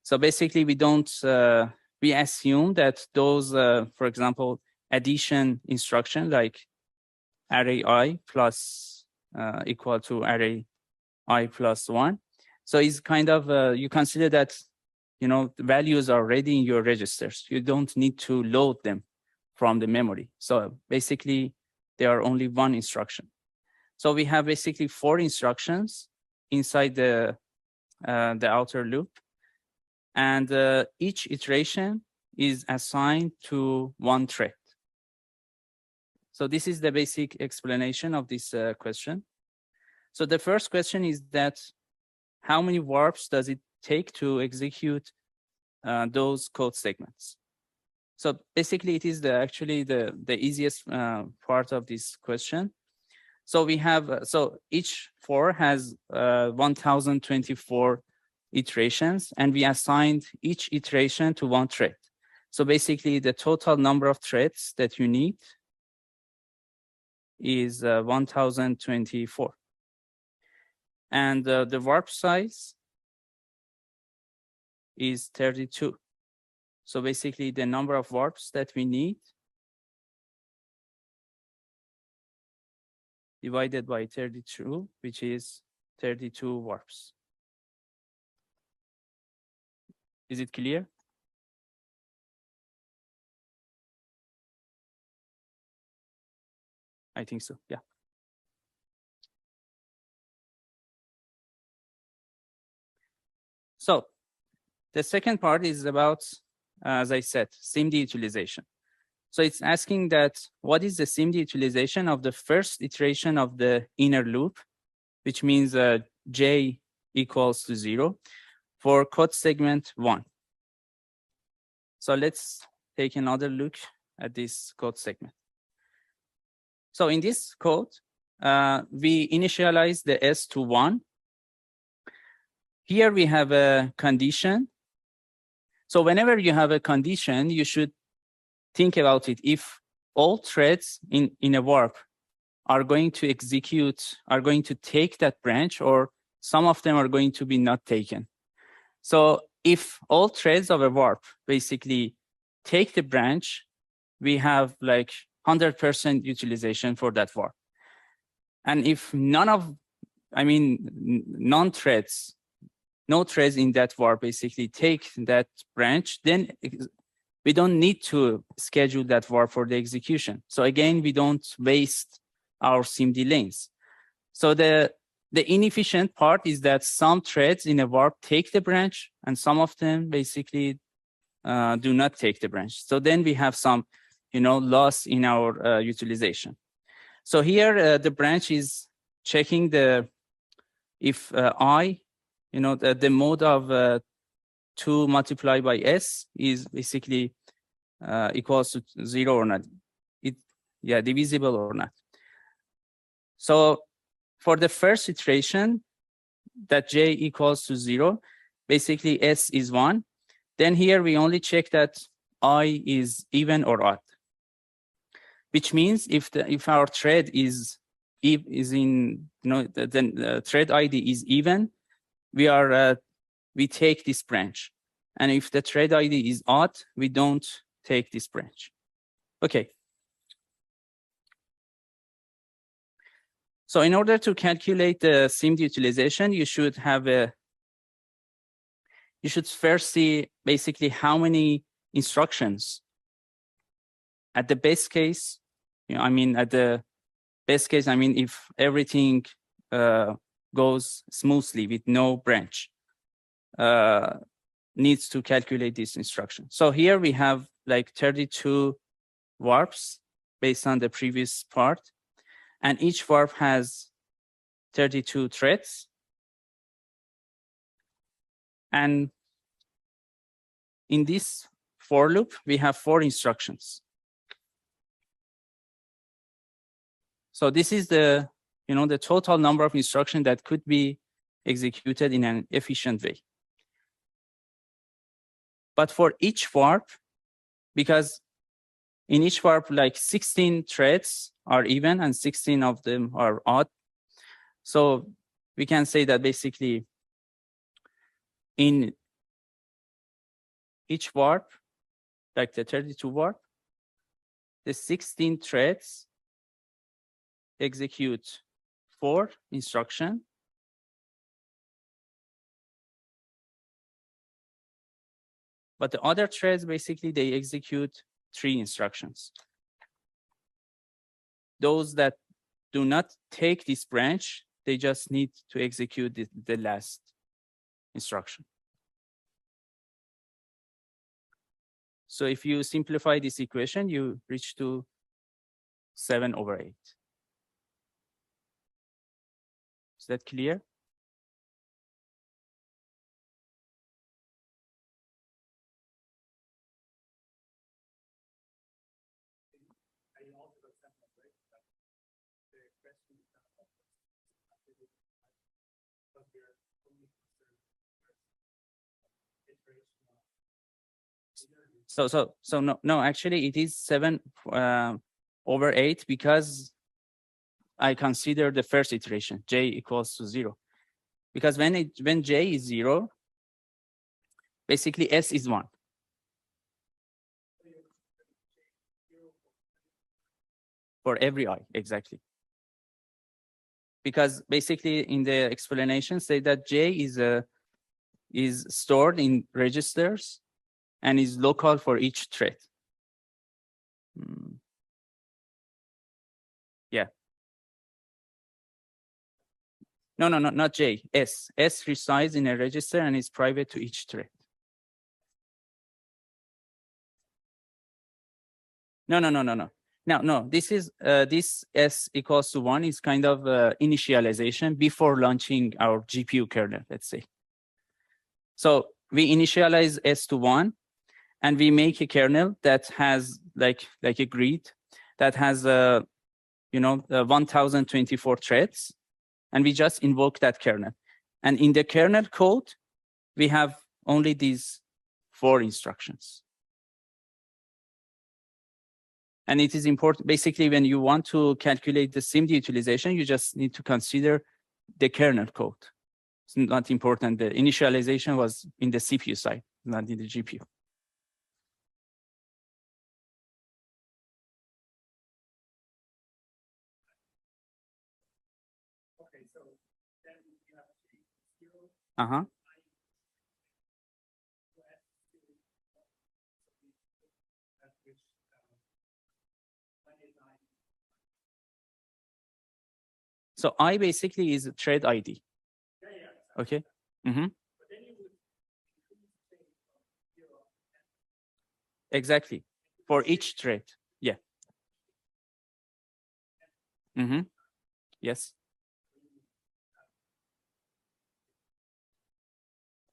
So basically, we assume that those, for example, addition instruction like array I plus equal to array I plus 1. So it's kind of, you consider that, the values are already in your registers. You don't need to load them from the memory. So basically, they are only one instruction. So we have basically 4 instructions inside the outer loop. And each iteration is assigned to one thread. So this is the basic explanation of this question. So the first question is that how many warps does it take to execute those code segments? So basically, it is actually the easiest part of this question. So we have, so each 4 has 1024 iterations, and we assigned each iteration to one thread. So basically, the total number of threads that you need is 1024. And the warp size is 32. So basically, the number of warps that we need divided by 32, which is 32 warps. Is it clear? I think so, yeah. So the second part is about, as I said, SIMD utilization. So it's asking that what is the SIMD utilization of the first iteration of the inner loop, which means J equals to 0 for code segment 1. So let's take another look at this code segment. So in this code, we initialize the S to 1. Here we have a condition. So whenever you have a condition, you should think about it. If all threads in a warp are going to execute, are going to take that branch, or some of them are going to be not taken. So if all threads of a warp basically take the branch, we have like 100% utilization for that warp. And if no threads in that warp basically take that branch, then we don't need to schedule that warp for the execution. So again, we don't waste our SIMD lanes. So the inefficient part is that some threads in a warp take the branch, and some of them basically do not take the branch. So then we have some, loss in our utilization. So here the branch is checking if I, the mode of 2 multiplied by S is basically equals to 0 or not. Divisible or not. So for the first iteration, that J equals to 0, basically S is 1. Then here we only check that I is even or odd, which means if our thread is in, then the thread ID is even, we take this branch. And if the thread ID is odd, we don't take this branch. Okay. So in order to calculate the SIMD utilization, you should first see basically how many instructions. At the best case, at the best case, if everything goes smoothly with no branch, needs to calculate this instruction. So here we have like 32 warps based on the previous part, and each warp has 32 threads. And in this for loop, we have 4 instructions. So this is the total number of instructions that could be executed in an efficient way. But for each warp, because in each warp, like 16 threads are even and 16 of them are odd. So we can say that basically in each warp, like the 32 warp, the 16 threads execute 4 instructions. But the other threads, basically, they execute 3 instructions. Those that do not take this branch, they just need to execute the last instruction. So if you simplify this equation, you reach to 7/8. Is that clear? So no, actually it is 7/8 because I consider the first iteration, j equals to 0. Because when j is 0, basically s is 1. For every I, exactly. Because basically in the explanation say that j is stored in registers and is local for each thread. Yeah. No, not j. S resides in a register and is private to each thread. No. No. This is this s equals to 1 is kind of initialization before launching our GPU kernel, let's say. So we initialize s to 1, and we make a kernel that has like a grid that has 1024 threads, and we just invoke that kernel. And in the kernel code, we have only these 4 instructions. And it is important, basically, when you want to calculate the SIMD utilization, you just need to consider the kernel code. It's not important. The initialization was in the CPU side, not in the GPU. Okay, so then you have 0. Uh-huh. So I basically is a thread ID. Okay. Exactly. For each thread. Yeah. Yes.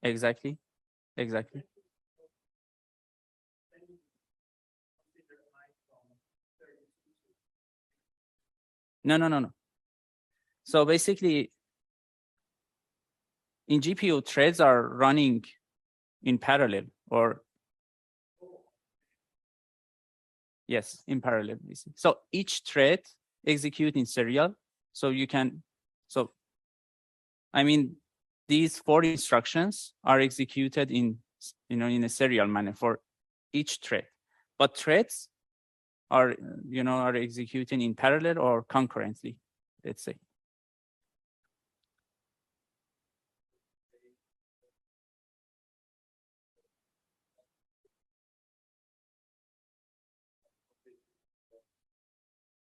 Exactly. No. So basically, in GPU, threads are running in parallel, or yes, in parallel. So each thread execute in serial. So you can, so I mean, these 4 instructions are executed in, in a serial manner for each thread. But threads are, are executing in parallel or concurrently, let's say.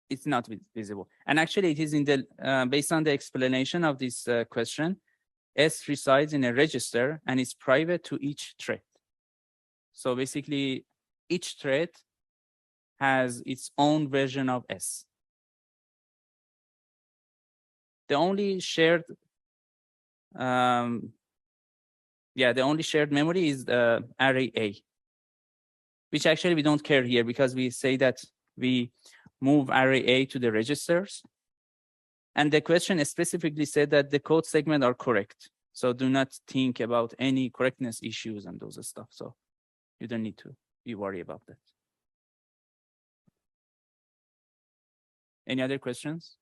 It's not visible. And actually it is in the, based on the explanation of this question, S resides in a register and is private to each thread. So basically each thread has its own version of S. The only shared, the only shared memory is the array A, which actually we don't care here because we say that we move array A to the registers. And the question specifically said that the code segments are correct. So do not think about any correctness issues and those stuff. So you don't need to be worried about that. Any other questions?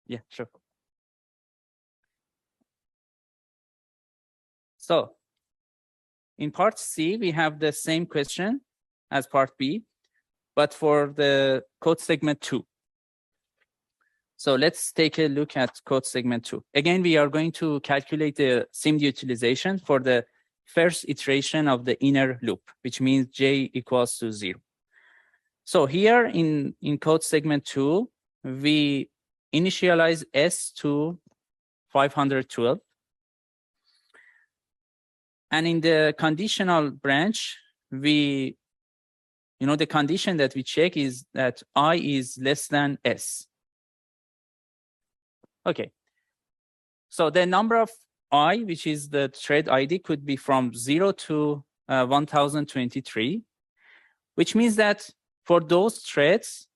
Yeah, sure. So in part C, we have the same question as part B, but for the code segment 2. So let's take a look at code segment 2. Again, we are going to calculate the SIMD utilization for the first iteration of the inner loop, which means j equals to 0. So here in code segment 2, we initialize S to 512. And in the conditional branch, we, the condition that we check is that I is less than S. Okay. So the number of I, which is the thread ID, could be from 0 to 1023, which means that for those threads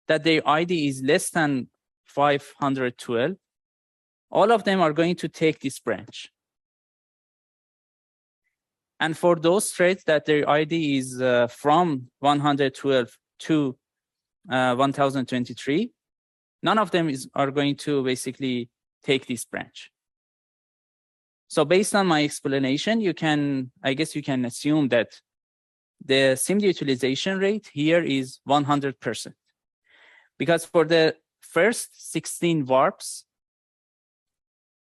that their ID is less than 512, all of them are going to take this branch. And for those threads that their ID is from 112 to 1023, none of them are going to basically take this branch. So based on my explanation, I guess you can assume that the SIMD utilization rate here is 100%. Because for the first 16 warps,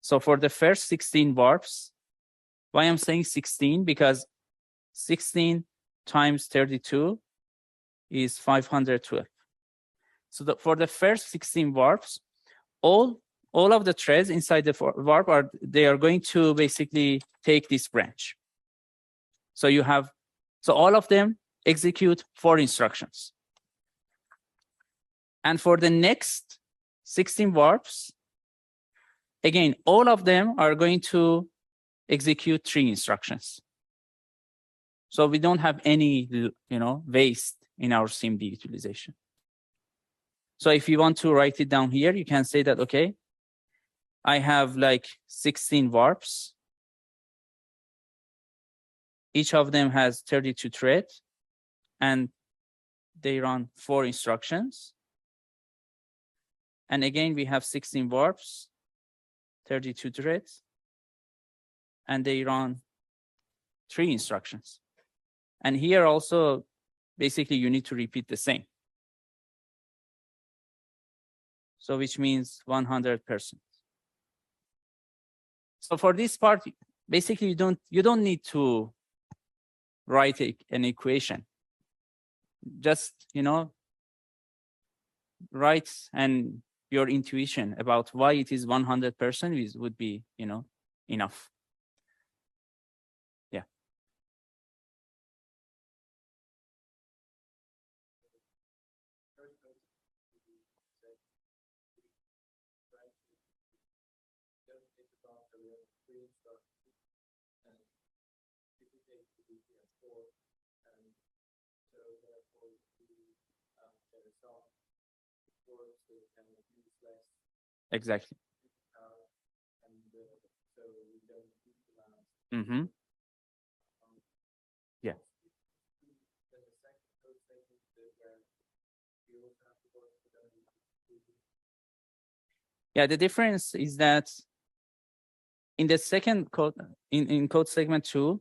so for the first 16 warps, why I'm saying 16? Because 16 times 32 is 512. So for the first 16 warps, all of the threads inside the warp are going to basically take this branch. So all of them execute 4 instructions. And for the next 16 warps, again, all of them are going to execute 3 instructions. So we don't have any, waste in our SIMD utilization. So if you want to write it down here, you can say that, okay, I have like 16 warps. Each of them has 32 threads, and they run 4 instructions. And again, we have 16 warps, 32 threads, and they run 3 instructions. And here also, basically, you need to repeat the same. So which means 100%. So for this part, basically, you don't need to write an equation. Just, write and your intuition about why it is 100% would be, enough. Yeah. Exactly. Mm-hmm. Yeah. Yeah, the difference is that in the second code, in code segment 2,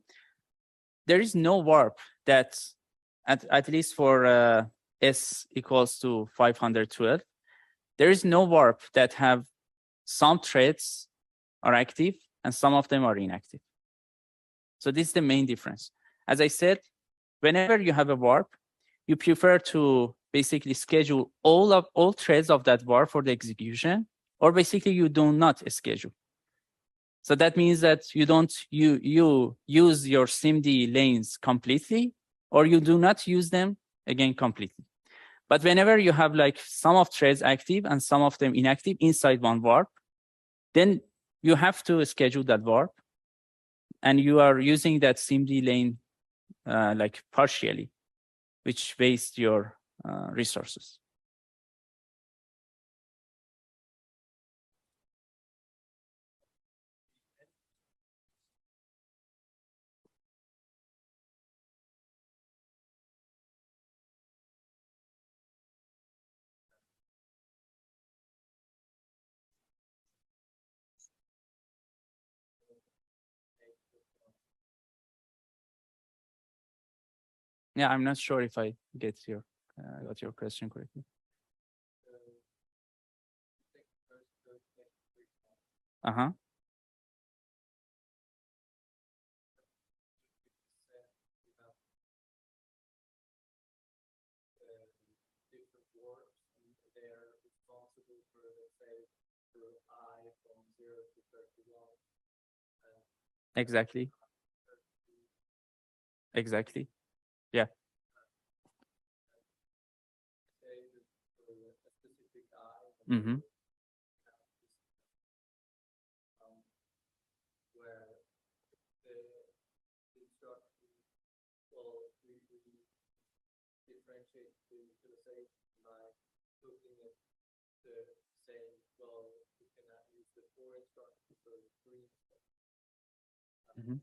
there is no warp that, at least for S equals to 512, there is no warp that have some threads are active and some of them are inactive. So this is the main difference. As I said, whenever you have a warp, you prefer to basically schedule all threads of that warp for the execution, or basically you do not schedule. So that means that you don't you use your SIMD lanes completely, or you do not use them again completely. But whenever you have like some of threads active and some of them inactive inside one warp, then you have to schedule that warp, and you are using that SIMD lane like partially, which wastes your resources. Yeah, I'm not sure if I got your question correctly. Uh-huh. Exactly. Exactly. Yeah. Mm-hmm. Mm-hmm.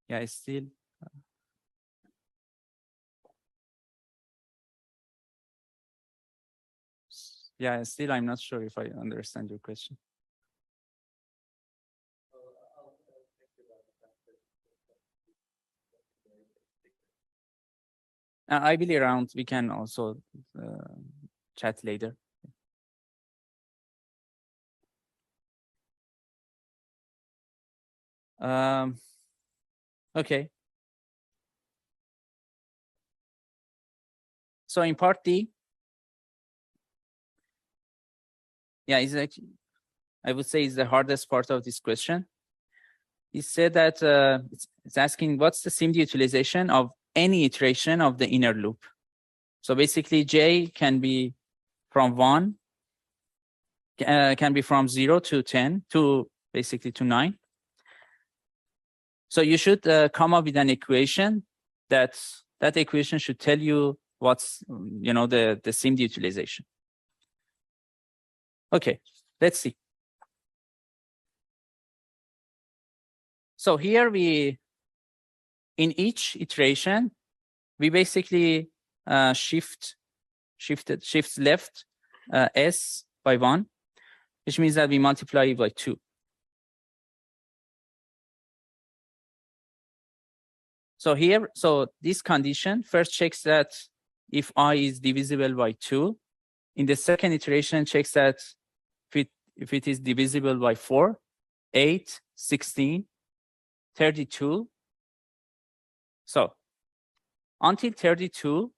Yeah, it's still. Yeah, still, I'm not sure if I understand your question. I will around. We can also chat later. Okay. So in part D, yeah, it's actually, I would say, is the hardest part of this question. He said that it's asking what's the SIMD utilization of any iteration of the inner loop. So basically, J can be from 1, can be from 0 to 10 to basically to 9. So you should come up with an equation that equation should tell you what's the SIMD utilization. Okay, let's see. So here in each iteration, we basically shifts left S by 1, which means that we multiply it by 2. So this condition first checks that if I is divisible by 2. In the second iteration, checks that if it is divisible by 4, 8, 16, 32. So until 32,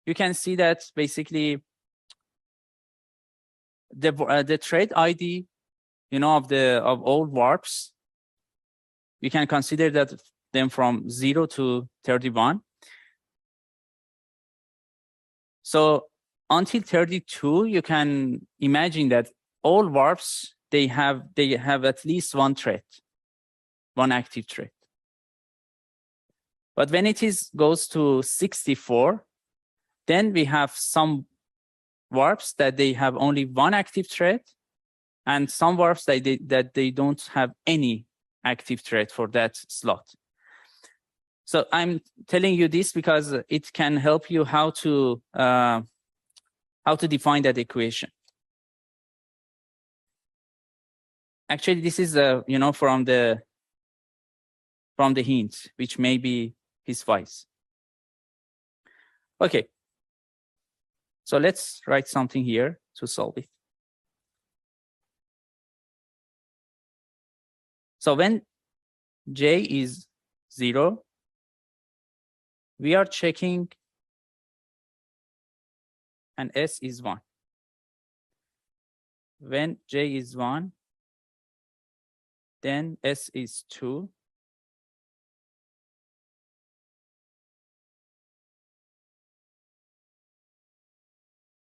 you can see that basically the thread ID, of all warps, you can consider that them from 0 to 31. So until 32, you can imagine that all warps, they have at least one thread, one active thread. But when it goes to 64, then we have some warps that they have only one active thread, and some warps that they don't have any active thread for that slot. So I'm telling you this because it can help you how to define that equation. Actually, this is from the hint, which may be piecewise. Okay. So let's write something here to solve it. So when J is 0, we are checking and S is 1. When J is 1, then S is 2.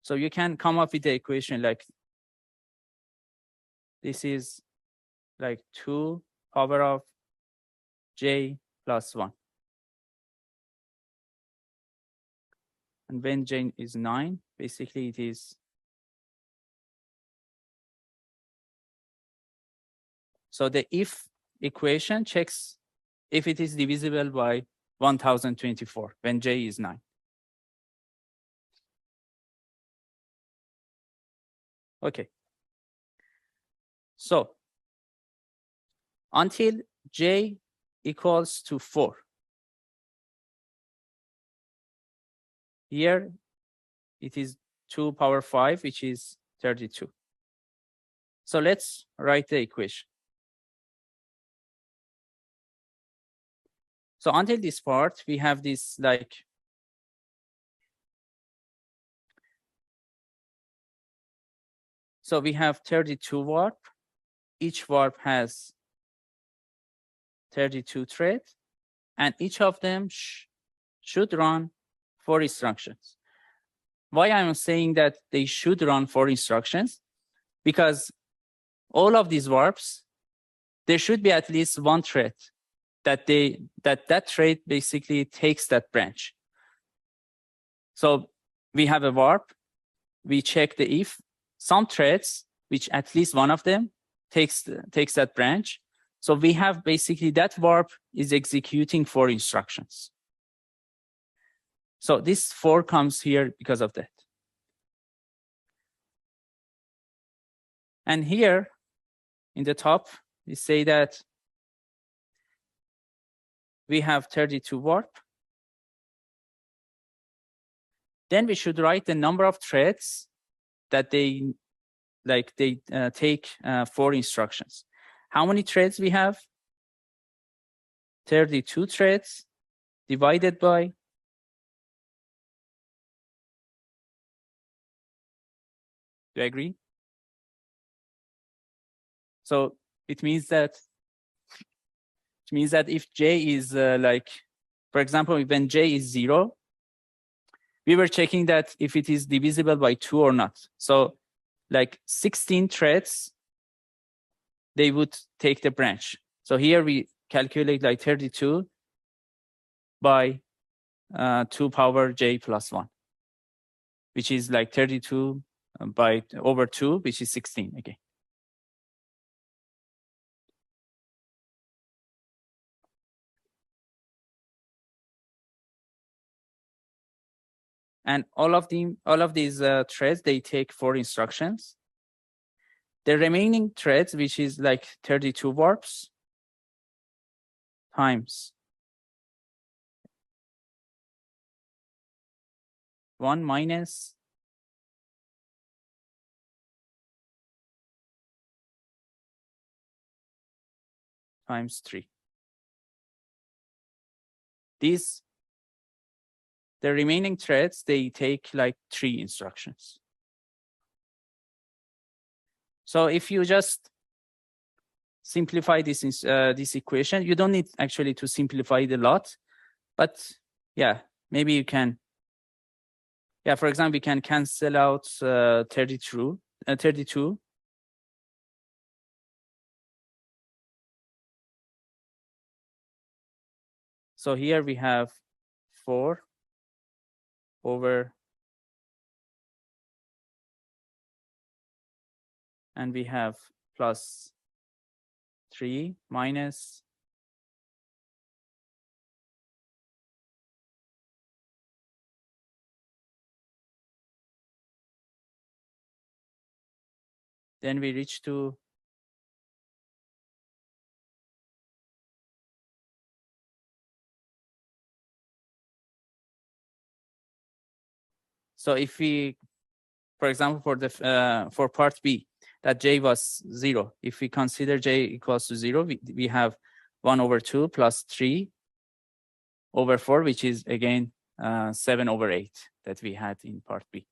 So you can come up with the equation like this is like 2 power of J plus 1. And when J is 9, basically it is. So the if equation checks if it is divisible by 1024 when J is 9. Okay. So until J equals to 4, here it is 2 power 5, which is 32. So let's write the equation. So until this part, we have this like so we have 32 warp. Each warp has 32 threads, and each of them should run 4 instructions. Why I'm saying that they should run 4 instructions? Because all of these warps, there should be at least one thread that thread basically takes that branch. So we have a warp, we check the if, some threads, which at least one of them takes that branch. So we have basically that warp is executing 4 instructions. So this 4 comes here because of that. And here in the top, we say that we have 32 warp. Then we should write the number of threads that they take 4 instructions. How many threads we have? 32 threads divided by do you agree? So it means that if J is for example, when J is 0, we were checking that if it is divisible by 2 or not. So like 16 threads, they would take the branch. So here we calculate like 32 by 2 power J plus 1, which is like 32 by over 2, which is 16 again. And all of these threads, they take 4 instructions. The remaining threads, which is like 32 warps times 1 minus times 3. The remaining threads, they take like 3 instructions. So if you just simplify this equation, you don't need actually to simplify it a lot, but yeah, maybe you can Yeah, for example, we can cancel out 32. So here we have 4 over, and we have plus 3 minus, then we reach to so if we, for example, for the for part B, that j was 0. If we consider j equals to 0, we have 1 over 2 plus 3 over 4, which is again 7 over 8 that we had in part B.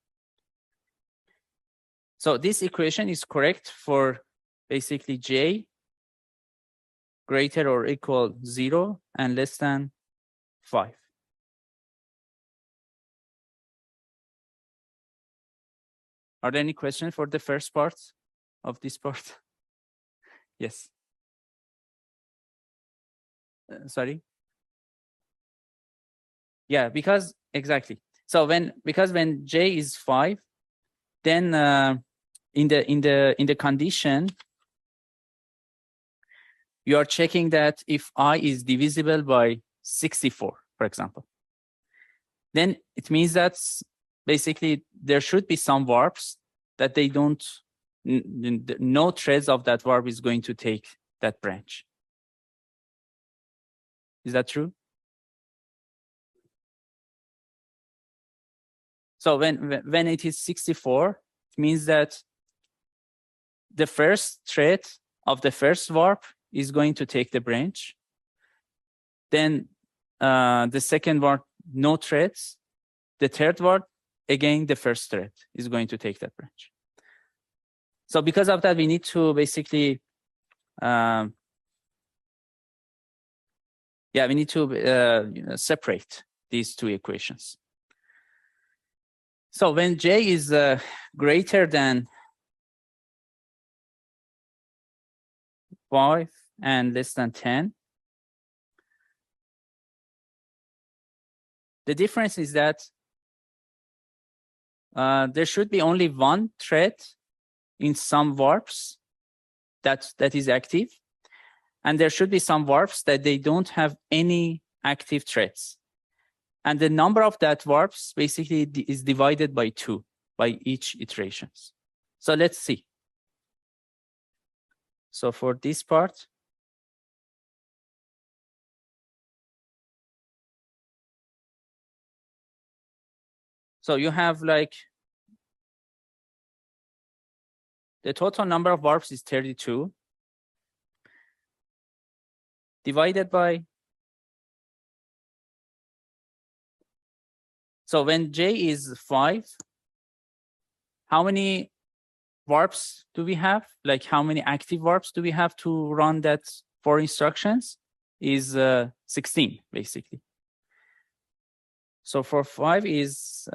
So this equation is correct for basically j greater or equal 0 and less than 5. Are there any questions for the first part of this part? Yes. Sorry. Yeah, because exactly. So because when j is 5, then in the condition you are checking that if I is divisible by 64, for example, then it means that basically there should be some warps that they don't, no threads of that warp is going to take that branch. Is that true? So when it is 64, it means that the first thread of the first warp is going to take the branch. Then the second warp, no threads. The third warp, again, the first thread is going to take that branch. So because of that, we need to basically, we need to separate these two equations. So when j is greater than 5 and less than 10, the difference is that there should be only one thread in some warps that is active, and there should be some warps that they don't have any active threads. And the number of that warps basically is divided by 2 by each iterations. So let's see. So for this part, so you have like the total number of warps is 32 divided by, so when j is 5, how many warps do we have? Like how many active warps do we have to run that 4 instructions? Is 16 basically. So for 5 is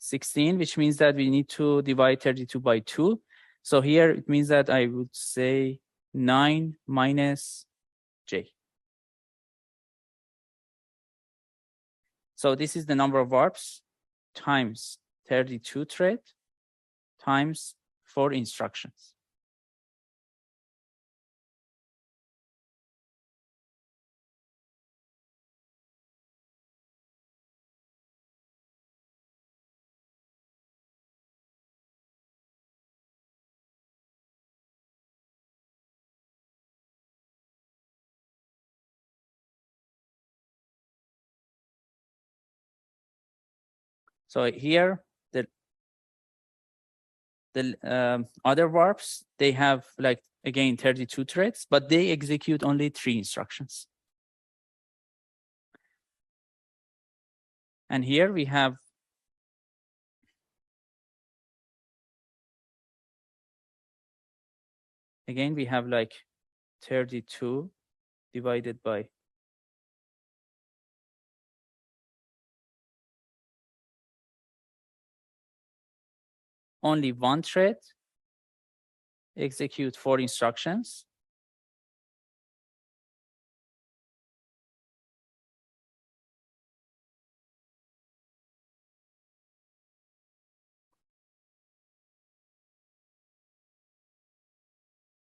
16, which means that we need to divide 32 by 2. So here it means that I would say 9 minus j. So this is the number of warps times 32 thread times 4 instructions. So here, the other warps, they have like, again, 32 threads, but they execute only 3 instructions. And here we have again, we have like 32 divided by only one thread execute 4 instructions.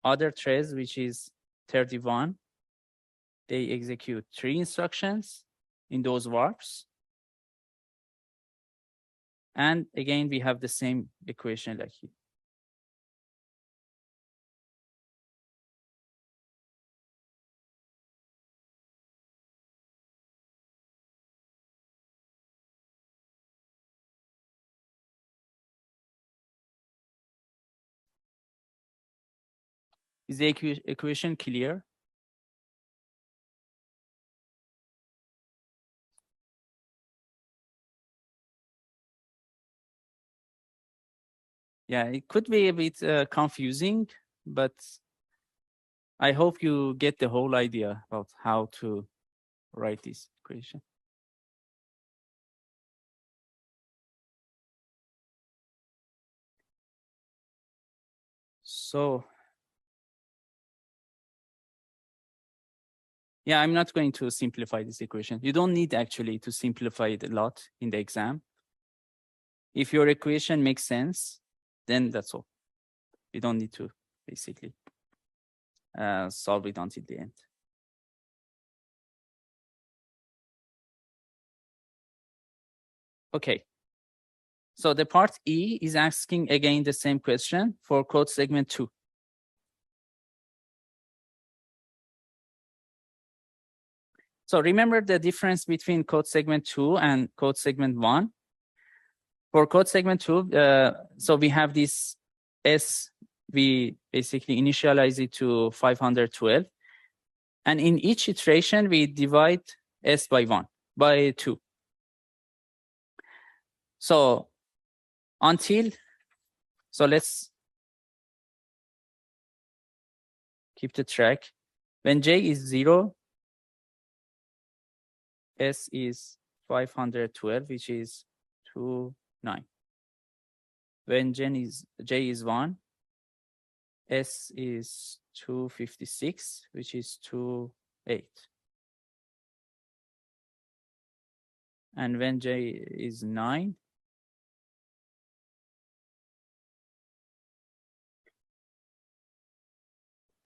Other threads, which is 31, they execute 3 instructions in those warps. And again, we have the same equation like here. Is the equation clear? Yeah, it could be a bit confusing, but I hope you get the whole idea about how to write this equation. So, yeah, I'm not going to simplify this equation. You don't need actually to simplify it a lot in the exam. If your equation makes sense, then that's all. You don't need to basically solve it until the end. Okay. So the part E is asking again the same question for code segment 2. So remember the difference between code segment 2 and code segment 1. For code segment 2, so we have this S, we basically initialize it to 512. And in each iteration, we divide S by 2. So let's keep the track. When J is 0, S is 512, which is 29. When J is 1, S is 256, which is 28. And when J is 9,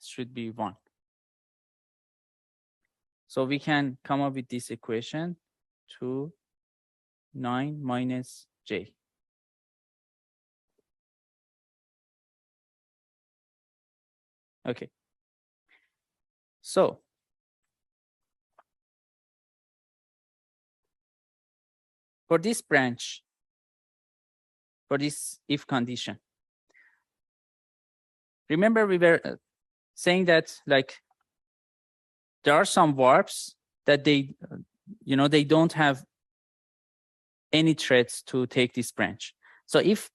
should be 1. So we can come up with this equation, 2, 9 minus J. Okay. So for this branch, for this if condition, remember we were saying that like there are some warps that they don't have any threads to take this branch. So if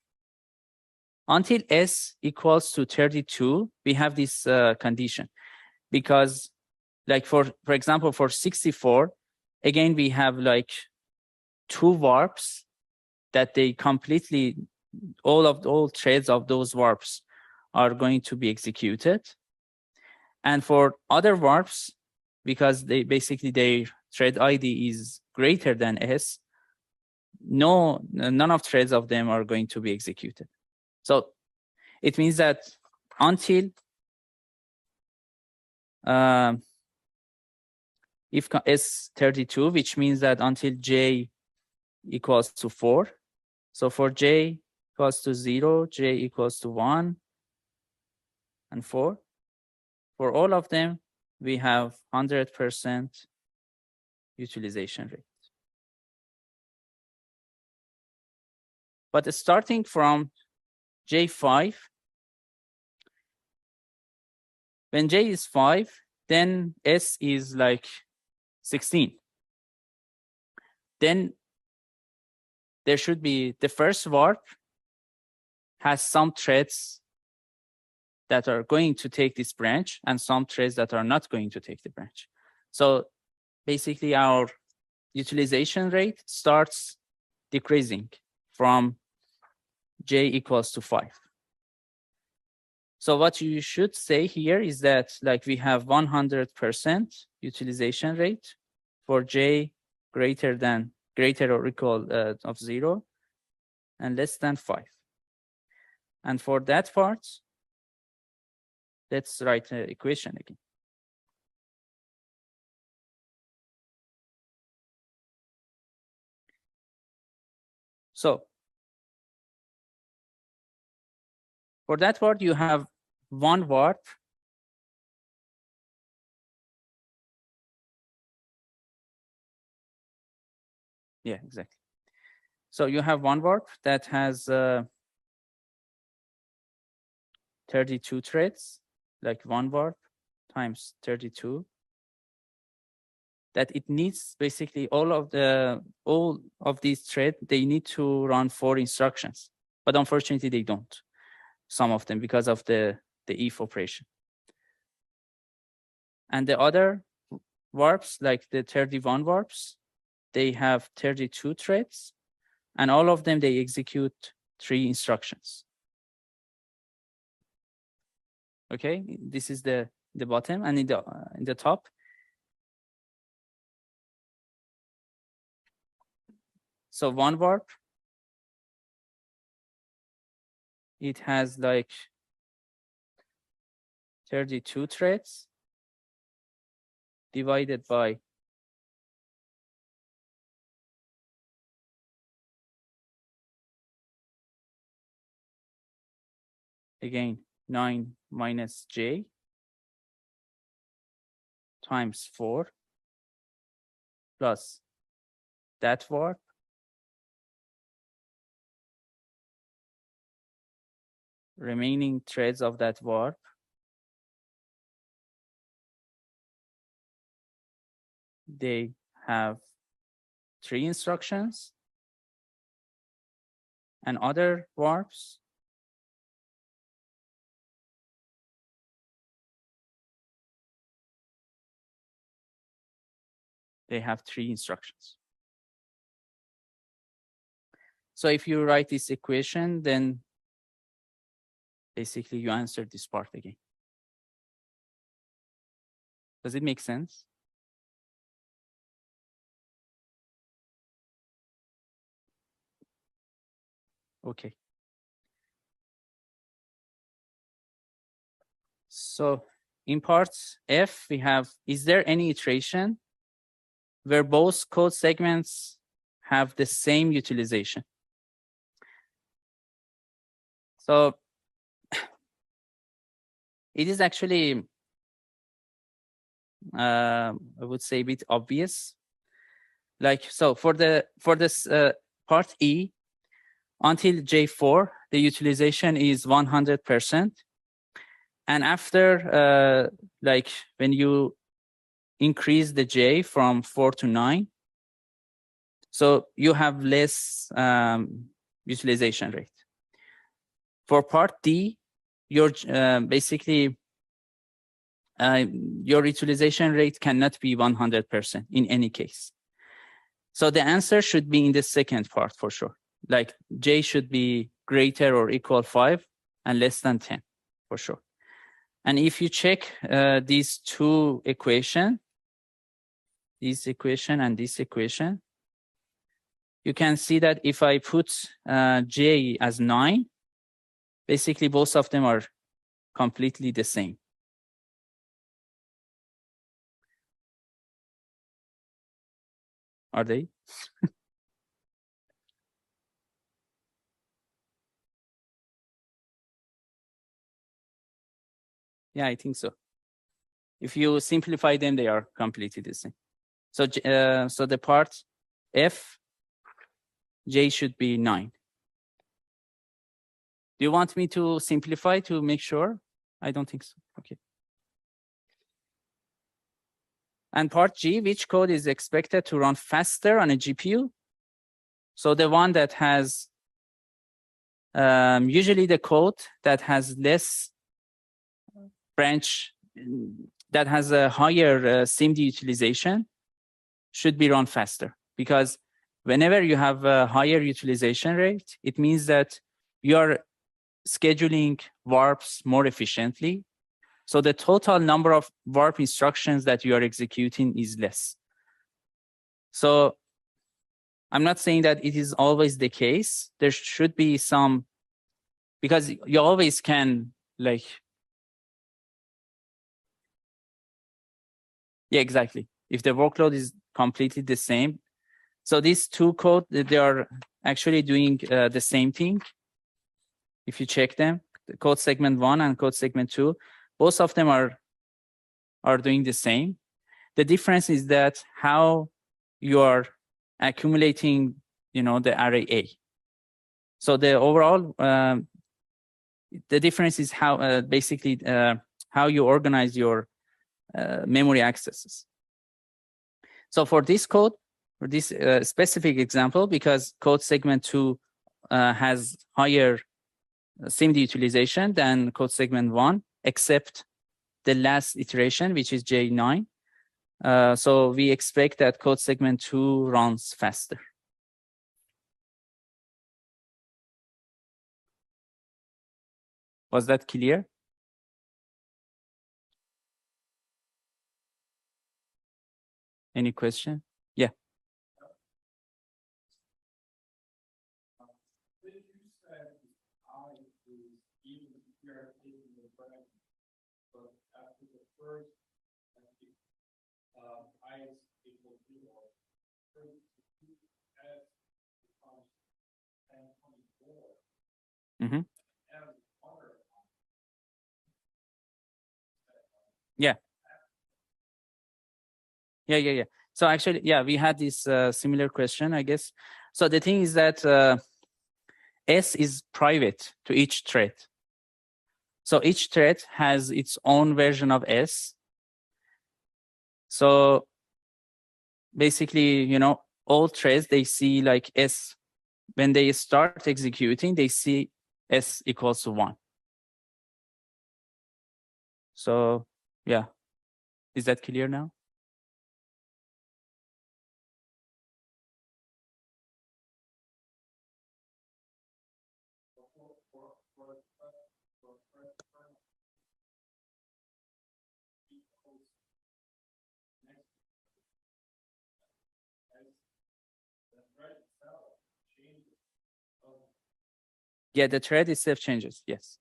until S equals to 32, we have this condition, because like for example, for 64, again, we have like 2 warps that they completely, all threads of those warps are going to be executed. And for other warps, because they basically their thread ID is greater than S, none of threads of them are going to be executed. So it means that until if S32, which means that until J equals to 4. So for J equals to 0, J equals to 1, and 4. For all of them, we have 100% utilization rate. But starting from J5, when J is 5, then S is like 16. Then there should be the first warp has some threads that are going to take this branch and some threads that are not going to take the branch. So basically our utilization rate starts decreasing from j equals to 5. So what you should say here is that like we have 100% utilization rate for j greater or equal of 0 and less than 5. And for that part, let's write an equation again. So for that part, you have one warp. Yeah, exactly. So you have one warp that has 32 threads, like one warp times 32. That it needs basically all of these threads, they need to run 4 instructions, but unfortunately they don't. Some of them because of the if operation. And the other warps, like the 31 warps, they have 32 threads, and all of them they execute 3 instructions. Okay, this is the bottom, and in the top. So one warp, it has like 32 threads divided by again 9 minus j times 4 plus that warp remaining threads of that warp they have 3 instructions, and other warps they have 3 instructions. So if you write this equation, then basically you answer this part again. Does it make sense? Okay. So in part F, we have, is there any iteration where both code segments have the same utilization? So it is actually, I would say, a bit obvious. Like, so for this part E, until J4, the utilization is 100%. And after, like, when you increase the J from 4 to 9, so you have less utilization rate. For part D, your basically your utilization rate cannot be 100% in any case. So the answer should be in the second part for sure. Like J should be greater or equal 5 and less than 10 for sure. And if you check these two equations, this equation and this equation, you can see that if I put J as 9, basically both of them are completely the same. Are they? Yeah, I think so. If you simplify them, they are completely the same. So, so the part F, J should be 9. Do you want me to simplify to make sure? I don't think so. Okay. And part G, which code is expected to run faster on a GPU? So the one that has, usually the code that has less branch, that has a higher SIMD utilization should be run faster. Because whenever you have a higher utilization rate, it means that you are scheduling warps more efficiently. So the total number of warp instructions that you are executing is less. So I'm not saying that it is always the case. There should be some, because you always can like, yeah, exactly. If the workload is completely the same. So these two code, they are actually doing the same thing. If you check them, the code segment 1 and code segment 2, both of them are doing the same. The difference is that how you are accumulating, you know, the array A. So the overall, the difference is how basically how you organize your memory accesses. So for this code, for this specific example, because code segment 2 has higher SIMD utilization than code segment 1, except the last iteration, which is J9. So we expect that code segment 2 runs faster. Was that clear? Any question? Yeah. Mm-hmm. Yeah. Yeah. So actually, yeah, we had this similar question, I guess. So the thing is that S is private to each thread. So each thread has its own version of S. So basically, you know, all threads, they see like S. When they start executing, they see S equals to 1. So yeah, is that clear now? Yeah, the thread itself changes, yes.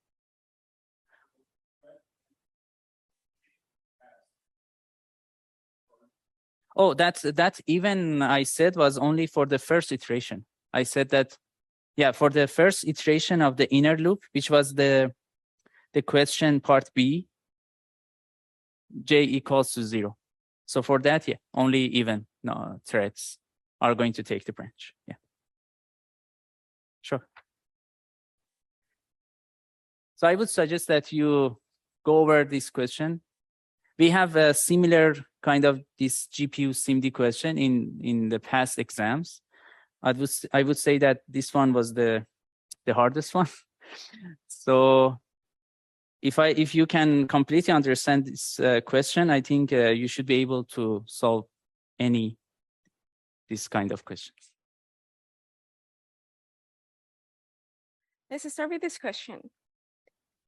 Oh, that even I said was only for the first iteration. I said that, yeah, for the first iteration of the inner loop, which was the question part B, J equals to 0. So for that, yeah, only even threads are going to take the branch. Yeah. Sure. So I would suggest that you go over this question. We have a similar kind of this GPU SIMD question in the past exams. I would say that this one was the hardest one. So if you can completely understand this question, I think you should be able to solve this kind of questions. Let's start with this question.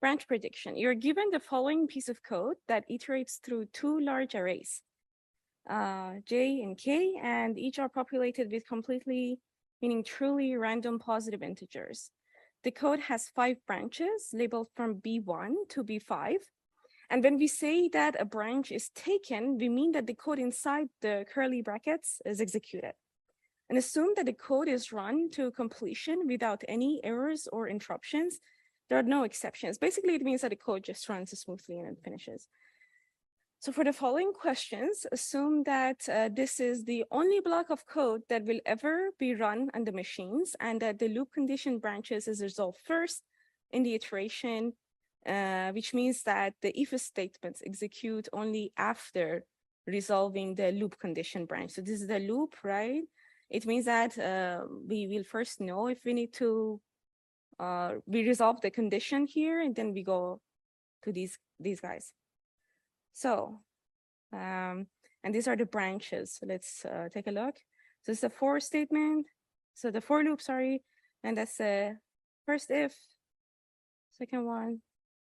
Branch prediction. You're given the following piece of code that iterates through 2 large arrays, J and K, and each are populated with completely, meaning truly random positive integers. The code has 5 branches labeled from B1 to B5. And when we say that a branch is taken, we mean that the code inside the curly brackets is executed. And assume that the code is run to completion without any errors or interruptions. There are no exceptions. Basically, it means that the code just runs smoothly and it finishes. So for the following questions, assume that this is the only block of code that will ever be run on the machines, and that the loop condition branches is resolved first in the iteration, which means that the if statements execute only after resolving the loop condition branch. So this is the loop, right? It means that we will first know if we need to, we resolve the condition here, and then we go to these guys. So, and these are the branches. So let's take a look. So it's a for statement. So the for loop, sorry, and that's a first if, second one,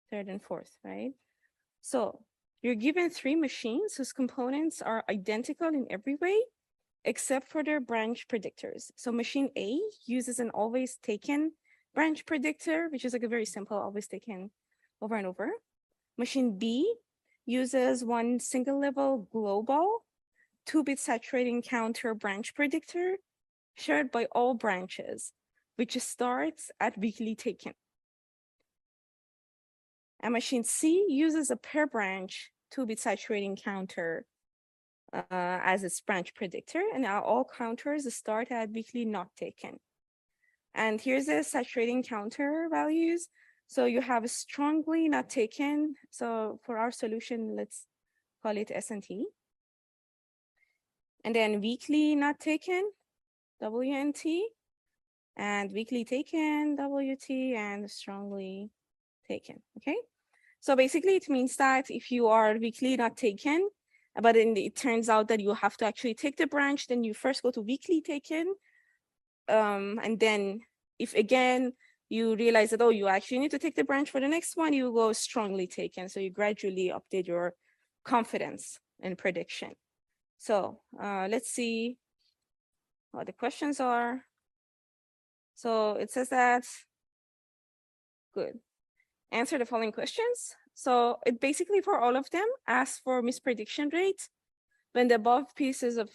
third and fourth, right? So you're given 3 machines whose components are identical in every way, except for their branch predictors. So machine A uses an always taken branch predictor, which is like a very simple always taken over and over. Machine B uses one single level global 2-bit saturating counter branch predictor shared by all branches, which starts at weakly taken. And machine C uses a pair branch 2-bit saturating counter as its branch predictor, and now all counters start at weakly not taken. And here's the saturating counter values. So you have a strongly not taken. So for our solution, let's call it S&T. And then weakly not taken, WNT, and weakly taken, WT, and strongly taken, okay? So basically it means that if you are weakly not taken, but then it turns out that you have to actually take the branch, then you first go to weakly taken. And then if again, you realize that, oh, you actually need to take the branch for the next one, you go strongly taken. So you gradually update your confidence in prediction. So let's see what the questions are. So it says that, good. Answer the following questions. So it basically for all of them asks for misprediction rate when the above piece of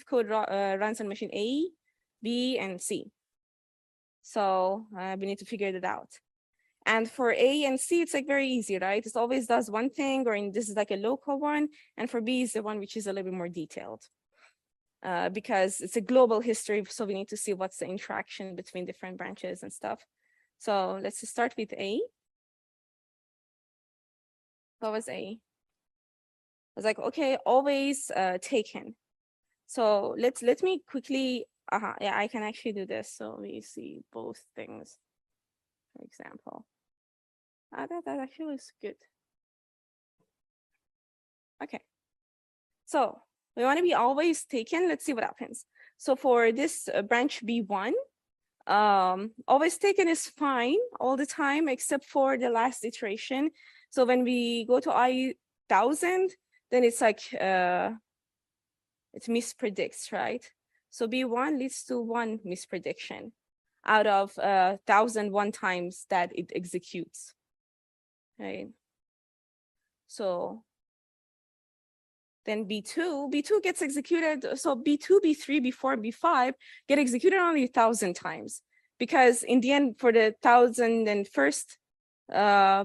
code runs on machine A, B, and C. So we need to figure that out. And for A and C, it's like very easy, right? It always does one thing, or this is like a local one. And for B is the one which is a little bit more detailed because it's a global history. So we need to see what's the interaction between different branches and stuff. So let's start with A. What was A? I was like, okay, always taken. So let me quickly, yeah, I can actually do this. So we see both things, for example. That actually looks good. Okay. So we want to be always taken. Let's see what happens. So for this branch B1, always taken is fine all the time, except for the last iteration. So when we go to I1000, then it's like, it mispredicts, right? So B1 leads to 1 misprediction out of 1,001 times that it executes, right? So then B2 gets executed. So B2, B3, B4, B5 get executed only 1,000 times, because in the end, for the 1,001st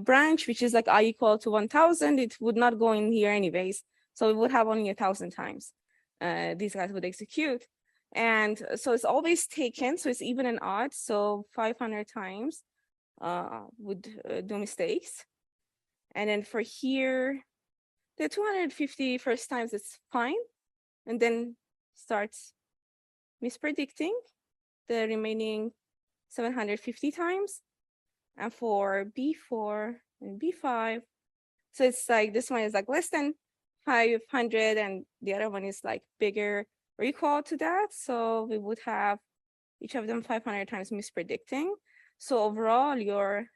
branch, which is like I equal to 1,000, it would not go in here anyways. So it would have only 1,000 times these guys would execute. And so it's always taken. So it's even and odd. So 500 times would do mistakes. And then for here, the 250 first times it's fine, and then starts mispredicting the remaining 750 times. And for B4 and B5, so it's like this one is like less than 500, and the other one is like bigger or equal to that. So we would have each of them 500 times mispredicting. So overall, your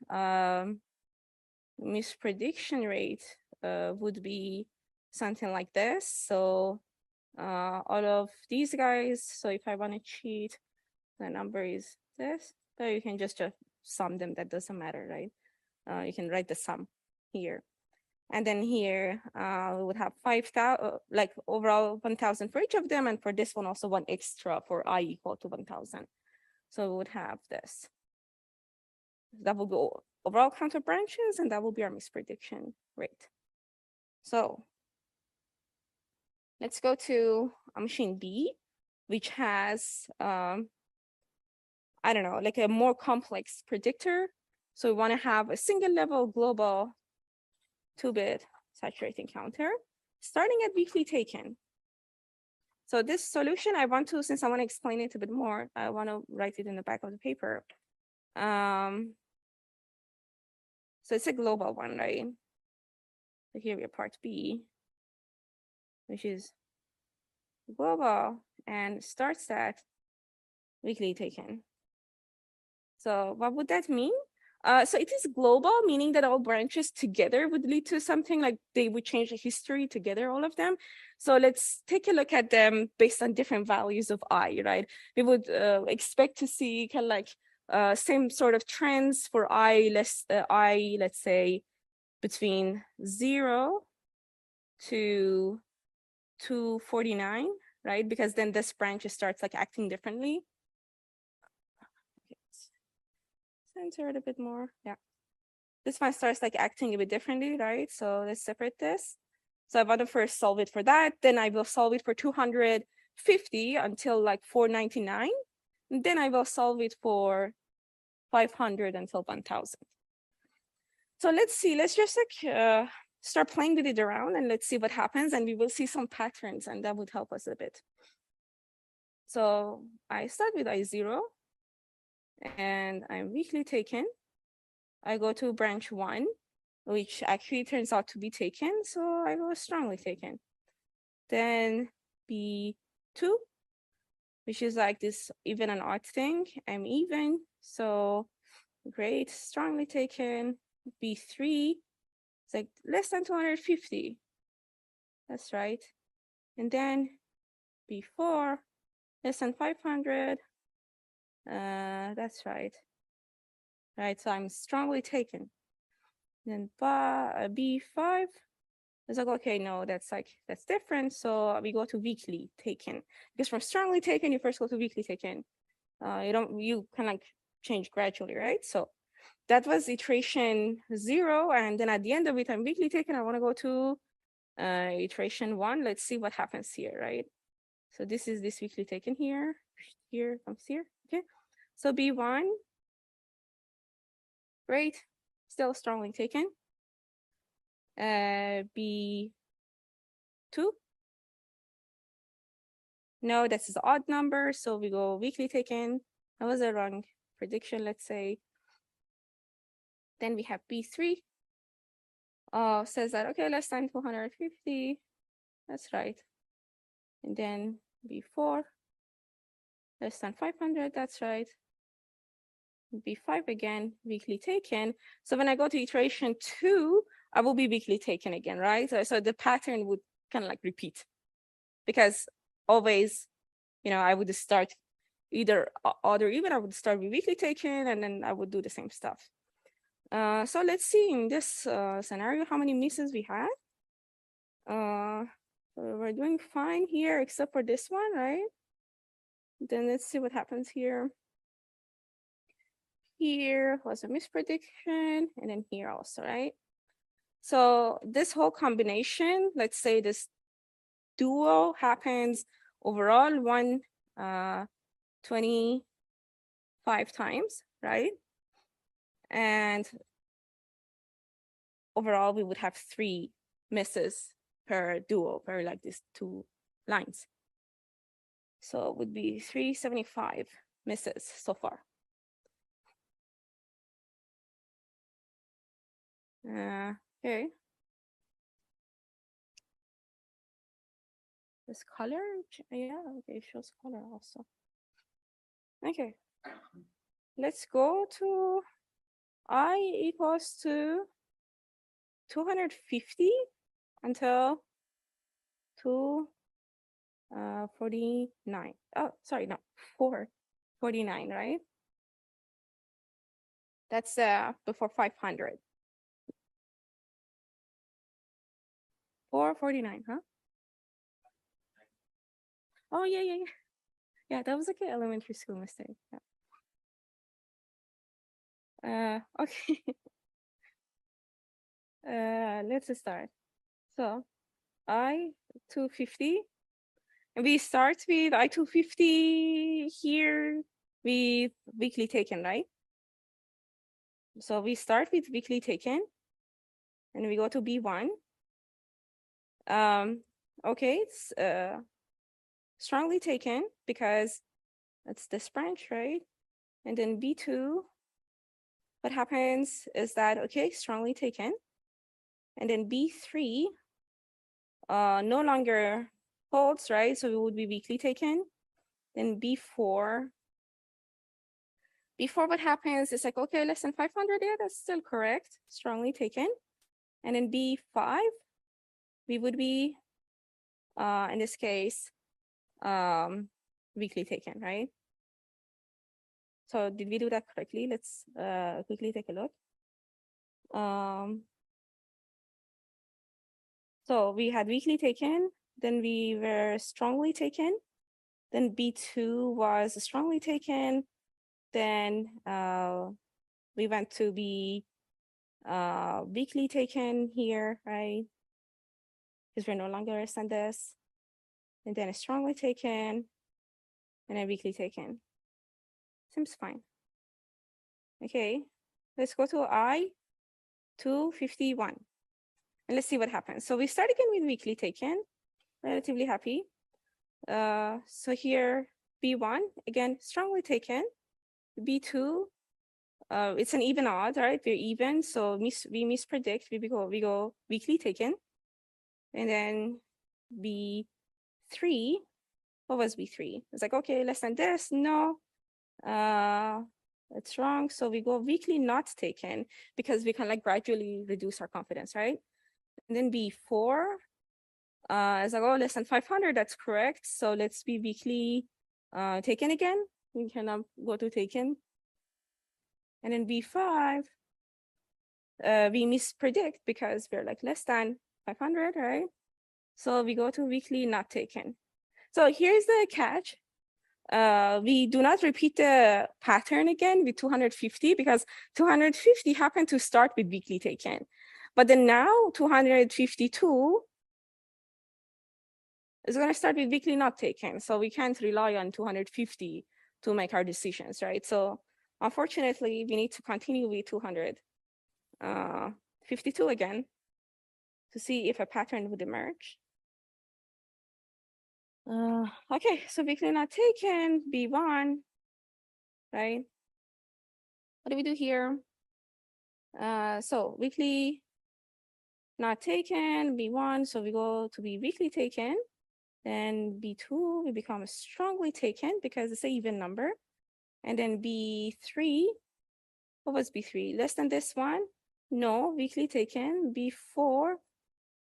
misprediction rate would be something like this. So all of these guys, so if I want to cheat, the number is this. So you can just sum them, that doesn't matter, right? You can write the sum here. And then here, we would have 5,000, like overall 1,000 for each of them. And for this one, also 1 extra for I equal to 1,000. So we would have this. That will go overall count of branches, and that will be our misprediction rate. So let's go to a machine B, which has, I don't know, like a more complex predictor. So we want to have a single level global 2-bit saturating counter starting at weakly taken. So this solution, I want to, since I want to explain it a bit more, I want to write it in the back of the paper. So it's a global one, right? So here we have part B, which is global and starts at weakly taken. So what would that mean? So it is global, meaning that all branches together would lead to something, like they would change the history together, all of them. So let's take a look at them based on different values of I, right? We would expect to see kind of like same sort of trends for I, let's say, between 0 to 249, right? Because then this branch starts like acting differently. Center it a bit more. Yeah. This one starts like acting a bit differently, right? So let's separate this. So I want to first solve it for that. Then I will solve it for 250 until like 499. And then I will solve it for 500 until 1000. So let's see, let's just like start playing with it around and let's see what happens. And we will see some patterns and that would help us a bit. So I start with I0 and I'm weakly taken. I go to branch 1, which actually turns out to be taken. So I go strongly taken. Then B2, which is like this even and odd thing. I'm even. So great, strongly taken. B3, it's like less than 250. That's right. And then B4, less than 500. That's right. Right, so I'm strongly taken. Then B5, it's like, okay, no, that's different. So we go to weakly taken. Because from strongly taken, you first go to weakly taken. You can like change gradually, right? So that was iteration 0. And then at the end of it, I'm weakly taken. I want to go to iteration 1. Let's see what happens here, right? So this is this weakly taken here. Here comes here. Okay. So B1. Great, still strongly taken. B2. No, that's the odd number, so we go weakly taken. That was a wrong prediction, let's say. Then we have B3. Says that, okay, less than 250. That's right. And then B4, less than 500, that's right. B5 again, weakly taken. So when I go to iteration 2, I will be weakly taken again, right? So the pattern would kind of like repeat, because always, I would start either odd or even. I would start with weakly taken, and then I would do the same stuff. So let's see in this scenario how many misses we had. We're doing fine here, except for this one, right? Then let's see what happens here. Here was a misprediction, and then here also, right? So this whole combination, let's say this duo happens overall 125 times, right? And overall, we would have 3 misses per duo, per like these 2 lines. So it would be 375 misses so far. Okay. This color, yeah, okay, it shows color also. Okay, let's go to I equals to 250 until 249. Oh, sorry, no, 449, right? That's before 500. 449, huh? Oh, yeah. Yeah, that was like an elementary school mistake. Yeah. Okay. Let's start. So I250, and we start with I250 here with weakly taken, right? So we start with weakly taken, and we go to B1. Okay, it's strongly taken because that's this branch, right? And then B2, what happens is that, okay, strongly taken. And then B3 no longer holds, right? So it would be weakly taken. Then B4, Before what happens is like, okay, less than 500, yeah, that's still correct, strongly taken. And then B5, we would be, in this case, weakly taken, right? So did we do that correctly? Let's quickly take a look. So we had weakly taken, then we were strongly taken, then B2 was strongly taken, then we went to be weakly taken here, right? Because we're no longer less than this. And then strongly taken, and then weakly taken. Seems fine. Okay, let's go to I-251. And let's see what happens. So we start again with weakly taken, relatively happy. So here, B1, again, strongly taken. B2, it's an even odd, right? We're even, so we mispredict, we go weakly taken. And then B3, what was B3? It's like, okay, less than this, no. It's wrong, so we go weakly not taken because we can like gradually reduce our confidence, right? And then B4, it's like, oh, less than 500, that's correct. So let's be weakly taken again. We can go to taken. And then B5, we mispredict because we're like less than 500, right? So we go to weakly not taken. So here's the catch. We do not repeat the pattern again with 250 because 250 happened to start with weakly taken. But then now 252 is going to start with weakly not taken. So we can't rely on 250 to make our decisions, right? So unfortunately, we need to continue with 252 again to see if a pattern would emerge. Okay, so weakly not taken, B1, right? What do we do here? So weakly not taken, B1, so we go to be weakly taken. Then B2, we become strongly taken because it's an even number. And then B3, what was B3? Less than this one? No, weakly taken. B4,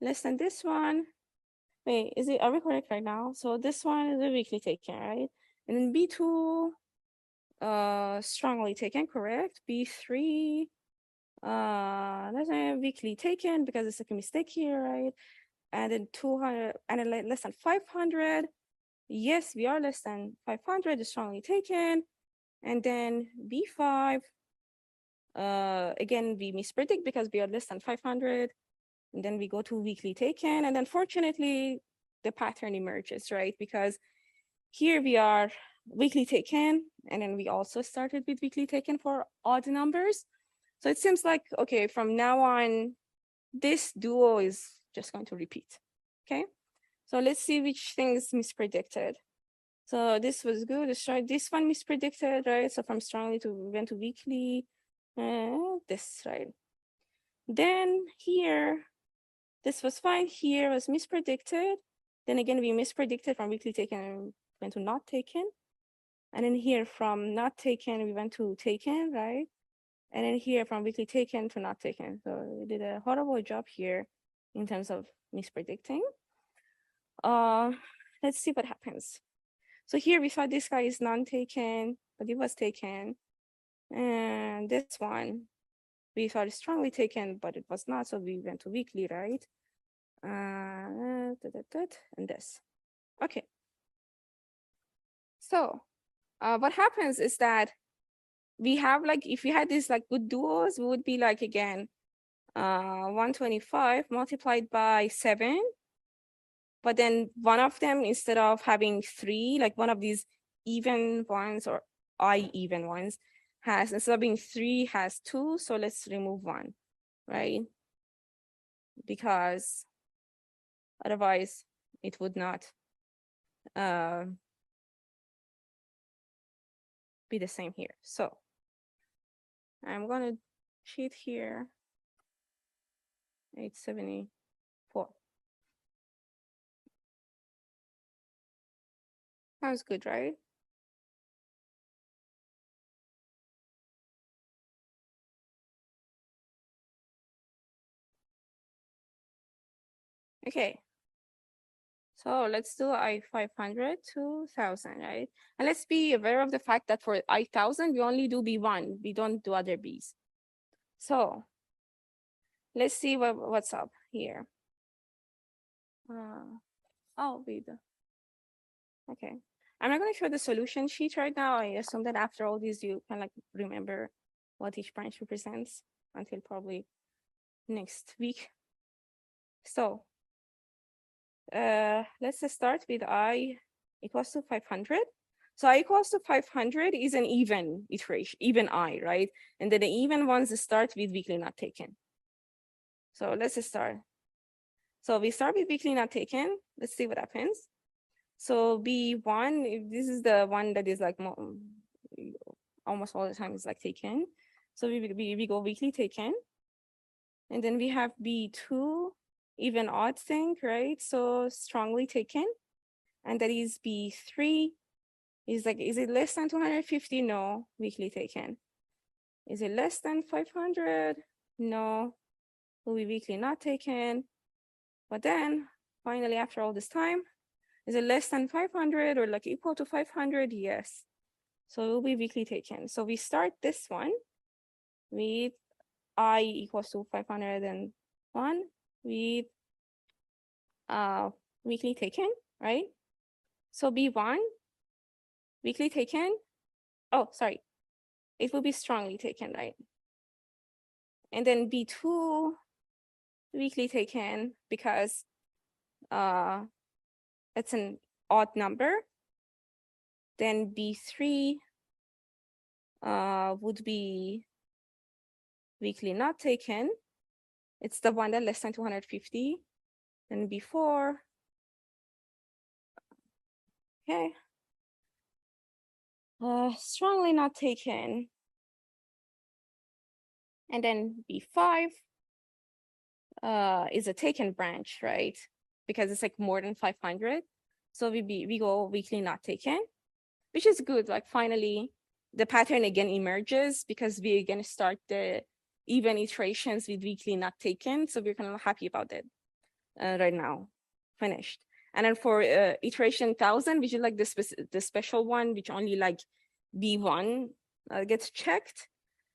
less than this one. Wait, are we correct right now? So this one is a weakly taken, right? And then B2, strongly taken, correct. B3, that's a weakly taken because it's like a mistake here, right? And then 200, and then less than 500. Yes, we are less than 500, is strongly taken. And then B5, again, we mispredict because we are less than 500. And then we go to weakly taken. And unfortunately, the pattern emerges, right? Because here we are weakly taken. And then we also started with weakly taken for odd numbers. So it seems like, okay, from now on, this duo is just going to repeat, okay? So let's see which things mispredicted. So this was good, this one mispredicted, right? So from strongly to went to weakly, this, right? Then here, this was fine, here was mispredicted. Then again, we mispredicted from weakly taken and went to not taken. And then here from not taken, we went to taken, right? And then here from weakly taken to not taken. So we did a horrible job here in terms of mispredicting. Let's see what happens. So here we saw this guy is non-taken, but it was taken. And this one, we thought it's strongly taken, but it was not. So we went to weakly, right? And this. Okay. So what happens is that we have like, if we had these like good duos, we would be like, again, 125 multiplied by 7. But then one of them, instead of having 3, like one of these even ones or even ones has, instead of being 3, has 2. So let's remove 1, right? Because otherwise it would not be the same here. So I'm going to cheat here. 874. Sounds good, right? Okay. So let's do I500 to 1000, right? And let's be aware of the fact that for I1000, we only do B1. We don't do other Bs. So let's see what's up here. Wait. Okay. I'm not going to show the solution sheet right now. I assume that after all these, you can like remember what each branch represents until probably next week. So let's start with I equals to 500. So I equals to 500 is an even iteration, even I, right? And then the even ones start with weekly not taken. So let's start. So we start with weekly not taken. Let's see what happens. So B1, if this is the one that is like almost all the time is like taken. So we go weekly taken. And then we have B2, even odd thing, right? So strongly taken. And that is B3 is like, is it less than 250? No, weekly taken. Is it less than 500? No, will be weekly not taken. But then finally, after all this time, is it less than 500 or like equal to 500? Yes. So it will be weekly taken. So we start this one with I equals to 501 with weekly taken, right? So B1, weekly taken. Oh, sorry. It will be strongly taken, right? And then B2, weekly taken because it's an odd number. Then B3 would be weekly not taken. It's the one that less than 250. Then B4. Okay. Strongly not taken. And then B5 is a taken branch, right? Because it's like more than 500. So we go weekly not taken, which is good. Like finally, the pattern again emerges because we again start the even iterations with weekly not taken. So we're kind of happy about it right now, finished. And then for iteration 1000, which is like the special one, which only like B1 gets checked.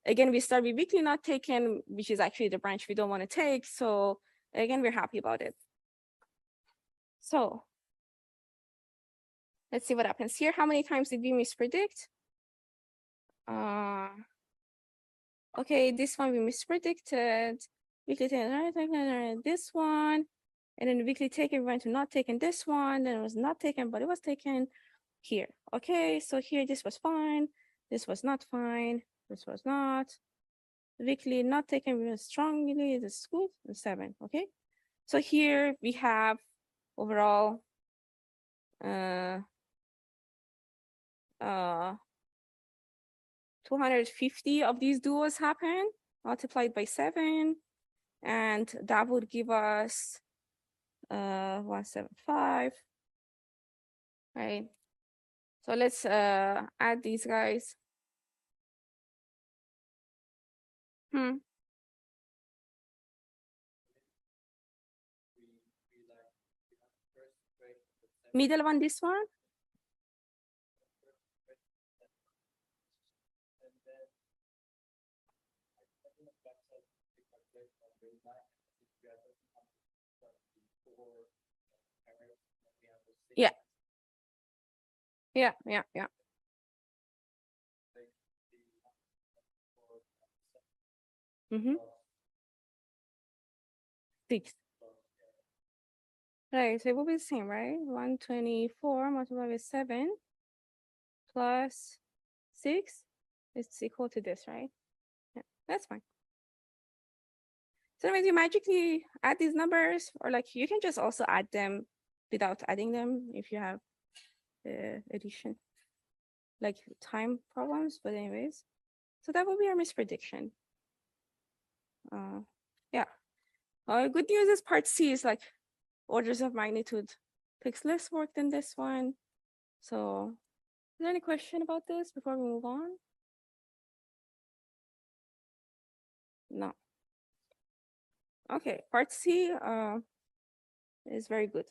Again, we start with weekly not taken, which is actually the branch we don't want to take. So again, we're happy about it. So let's see what happens here. How many times did we mispredict? Okay, this one we mispredicted. Weekly taken, this one. And then weekly taken, we went to not taken this one. Then it was not taken, but it was taken here. Okay, so here this was fine. This was not fine. This was not. Weekly not taken, we were strongly, this is good, and 7, okay? So here we have overall 250 of these duos happen, multiplied by 7, and that would give us 175, right? So let's add these guys. Middle one, this one? Yeah. Yeah. Mm-hmm. 6. Right, so it will be the same, right? 124 multiplied by 7 plus 6 is equal to this, right? Yeah, that's fine. So anyways, you magically add these numbers, or like you can just also add them without adding them if you have the addition, like time problems, but anyways. So that will be our misprediction. Yeah. Good news is part C is like orders of magnitude takes less work than this one. So is there any question about this before we move on? No. Okay, part C is very good.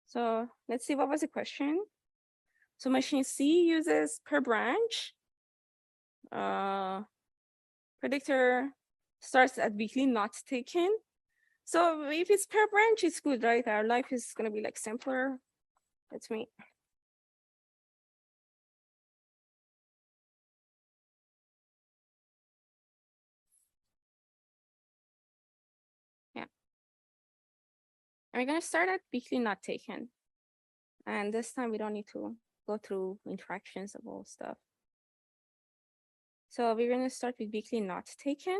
So let's see, what was the question? So machine C uses per branch. Predictor starts at weekly not taken. So if it's per branch, it's good, right? Our life is going to be like simpler. That's me. Yeah. And we're going to start at weekly not taken. And this time we don't need to go through interactions of all stuff. So we're going to start with weekly not taken,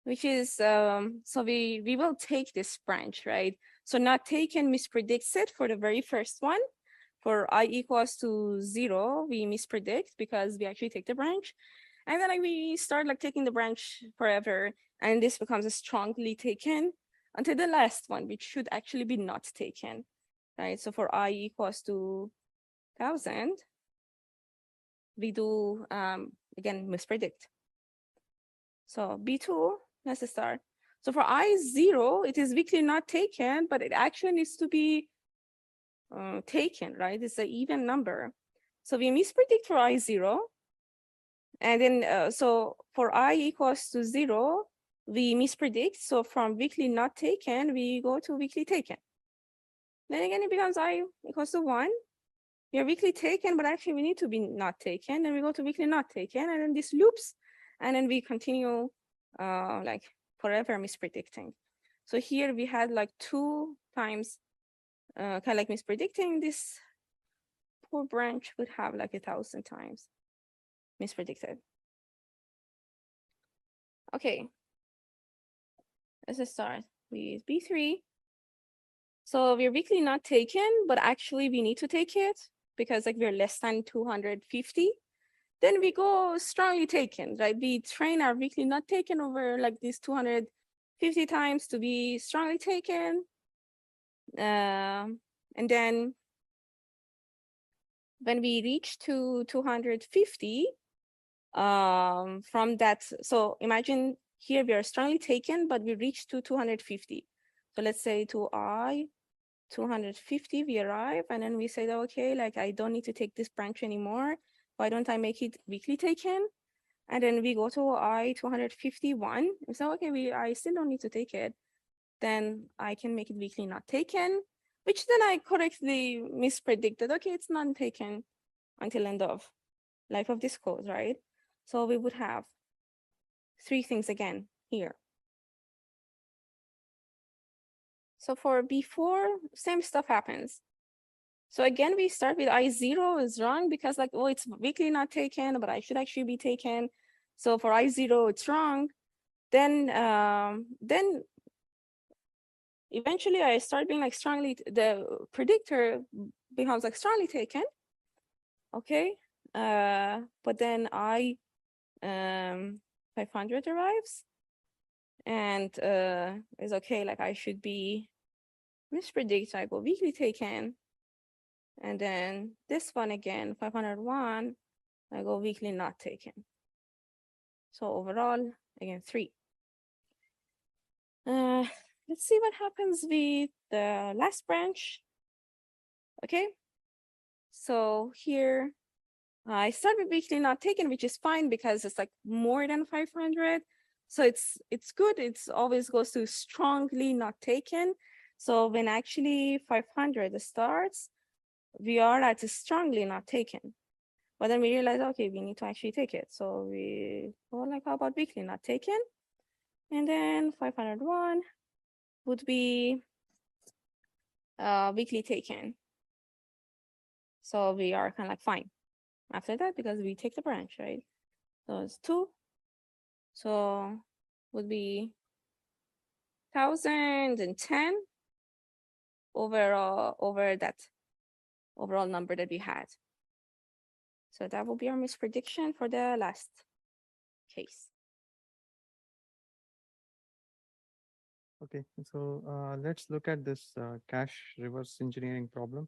which is, so we will take this branch, right? So not taken mispredicts it for the very first one. For I equals to 0, we mispredict because we actually take the branch. And then like, we start like taking the branch forever. And this becomes a strongly taken until the last one, which should actually be not taken, right? So for I equals to 1000, we do, again, mispredict. So B2, let's start. So for I0, it is weakly not taken, but it actually needs to be taken, right? It's an even number. So we mispredict for I0. And then, so for I equals to 0, we mispredict. So from weakly not taken, we go to weakly taken. Then again, it becomes I equals to 1. We are weakly taken, but actually we need to be not taken. Then we go to weakly not taken, and then this loops, and then we continue like forever mispredicting. So here we had like 2 times kind of like mispredicting. This poor branch would have like 1,000 times mispredicted. Okay, let's start with B3. So we're weakly not taken, but actually we need to take it because like we're less than 250. Then we go strongly taken, right? We train our weakly not taken over like these 250 times to be strongly taken. And then when we reach to 250, from that, so imagine here we are strongly taken, but we reach to 250. So let's say to I 250, we arrive, and then we say that, okay, like I don't need to take this branch anymore. Why don't I make it weakly taken? And then we go to I 251. And so, okay, I still don't need to take it. Then I can make it weakly not taken, which then I correctly mispredicted. Okay, it's not taken until end of life of this code, right? So we would have 3 things again here. So for B4, same stuff happens. So again, we start with I0 is wrong because like, oh, it's weakly not taken, but I should actually be taken. So for I0, it's wrong. Then eventually I start being like strongly, the predictor becomes like strongly taken. Okay. But then I 500 arrives and is okay, like I should be mispredict, I go weakly taken. And then this one again, 501, I go weakly not taken. So overall, again, 3. Let's see what happens with the last branch. Okay. So here, I start with weakly not taken, which is fine because it's like more than 500. So it's good. It's always goes to strongly not taken. So when actually 500 starts, we are at strongly not taken. But then we realize, okay, we need to actually take it. So we go like, how about weakly not taken? And then 501 would be weakly taken. So we are kind of like fine after that because we take the branch, right? So it's 2. So would be 1010 over that overall number that we had. So that will be our misprediction for the last case. Okay, so let's look at this cache reverse engineering problem.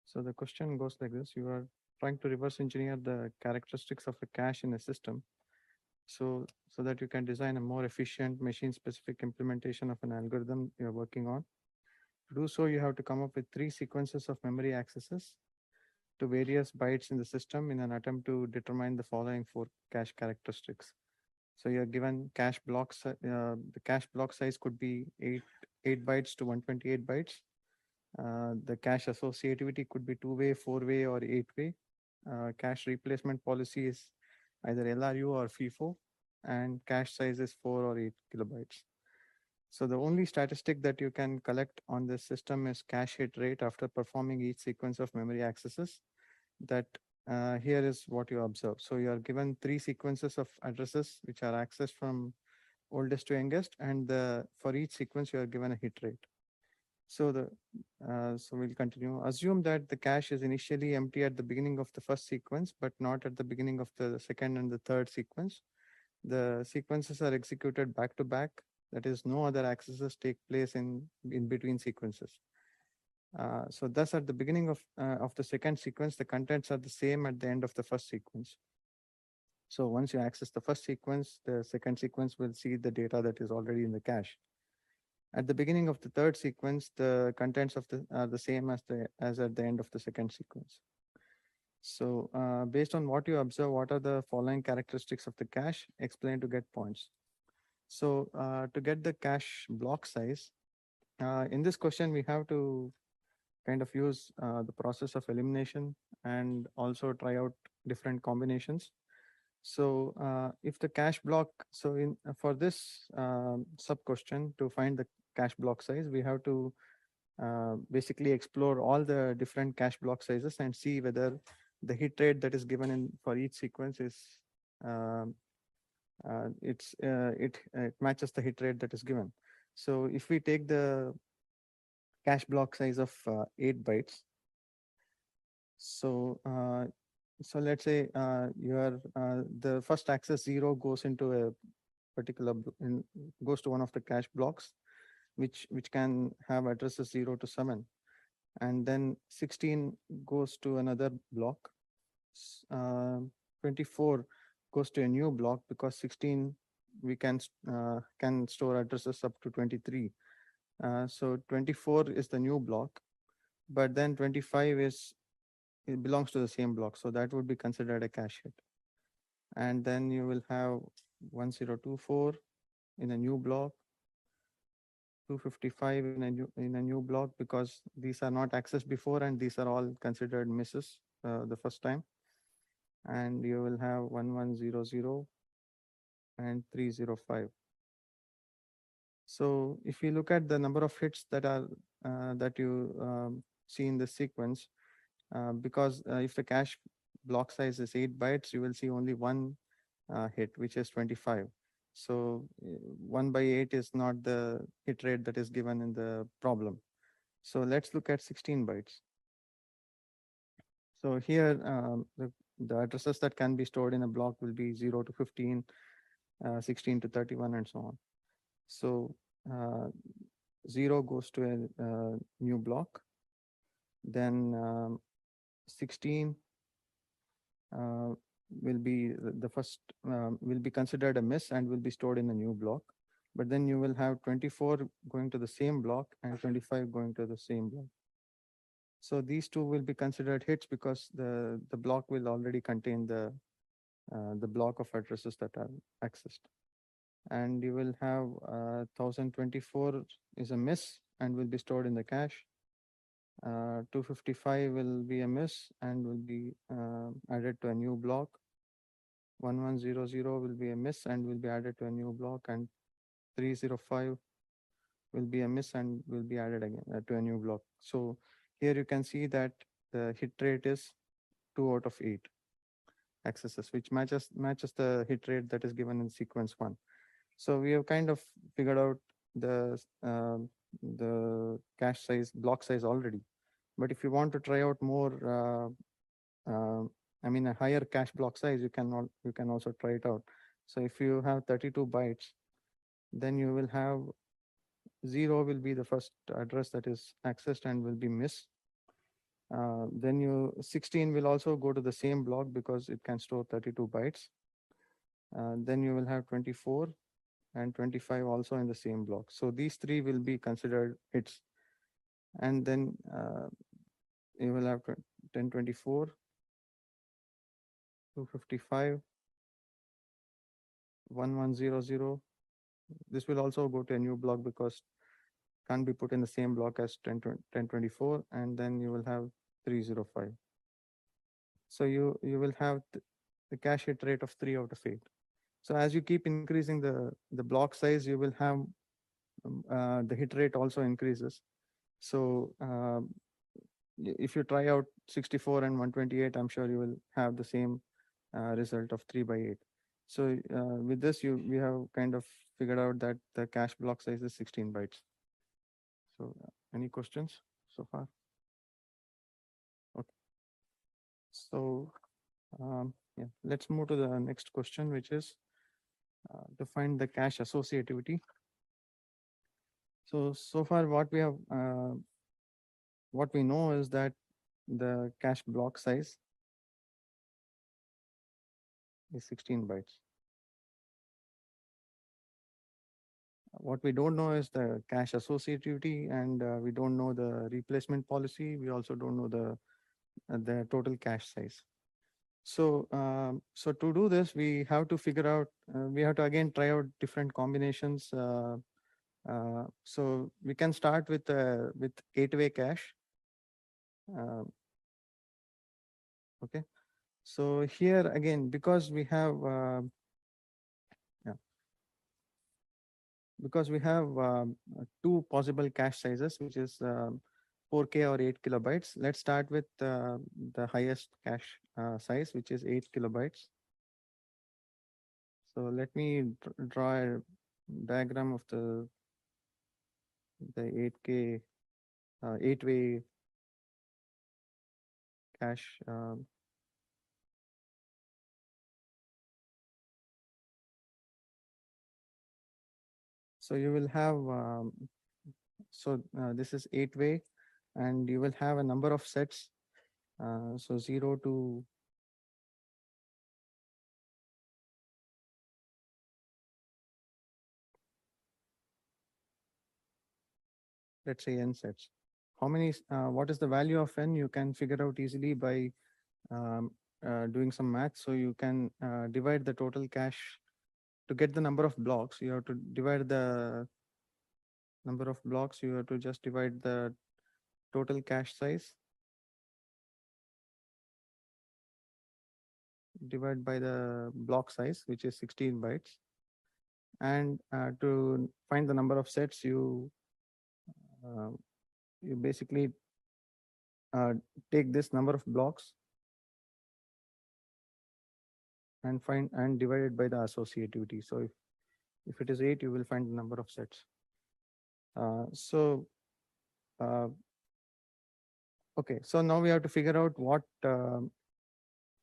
So the question goes like this: you are trying to reverse engineer the characteristics of a cache in a system. So that you can design a more efficient machine-specific implementation of an algorithm you're working on. To do so, you have to come up with 3 sequences of memory accesses to various bytes in the system in an attempt to determine the following 4 cache characteristics. So you're given cache blocks. The cache block size could be 8 bytes to 128 bytes. The cache associativity could be 2-way, 4-way, or 8-way. Cache replacement policy is either LRU or FIFO, and cache size is 4 or 8 kilobytes. So the only statistic that you can collect on this system is cache hit rate after performing each sequence of memory accesses. That here is what you observe. So you are given 3 sequences of addresses which are accessed from oldest to youngest, and for each sequence you are given a hit rate. So we'll continue. Assume that the cache is initially empty at the beginning of the first sequence, but not at the beginning of the second and the third sequence. The sequences are executed back to back. That is, no other accesses take place in between sequences. So thus at the beginning of the second sequence, the contents are the same at the end of the first sequence. So once you access the first sequence, the second sequence will see the data that is already in the cache. At the beginning of the third sequence, the contents are the same as at the end of the second sequence. So based on what you observe, what are the following characteristics of the cache? Explain to get points. So to get the cache block size, in this question, we have to kind of use the process of elimination and also try out different combinations. So if the cache block, so for this sub question, to find the cache block size, we have to basically explore all the different cache block sizes and see whether the hit rate that is given for each sequence is it matches the hit rate that is given. So if we take the cache block size of 8 bytes, so let's say the first access 0 goes into a particular goes to one of the cache blocks, which can have addresses 0 to 7, and then 16 goes to another block. 24 goes to a new block because 16 we can store addresses up to 23. So 24 is the new block, but then 25 it belongs to the same block, so that would be considered a cache hit. And then you will have 1024 in a new block, 255 in a new block, because these are not accessed before and these are all considered misses the first time. And you will have 1100 and 305. So if you look at the number of hits that you see in this sequence, because if the cache block size is 8 bytes, you will see only one hit, which is 25. So 1 by 8 is not the hit rate that is given in the problem. So let's look at 16 bytes. So here, the addresses that can be stored in a block will be 0 to 15, 16 to 31, and so on. So 0 goes to a new block. Then 16 will be the first, will be considered a miss and will be stored in a new block. But then you will have 24 going to the same block and 25 going to the same block. So these two will be considered hits because the block will already contain the block of addresses that are accessed. And you will have 1024 is a miss and will be stored in the cache. 255 will be a miss and will be added to a new block. 1100 will be a miss and will be added to a new block, and 305 will be a miss and will be added again to a new block. So here you can see that the hit rate is 2 out of 8 accesses, which matches the hit rate that is given in sequence 1. So we have kind of figured out the cache size, block size already. But if you want to try out more, I mean a higher cache block size, you can also try it out. So if you have 32 bytes, then you will have 0 will be the first address that is accessed and will be miss. Then 16 will also go to the same block because it can store 32 bytes. Then you will have 24 and 25 also in the same block. So these three will be considered hits. And then you will have 1024, 255, 1100. This will also go to a new block because can't be put in the same block as 1024, and then you will have 305. So you will have the cache hit rate of 3 out of 8. So as you keep increasing the block size, you will have the hit rate also increases. So if you try out 64 and 128, I'm sure you will have the same result of 3 by 8. So with this, we have kind of figured out that the cache block size is 16 bytes. So any questions so far? Okay. So yeah, let's move to the next question, which is to find the cache associativity. So far what we have, what we know is that the cache block size is 16 bytes. What we don't know is the cache associativity, and we don't know the replacement policy. We also don't know the total cache size. So, so to do this, we have to figure out, we have to again try out different combinations. So we can start with 8-way cache. Okay. So here again, because we have two possible cache sizes, which is 4K or 8 kilobytes. Let's start with the highest cache size, which is 8 kilobytes. So let me draw a diagram of the 8K 8-way cache. So you will have, this is 8-way, and you will have a number of sets. So 0 to let's say n sets. How many? What is the value of n? You can figure out easily by doing some math. So you can divide the total cache to get the number of blocks. You have to divide the number of blocks. You have to just divide the total cache size divided by the block size, which is 16 bytes. And to find the number of sets, you basically take this number of blocks and divide it by the associativity. So if it is 8, you will find the number of sets. Okay, so now we have to figure out what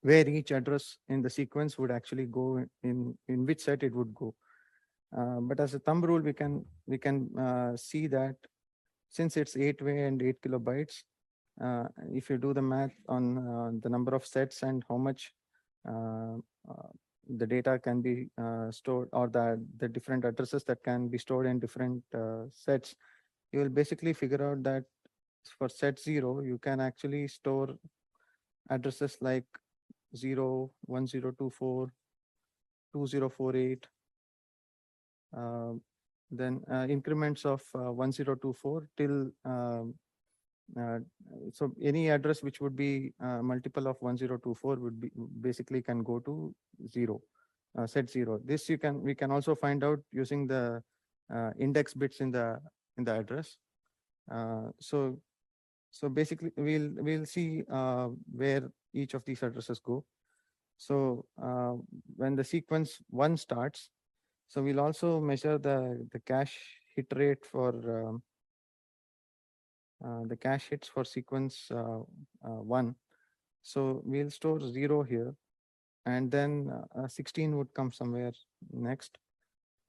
where each address in the sequence would actually go in which set it would go. But as a thumb rule, we can see that since it's 8-way and 8 kilobytes, if you do the math on the number of sets and how much the data can be stored, or the different addresses that can be stored in different sets, you will basically figure out that for set 0, you can actually store addresses like 0, 1024, 2048, then increments of 1024 till so any address which would be multiple of 1024 would be basically can go to 0, set 0. This we can also find out using the index bits in the address. So basically we'll see where each of these addresses go. So when the sequence 1 starts, so we'll also measure the cache hit rate for the cache hits for sequence 1. So we'll store 0 here, and then 16 would come somewhere next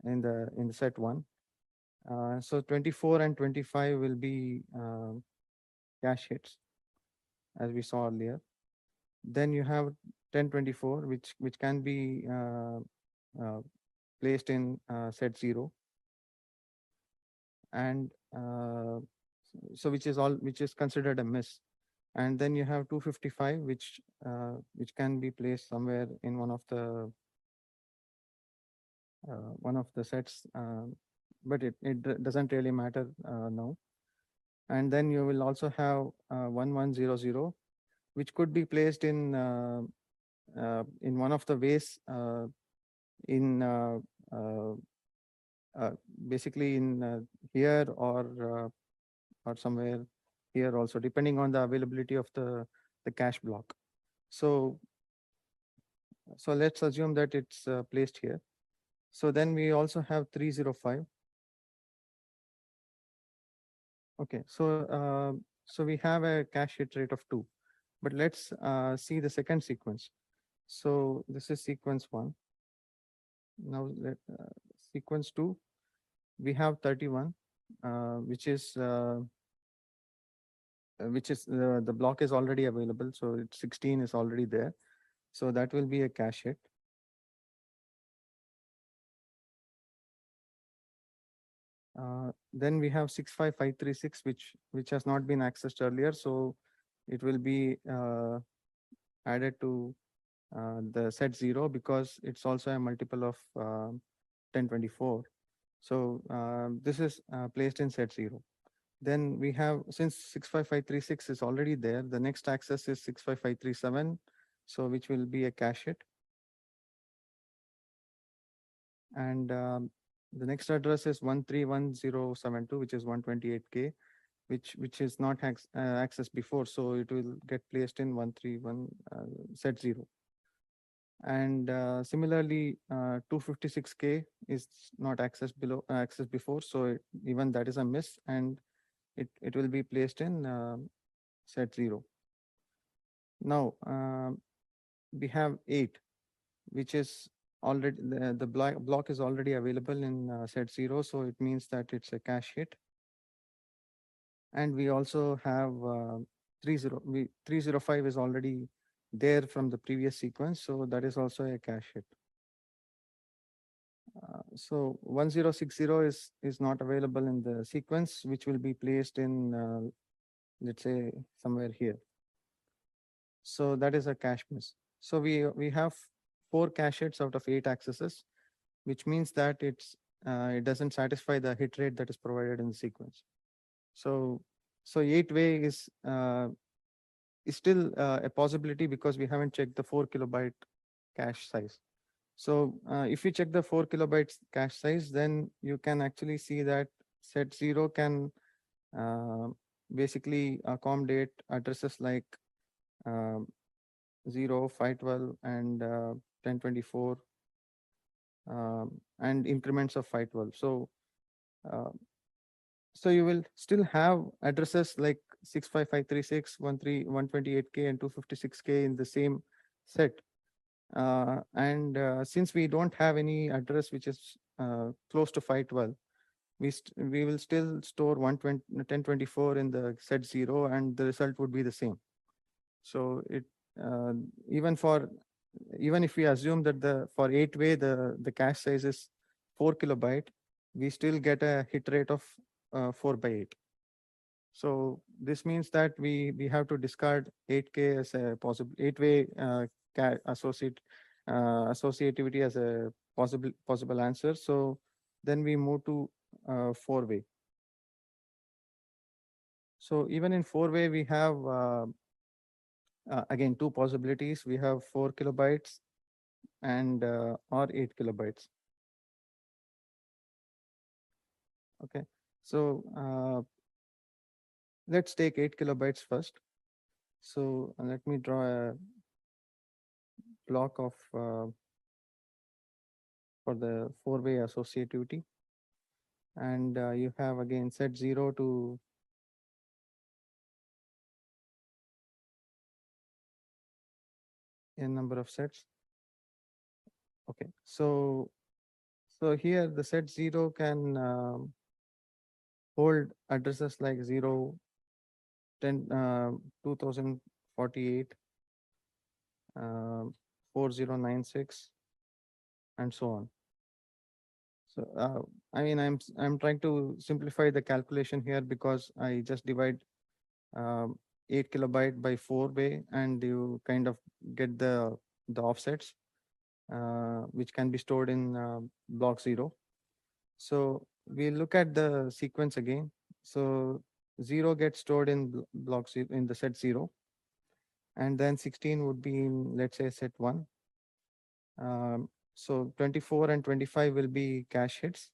in the set 1. So 24 and 25 will be cache hits, as we saw earlier. Then you have 1024, which can be placed in set 0, and so which is considered a miss. And then you have 255, which can be placed somewhere in one of the sets, but it doesn't really matter now. And then you will also have 1100, which could be placed in one of the ways in basically in here or somewhere here also, depending on the availability of the cache block. So let's assume that it's placed here. So then we also have 305. Okay, so we have a cache hit rate of 2, but let's see the second sequence. So this is sequence 1. Now sequence 2, we have 31, which is the block is already available. So 16 is already there. So that will be a cache hit. Then we have 65536, which has not been accessed earlier. So it will be added to the set 0 because it's also a multiple of 1024. So this is placed in set 0. Then we have, since 65536 is already there, the next access is 65537, so which will be a cache hit. And the next address is 131072, which is 128K, which is not accessed before, so it will get placed in 131 set 0. And similarly, 256K is not accessed before, so even that is a miss, and it will be placed in set 0. Now we have 8, which is already the block is already available in set 0, so it means that it's a cache hit. And we also have 305 is already there from the previous sequence, so that is also a cache hit. So 1060 is not available in the sequence, which will be placed in let's say somewhere here. So that is a cache miss. So we have 4 cache hits out of 8 accesses, which means that it doesn't satisfy the hit rate that is provided in the sequence. So 8-way is still a possibility because we haven't checked the 4 kilobyte cache size. So if you check the 4 kilobytes cache size, then you can actually see that set 0 can basically accommodate addresses like 0, 512, and 1024, and increments of 512. So you will still have addresses like 65536, 128K, and 256K in the same set. And since we don't have any address which is close to 512, we will still store 1024 in the set 0, and the result would be the same. So it even if we assume that for 8-way the cache size is 4 kilobyte, we still get a hit rate of 4/8. So this means that we have to discard 8K as a possible 8-way associativity as a possible answer. So then we move to 4-way. So even in 4-way, we have again 2 possibilities. We have 4 kilobytes and or 8 kilobytes. Okay, so let's take 8 kilobytes first. So let me draw a block of for the 4-way associativity, and you have again set 0 to n number of sets. Okay, so here the set 0 can hold addresses like 0, 10, 2048, 4096, and so on. So I mean, I'm trying to simplify the calculation here because I just divide 8 kilobyte by 4 bay, and you kind of get the offsets, which can be stored in block 0. So we look at the sequence again. So 0 gets stored in block 0 in the set 0, and then 16 would be in, let's say, set 1. So 24 and 25 will be cache hits.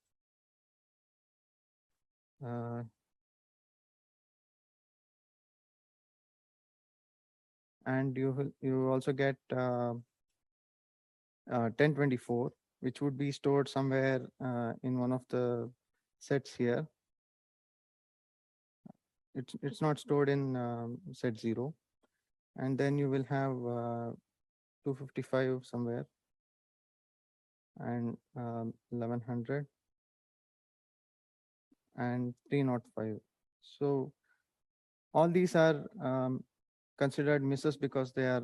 And you also get 1024, which would be stored somewhere in one of the sets here. It's not stored in set 0. And then you will have 255 somewhere, and 1100 and 305. So all these are considered misses because they are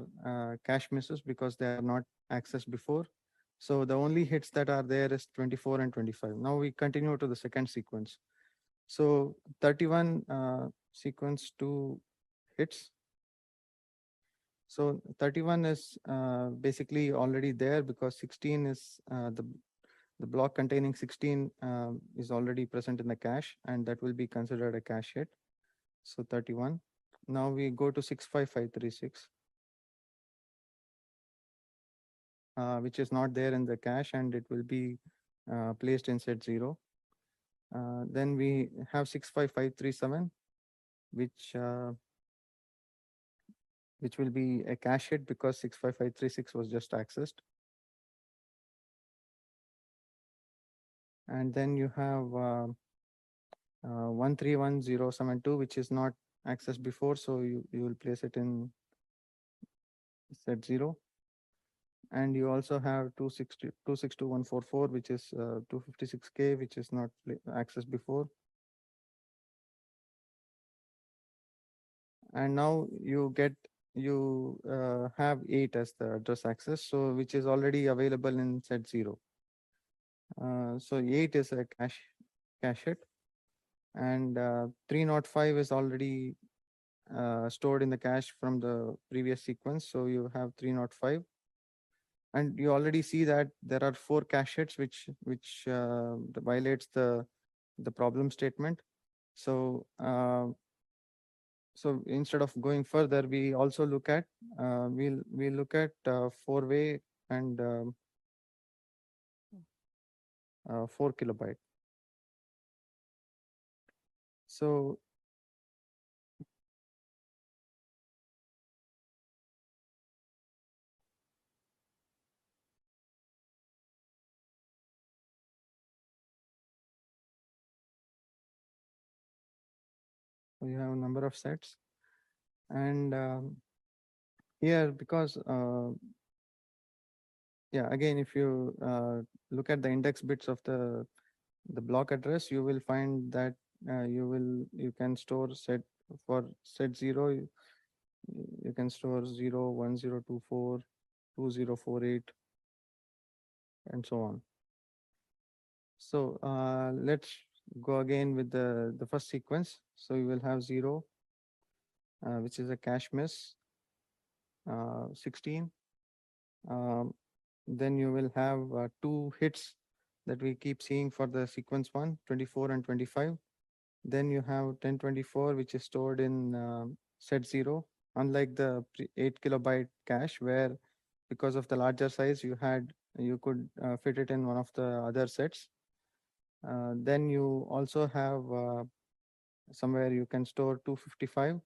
cache misses because they are not accessed before. So the only hits that are there is 24 and 25. Now we continue to the second sequence. So 31 sequence 2 hits. So 31 is basically already there because 16 is the block containing 16 is already present in the cache, and that will be considered a cache hit. So 31. Now we go to 65536, which is not there in the cache, and it will be placed in set 0. Then we have 65537, which will be a cache hit because 65536 was just accessed. And then you have 131072, which is not accessed before, so you will place it in set 0. And you also have 262144, which is 256K, which is not accessed before. And now you have 8 as the address access, so which is already available in set 0. So 8 is a cache hit, and 305 is already stored in the cache from the previous sequence. So you have 305, and you already see that there are 4 cache hits which violates the problem statement. So so instead of going further, we also look at we'll look at 4-way and 4 kilobyte. So we have a number of sets, and here because yeah, again, if you look at the index bits of the block address, you will find that you can store set for set 0. You can store 0, 1024, 2048, and so on. So let's go again with the first sequence. So you will have 0, which is a cache miss, 16. Then you will have 2 hits that we keep seeing for the sequence 1, 24 and 25. Then you have 1024, which is stored in set 0, unlike the 8 kilobyte cache, where because of the larger size you could fit it in one of the other sets. Then you also have somewhere you can store 255.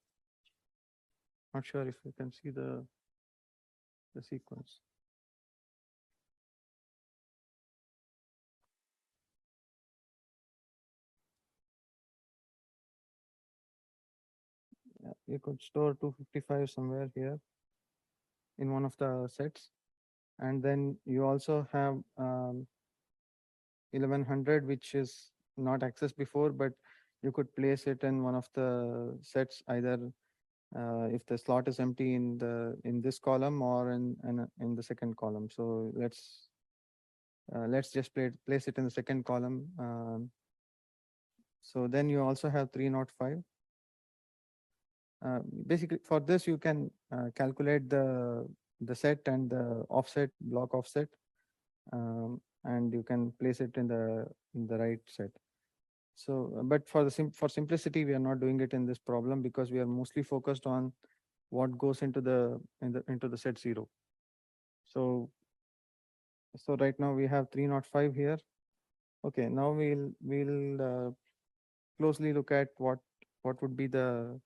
Not sure if you can see the sequence. You could store 255 somewhere here in one of the sets. And then you also have 1100, which is not accessed before, but you could place it in one of the sets, either if the slot is empty in this column or in the second column. So let's Let's just place it in the second column. So then you also have 305. Basically, for this you can calculate the set and the offset, block offset, and you can place it in the right set. So, but for for simplicity, we are not doing it in this problem because we are mostly focused on what goes into the set 0. So right now we have 305 here. Okay, now we'll closely look at what would be the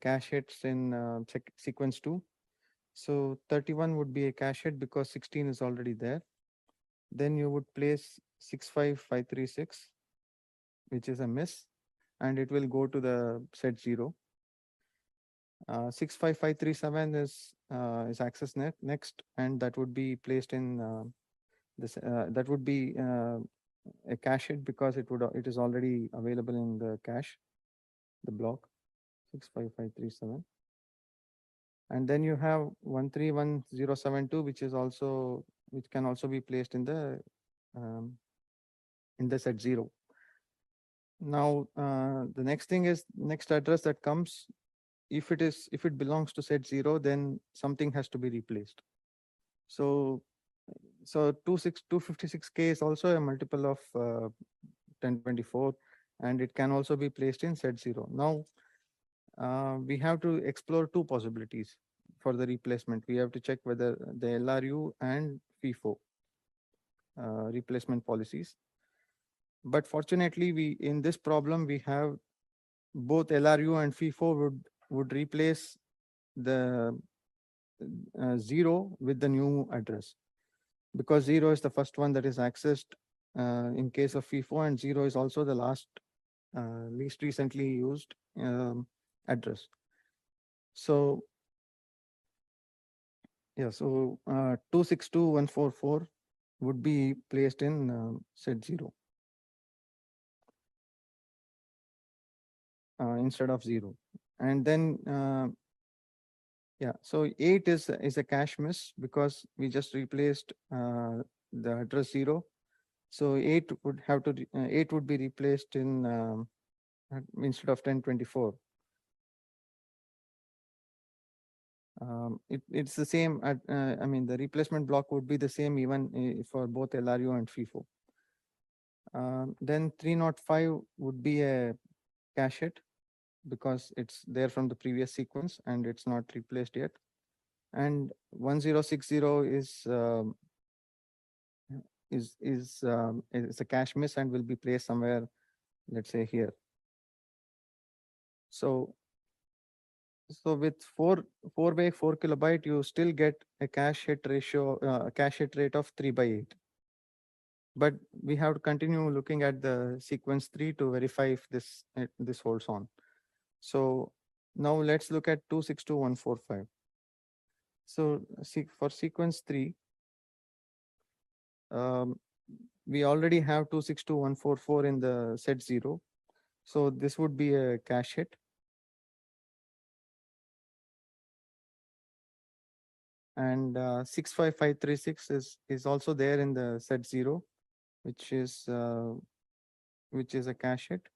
cache hits in sequence 2. So 31 would be a cache hit because 16 is already there. Then you would place 65536, which is a miss, and it will go to the set 0. 65537 is access next, and that would be placed in this. That would be a cache hit because it is already available in the cache, the block 65537. And then you have 131072, which can also be placed in the set 0. Now the next thing is next address that comes. If it belongs to set 0, then something has to be replaced. So 256K is also a multiple of 1024, and it can also be placed in set 0. Now we have to explore two possibilities for the replacement. We have to check whether the LRU and FIFO replacement policies. But fortunately, in this problem we have both LRU and FIFO would replace the 0 with the new address, because 0 is the first one that is accessed in case of FIFO, and 0 is also the least recently used address. So yeah, so 262144 would be placed in set 0 instead of 0. And then yeah, so 8 is a cache miss because we just replaced the address 0. So 8 would be replaced in instead of 1024. It's the same. I mean, the replacement block would be the same even for both LRU and FIFO. Then 305 would be a cache hit because it's there from the previous sequence and it's not replaced yet. And 1060 is a cache miss and will be placed somewhere, let's say here. So with 4 by 4 kilobyte, you still get a cache hit ratio, cache hit rate of 3/8. But we have to continue looking at the sequence 3 to verify if this holds on. So now let's look at 262145. So for sequence 3, we already have 262144 in the set 0. So this would be a cache hit. And 65536 is also there in the set 0, which is a cache hit.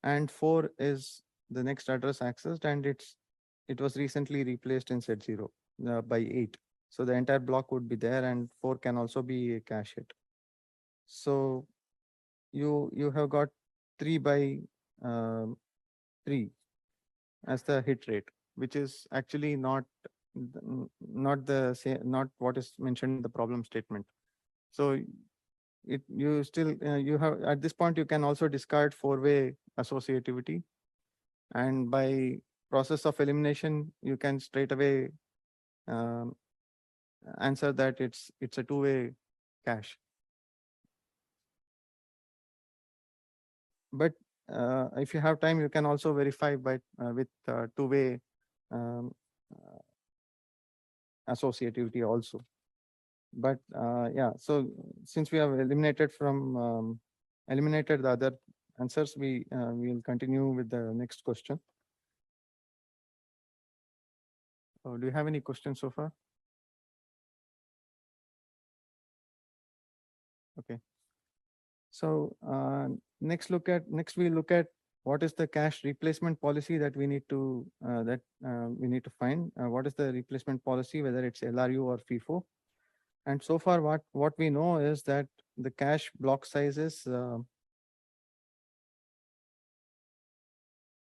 And 4 is the next address accessed, and it was recently replaced in set 0 by 8. So the entire block would be there, and 4 can also be a cache hit. So you have got 3 by 3 as the hit rate, which is actually not what is mentioned in the problem statement. So you have at this point you can also discard 4-way associativity, and by process of elimination you can straight away answer that it's a 2-way cache. But if you have time, you can also verify with 2-way associativity also. But yeah, so since we have eliminated the other answers, we will continue with the next question. Do you have any questions so far? So next we look at what is the cache replacement policy that we need to find. What is the replacement policy, whether it's LRU or FIFO? And so far, what we know is that the cache block size is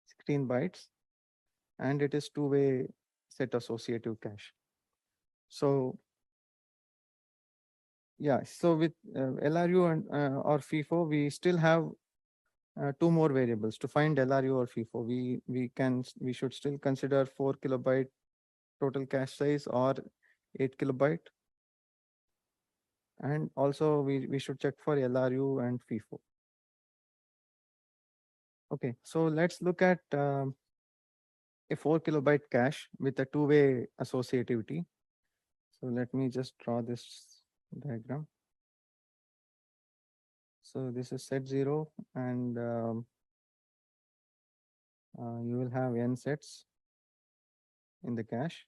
16 bytes, and it is two-way set associative cache. So yeah, so with LRU and or FIFO, we still have two more variables to find LRU or FIFO. We should still consider 4 kilobyte total cache size or 8 kilobyte. And also we should check for LRU and FIFO. Okay, so let's look at a 4 kilobyte cache with a two-way associativity. So let me just draw this diagram. So this is set 0, and you will have n sets in the cache.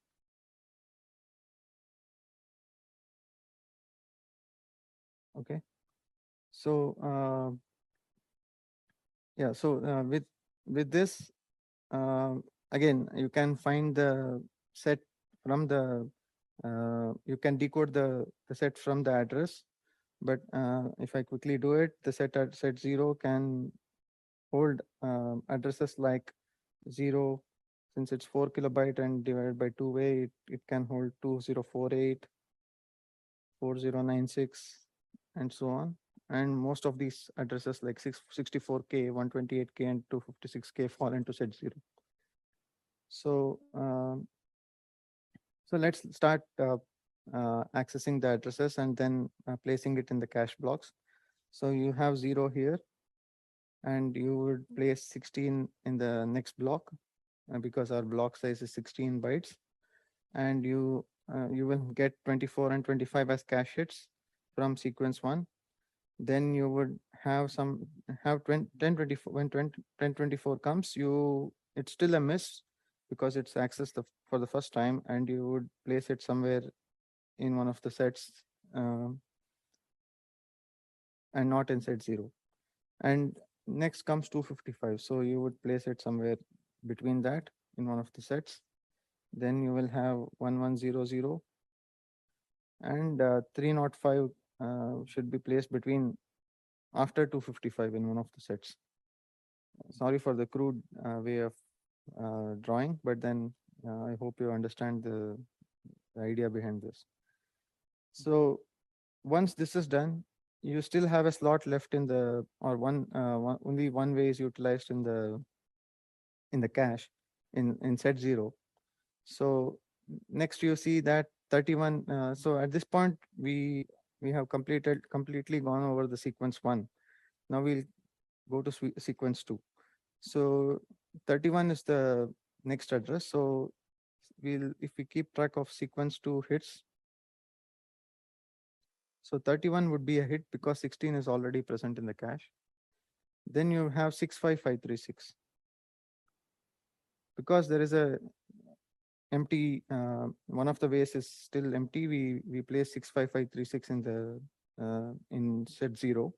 Okay, so yeah, so with this, again, you can find the set from the you can decode the set from the address. But if I quickly do it, the set 0 can hold addresses like 0, since it's 4 kilobyte and divided by two-way, it can hold 2048, 4096, and so on. And most of these addresses like 64K, 128K, and 256K fall into set 0. So so let's start accessing the addresses and then placing it in the cache blocks. So you have 0 here, and you would place 16 in the next block because our block size is 16 bytes, and you will get 24 and 25 as cache hits from sequence 1. Then you would have 1024. When 1024 comes, it's still a miss because it's accessed for the first time, and you would place it somewhere in one of the sets and not in set 0. And next comes 255. So you would place it somewhere between that in one of the sets. Then you will have 1100, and 305 should be placed between after 255 in one of the sets. Sorry for the crude way of drawing, but then I hope you understand the idea behind this. So once this is done, you still have a slot left in the, or only one way is utilized in the cache in set 0. So next you see that 31. So at this point we have completely gone over the sequence 1. Now we'll go to sequence 2. So 31 is the next address. So if we keep track of sequence 2 hits, so 31 would be a hit because 16 is already present in the cache. Then you have 65536. Because there is a empty, one of the ways is still empty, we place 65536 in the in set 0.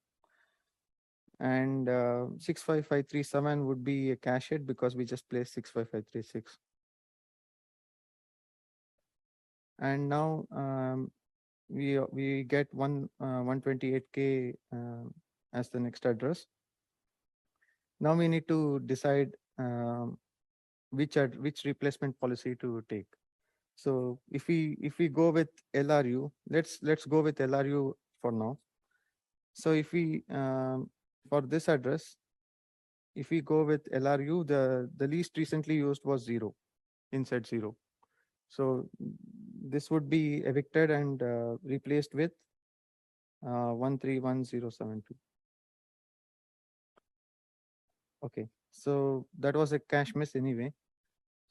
And 65537 would be a cache hit because we just placed 65536. And now we get 128K as the next address. Now we need to decide which replacement policy to take. So if we go with LRU, let's go with LRU for now. So if we for this address, if we go with LRU, the least recently used was 0 in set 0. So this would be evicted and replaced with 131072. Okay, so that was a cache miss anyway.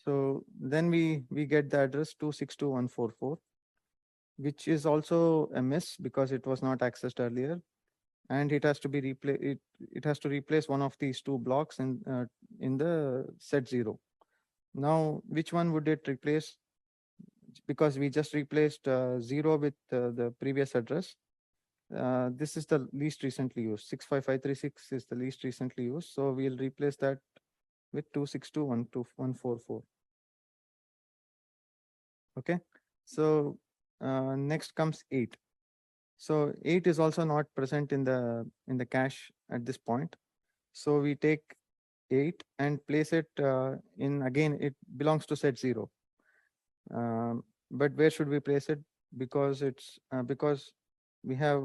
So then we get the address 262144, which is also a miss because it was not accessed earlier, and it has to be replaced. It has to replace one of these two blocks in the set 0. Now, which one would it replace? Because we just replaced 0 with the previous address. This is the least recently used. 65536 is the least recently used. So we'll replace that with 262.144. Okay. So next comes 8. So 8 is also not present in the cache at this point. So we take 8 and place it in, again, it belongs to set 0. But where should we place it? Because because we have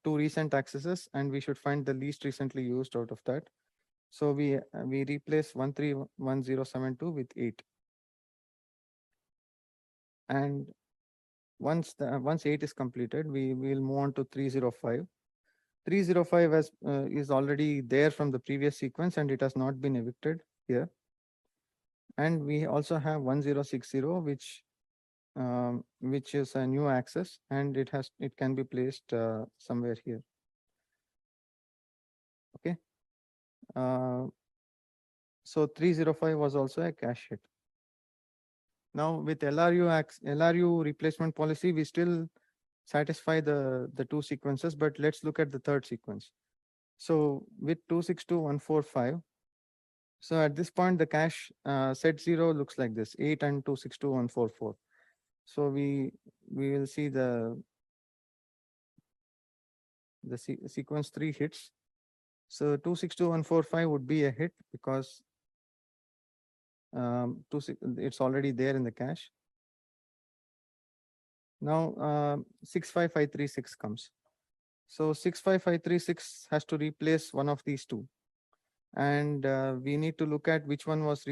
2 recent accesses and we should find the least recently used out of that. So we replace 131072 with 8. And once 8 is completed, we will move on to 305. 305 is already there from the previous sequence and it has not been evicted here. And we also have 1060, which is a new access, and it can be placed somewhere here. Okay. So 305 was also a cache hit. Now with LRU replacement policy, we still satisfy the 2 sequences, but let's look at the third sequence. So with 262145, so at this point the cache set 0 looks like this, 8 and 262144. So we will see the sequence 3 hits. So 262145 would be a hit because it's already there in the cache. Now 65536 comes. So 65536 has to replace one of these 2. And we need to look at which one was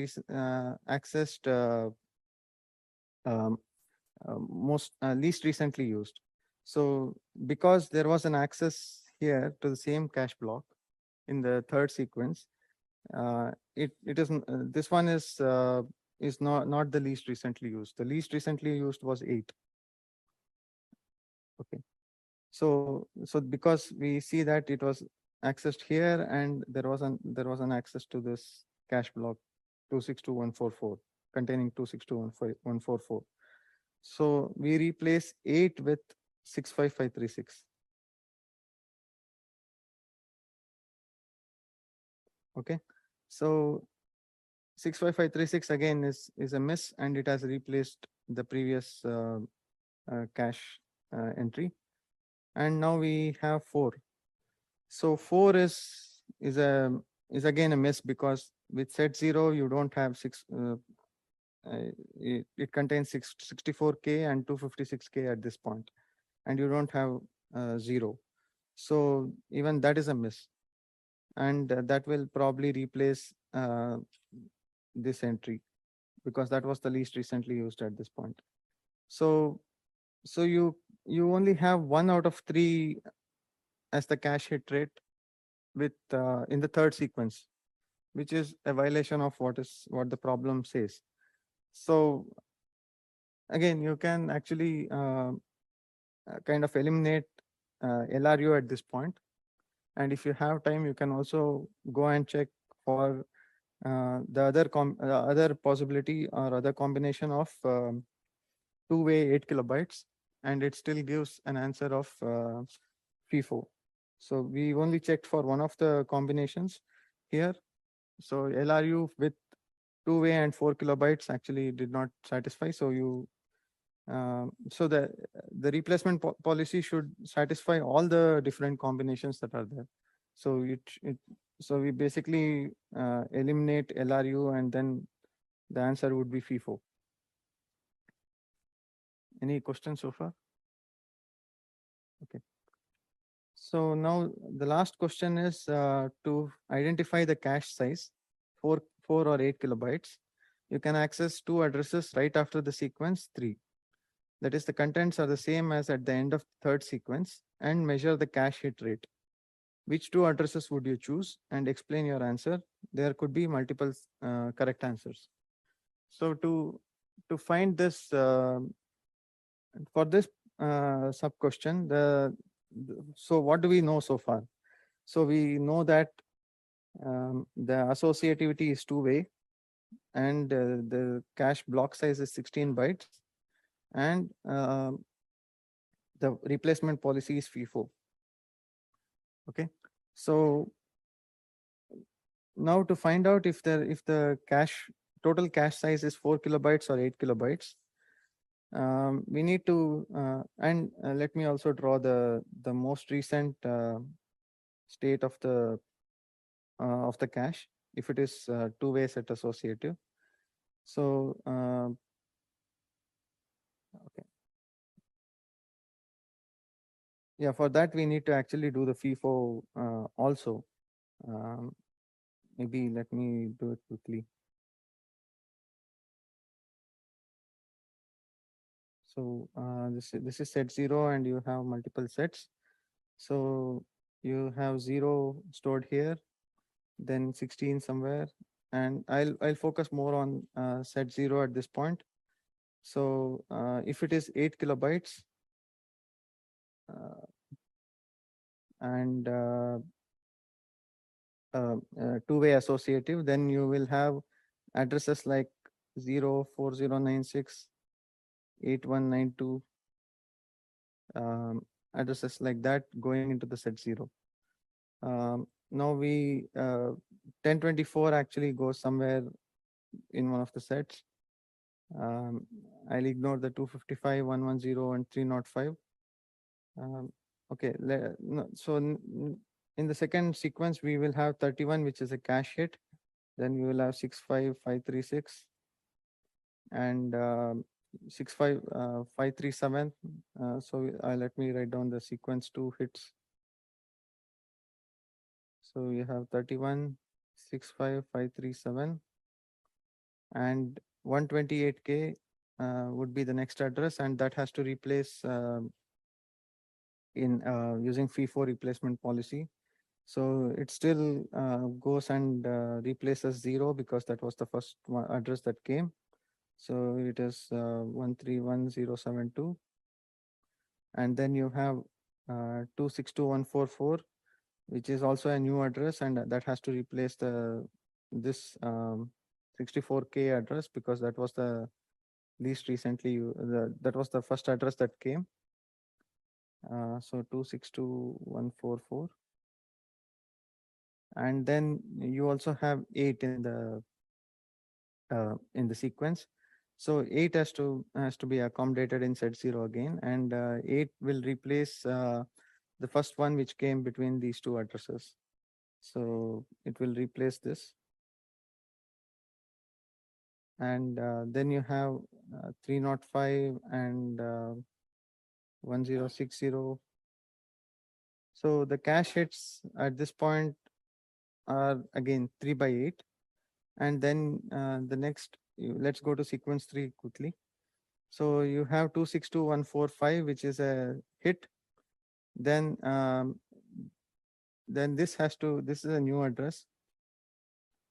accessed least recently used. So because there was an access here to the same cache block in the third sequence, it isn't. This one is not the least recently used. The least recently used was 8. Okay. So because we see that it was accessed here and there was an access to this cache block 262144 containing 262144. So we replace 8 with 65536. Okay. So 65536 again is a miss and it has replaced the previous cache entry. And now we have 4. So 4 is again a miss because with set 0 you don't have 6. It contains 64K and 256K at this point, and you don't have 0. So even that is a miss, and that will probably replace this entry because that was the least recently used at this point. So you only have 1 out of 3 as the cache hit rate with in the third sequence, which is a violation of what the problem says. So again, you can actually kind of eliminate LRU at this point. And if you have time, you can also go and check for the other possibility or other combination of 2-way 8 kilobytes, and it still gives an answer of FIFO. So we only checked for one of the combinations here. So LRU with 2-way and 4 kilobytes actually did not satisfy. So so the replacement policy should satisfy all the different combinations that are there. So so we basically eliminate LRU and then the answer would be FIFO. Any questions so far? Okay. So now the last question is to identify the cache size, 4 or 8 kilobytes. You can access 2 addresses right after the sequence 3. That is, the contents are the same as at the end of the third sequence, and measure the cache hit rate. Which 2 addresses would you choose, and explain your answer? There could be multiple correct answers. So to find this, for this sub question, so what do we know so far? So we know that the associativity is 2-way, and the cache block size is 16 bytes, and the replacement policy is FIFO. Okay, so now to find out if the total cache size is 4 kilobytes or 8 kilobytes, we need to let me also draw the most recent state of the cache if it is two-way set associative. So okay, yeah, for that we need to actually do the FIFO also. Maybe let me do it quickly. So this is set 0 and you have multiple sets. So you have 0 stored here, then 16 somewhere, and I'll focus more on set 0 at this point. So if it is 8 kilobytes and two-way associative, then you will have addresses like 04096, 8192, addresses like that going into the set 0. Now 1024 actually goes somewhere in one of the sets. I'll ignore the 255, 110, and 305. Okay, so in the second sequence, we will have 31, which is a cache hit. Then we will have 65536 and 65537. So let me write down the sequence 2 hits. So you have 31, 65537, and 128K would be the next address, and that has to replace in using FIFO replacement policy. So it still goes and replaces 0 because that was the first address that came. So it is 131,072. And then you have 262,144, which is also a new address, and that has to replace this 64K address because that was the least recently, that was the first address that came. So 262,144. And then you also have 8 in the sequence. So 8 has to be accommodated in set 0 again, and 8 will replace the first one which came between these two addresses. So it will replace this. And then you have 305 and 1060. So the cache hits at this point are again 3 by 8. And then the next, let's go to sequence 3 quickly. So you have 262,145, which is a hit. Then this is a new address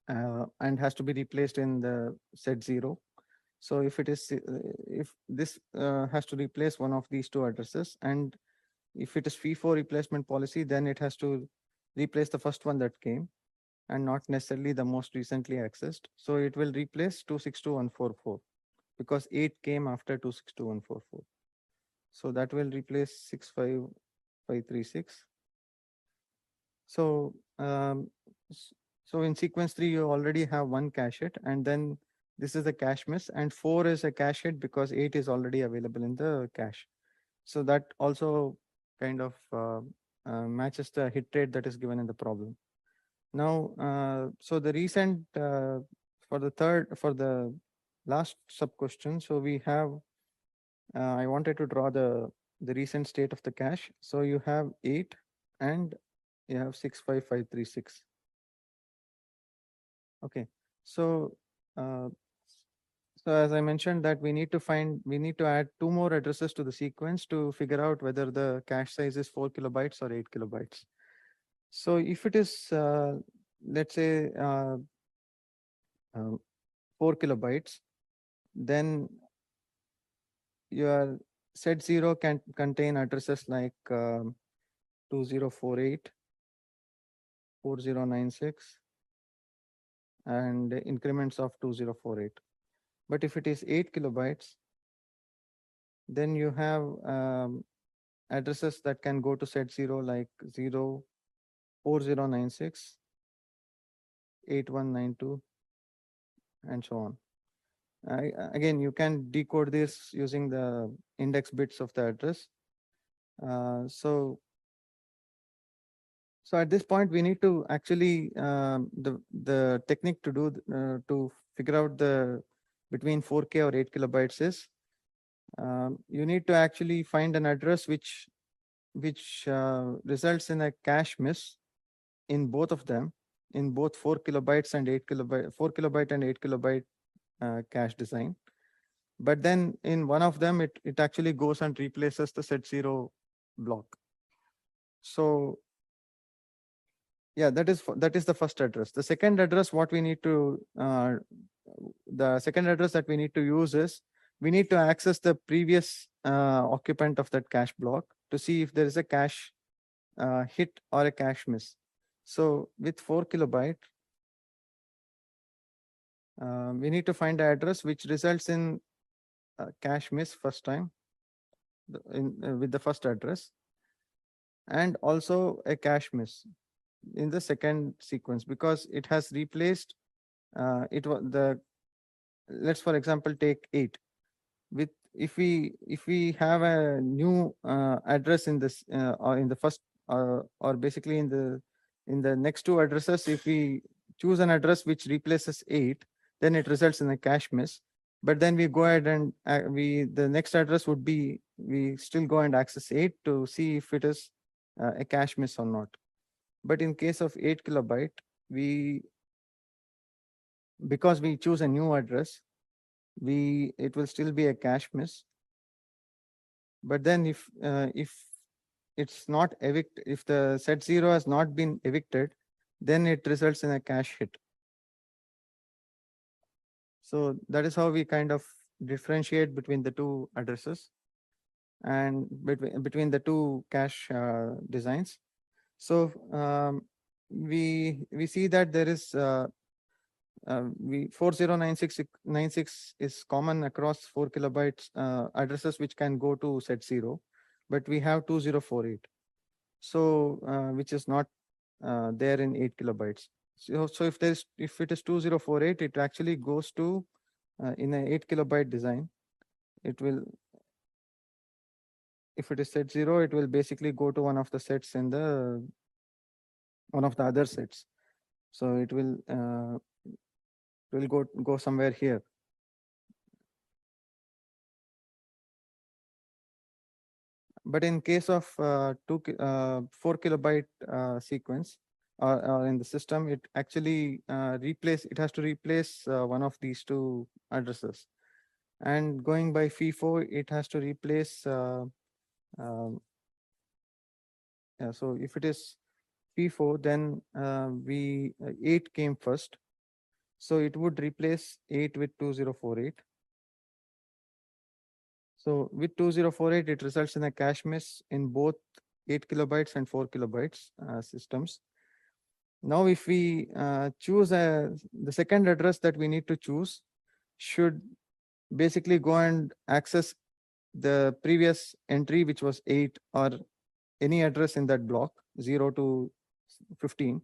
and has to be replaced in the set 0. So if this has to replace one of these two addresses, and if it is FIFO replacement policy, then it has to replace the first one that came and not necessarily the most recently accessed. So it will replace 262,144 because 8 came after 262,144. So that will replace 65536. So so in sequence 3, you already have one cache hit, and then this is a cache miss, and 4 is a cache hit because 8 is already available in the cache. So that also kind of matches the hit rate that is given in the problem. Now, so the recent for the last sub question. So we have, I wanted to draw the recent state of the cache. So you have 8 and you have 65536. Okay, so so as I mentioned that we need to add 2 more addresses to the sequence to figure out whether the cache size is 4 kilobytes or 8 kilobytes. So if it is, let's say 4 kilobytes, then your set 0 can contain addresses like 2048, 4096, and increments of 2048. But if it is 8 kilobytes, then you have addresses that can go to set 0 like 0, 4096, 8192, and so on. Again, you can decode this using the index bits of the address. So at this point, we need to actually the technique to do to figure out the between 4K or 8 kilobytes is you need to actually find an address which results in a cache miss in both of them, in both 4 kilobytes and 8 kilobyte, 4 kilobyte and 8 kilobyte cache design. But then in one of them, it actually goes and replaces the set 0 block. So yeah, that is the first address. The second address, what we need to the second address that we need to use is we need to access the previous occupant of that cache block to see if there is a cache hit or a cache miss. So with 4 kilobyte, we need to find the address which results in cache miss first time with the first address, and also a cache miss in the second sequence, because it has replaced let's for example take 8 with if we have a new address in this or in the first or basically in the next two addresses, if we choose an address which replaces 8, then it results in a cache miss. But then we go ahead and the next address would be, we still go and access 8 to see if it is a cache miss or not. But in case of 8 kilobyte, because we choose a new address, it will still be a cache miss. But then if it's not if the set 0 has not been evicted, then it results in a cache hit. So that is how we kind of differentiate between the two addresses and between the two cache designs. So we see that there is 4096 is common across 4 kilobytes addresses which can go to set 0, but we have 2048, so which is not there in 8 kilobytes. So if it is 2048, it actually goes to in an 8 kilobyte design. It will, if it is set 0, it will basically go to one of the sets in one of the other sets. So it will go somewhere here. But in case of 4 kilobyte sequence or in the system, it actually it has to replace one of these two addresses. And going by FIFO, it has to replace so if it is FIFO, then 8 came first. So it would replace 8 with 2048. So with 2048, it results in a cache miss in both 8 kilobytes and 4 kilobytes systems. Now, if we choose the second address that we need to choose should basically go and access the previous entry, which was 8, or any address in that block, 0 to 15.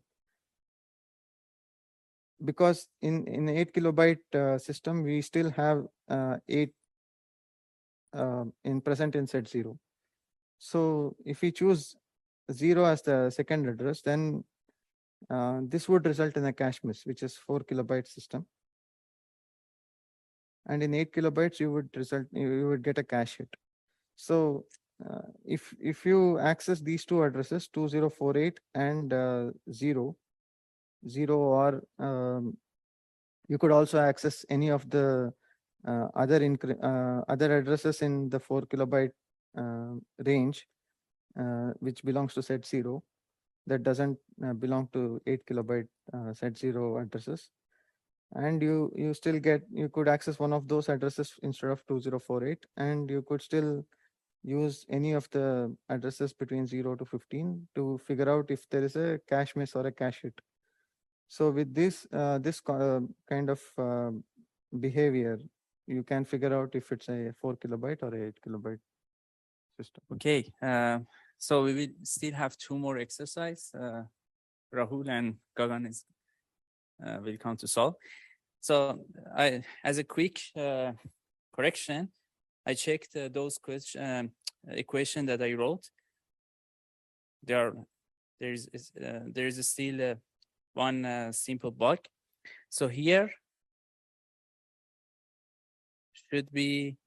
Because in 8 kilobyte system, we still have 8 present in set 0. So if we choose 0 as the second address, then this would result in a cache miss, which is 4 kilobyte system. And in 8 kilobytes, you would get a cache hit. So if you access these two addresses, 2048 and 0, or you could also access any of the other addresses in the 4 kilobyte range, which belongs to set 0, that doesn't belong to 8 kilobyte set 0 addresses. And you could access one of those addresses instead of 2048, and you could still use any of the addresses between 0 to 15 to figure out if there is a cache miss or a cache hit. So with this kind of behavior, you can figure out if it's a 4 kilobyte or a 8 kilobyte system. Okay, so we will still have 2 more exercises. Rahul and Gagan will come to solve. So as a quick correction, I checked those equation that I wrote. There is still one simple bug. So here should be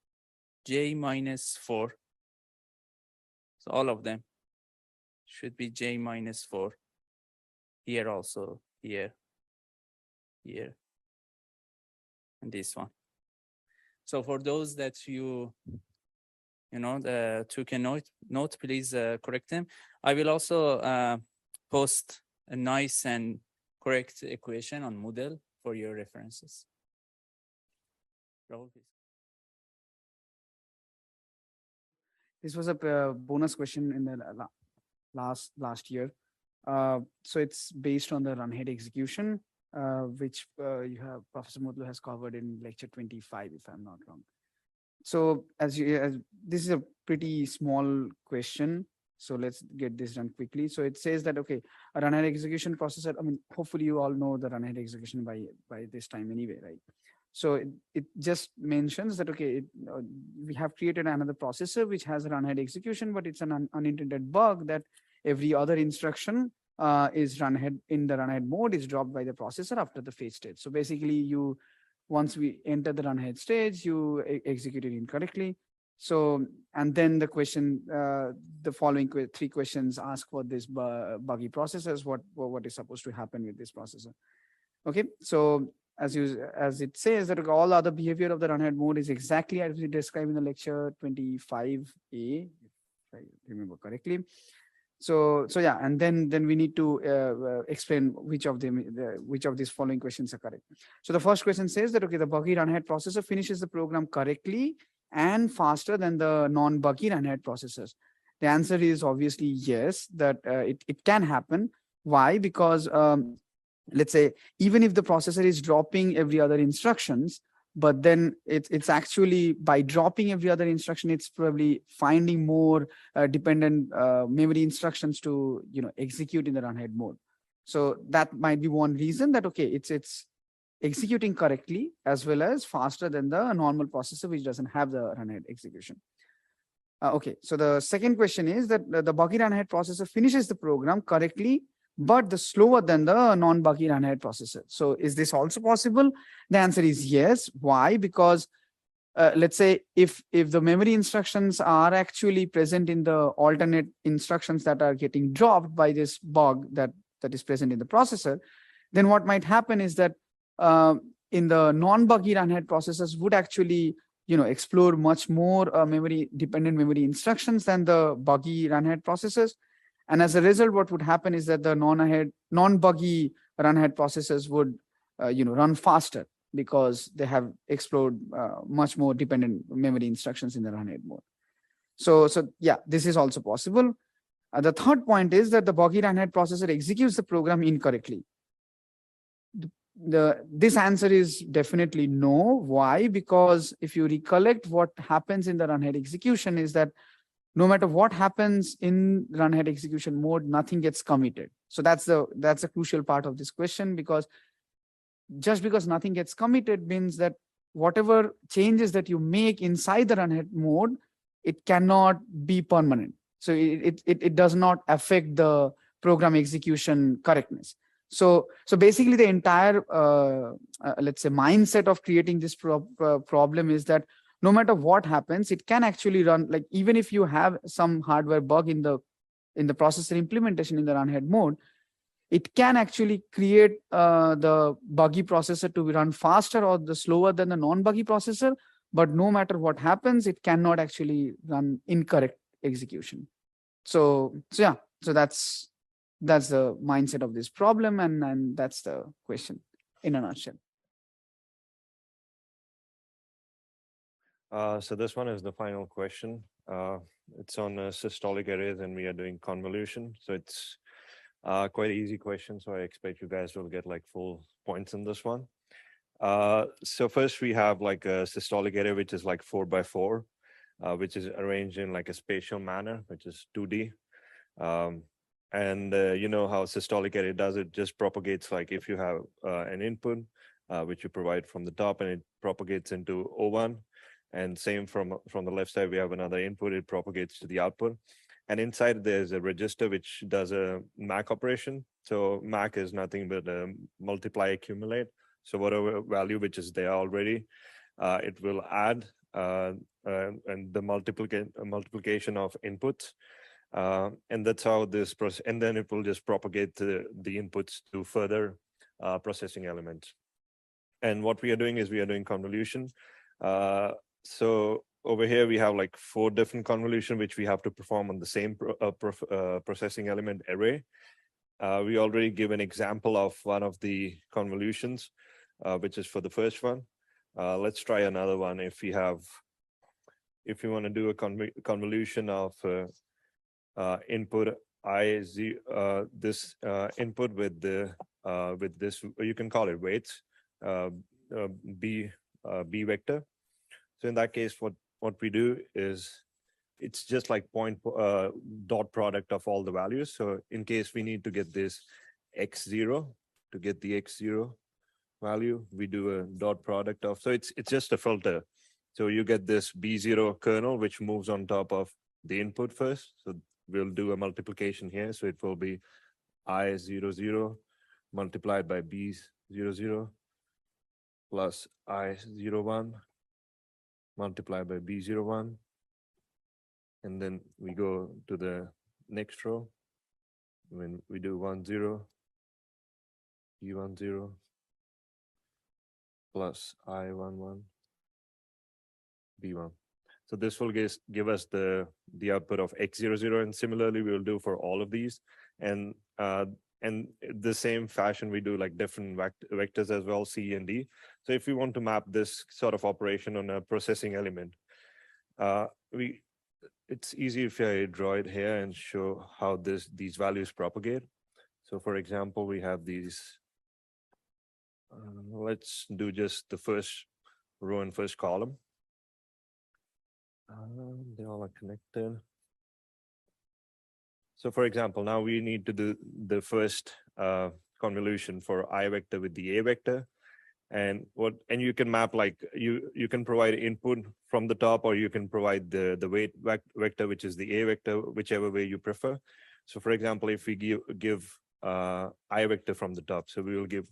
j minus 4. So all of them should be j minus 4. Here also, here, and this one. So for those that you took a note, please correct them. I will also post a nice and correct equation on Moodle for your references. Rahul, please. This was a bonus question in the last year. So it's based on the run-ahead execution, which Professor Mutlu has covered in lecture 25, if I'm not wrong. So this is a pretty small question. So let's get this done quickly. So it says that, okay, a run-ahead execution processor, I mean, hopefully you all know the run-ahead execution by this time anyway, right? So it just mentions that, okay, we have created another processor which has a run-ahead execution, but it's an unintended bug that every other instruction is run-ahead in the run-ahead mode is dropped by the processor after the fetch stage. So basically once we enter the run-ahead stage, you execute it incorrectly. So, and then the question, the following 3 questions ask for this buggy processors, what is supposed to happen with this processor. Okay, so as it says that all other behavior of the run-ahead mode is exactly as we described in the lecture 25A, if I remember correctly. So yeah, and then we need to explain which of these following questions are correct. So the first question says that, okay, the buggy run-ahead processor finishes the program correctly and faster than the non-buggy run-ahead processors. The answer is obviously yes, that it can happen. Why? Because let's say even if the processor is dropping every other instructions, but then it's actually by dropping every other instruction, it's probably finding more dependent memory instructions to execute in the run-ahead mode. So that might be one reason that, okay, it's executing correctly as well as faster than the normal processor which doesn't have the run-ahead execution. Okay, so the second question is that the buggy run-ahead processor finishes the program correctly, but the slower than the non-buggy run-ahead processor. So is this also possible? The answer is yes. Why? Because let's say if the memory instructions are actually present in the alternate instructions that are getting dropped by this bug that is present in the processor, then what might happen is that in the non-buggy run-ahead processors would actually explore much more dependent memory instructions than the buggy run-ahead processors. And as a result, what would happen is that the non-buggy run-ahead processors would run faster because they have explored much more dependent memory instructions in the run-ahead mode. So yeah, this is also possible. The third point is that the buggy run-ahead processor executes the program incorrectly. This answer is definitely no. Why? Because if you recollect, what happens in the run-ahead execution is that no matter what happens in run-ahead execution mode, nothing gets committed. So that's a crucial part of this question, because just because nothing gets committed means that whatever changes that you make inside the run-ahead mode, it cannot be permanent. So it does not affect the program execution correctness. So basically the entire, let's say, mindset of creating this problem is that no matter what happens, it can actually run, like even if you have some hardware bug in the processor implementation in the run-ahead mode, it can actually create the buggy processor to run faster or the slower than the non-buggy processor. But no matter what happens, it cannot actually run incorrect execution. So yeah, so that's the mindset of this problem, and that's the question in a nutshell. So this one is the final question. It's on systolic arrays, and we are doing convolution. So it's quite an easy question. So I expect you guys will get like full points in this one. So first we have like a systolic array, which is like 4 by 4, which is arranged in like a spatial manner, which is 2D. And you know how systolic array does it, just propagates like if you have an input, which you provide from the top, and it propagates into O1. And same from the left side, we have another input, it propagates to the output. And inside there's a register which does a MAC operation. So MAC is nothing but a multiply accumulate. So whatever value which is there already, it will add and the multiplication of inputs. And that's how this process, and then it will just propagate the inputs to further processing elements. And what we are doing is we are doing convolution. So over here, we have like 4 different convolution, which we have to perform on the same processing element array. We already give an example of one of the convolutions, which is for the first one. Let's try another one. If we want to do a convolution of input this input with this, you can call it weights, b vector. So in that case, what we do is it's just like dot product of all the values. So in case we need to get this x0, to get the x0 value, we do a dot product of, so it's just a filter. So you get this b0 kernel, which moves on top of the input first. So we'll do a multiplication here. So it will be I00 multiplied by b00 plus I01 multiplied by b01. And then we go to the next row. When we do 10, b10 plus I11 b1. So this will give us the output of x00, and similarly we will do for all of these. And the same fashion we do like different vectors as well, C and D. So if we want to map this sort of operation on a processing element, it's easy if I draw it here and show how these values propagate. So for example, we have these. Let's do just the first row and first column. They all are connected. So for example, now we need to do the first convolution for I vector with the A vector. And you can map like you can provide input from the top, or you can provide the weight vector, which is the A vector, whichever way you prefer. So for example, if we give I vector from the top, so we will give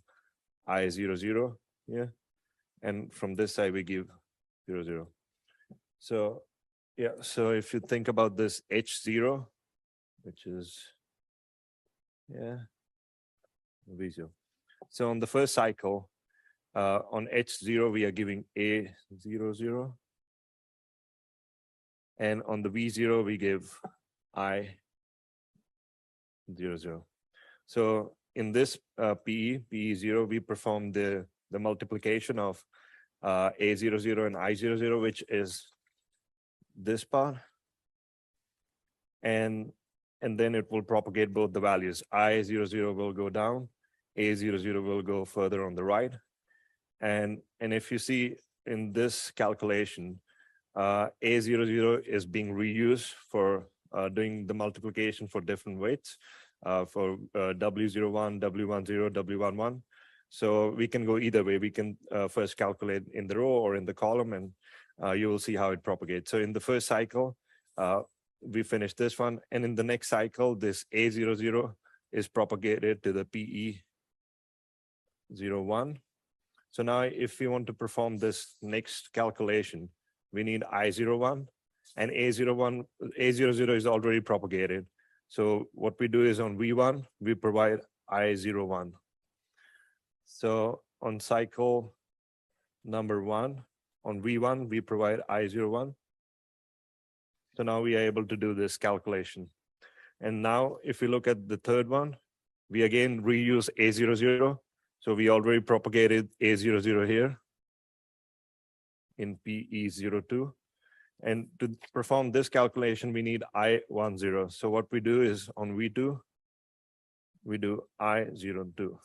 I00 here, and from this side we give 00. So yeah, so if you think about this H0, which is V0. So on the first cycle, on H0 we are giving A00, and on the V0 we give I00. So in this PE0, we perform the multiplication of A00 and I00, which is this part, and then it will propagate both the values. I00 will go down, A00 will go further on the right, and if you see in this calculation, A00 is being reused for doing the multiplication for different weights, for W01, W10, W11. So we can go either way. We can first calculate in the row or in the column, and you will see how it propagates. So in the first cycle, we finished this one, and in the next cycle, this A00 is propagated to the PE01. So now if we want to perform this next calculation, we need I01, and A00 is already propagated. So what we do is on V1, we provide I01. So on cycle number 1, on V1, we provide I01. So now we are able to do this calculation. And now if we look at the third one, we again reuse A00. So we already propagated A00 here in PE02. And to perform this calculation, we need I10. So what we do is on V2, we do I02.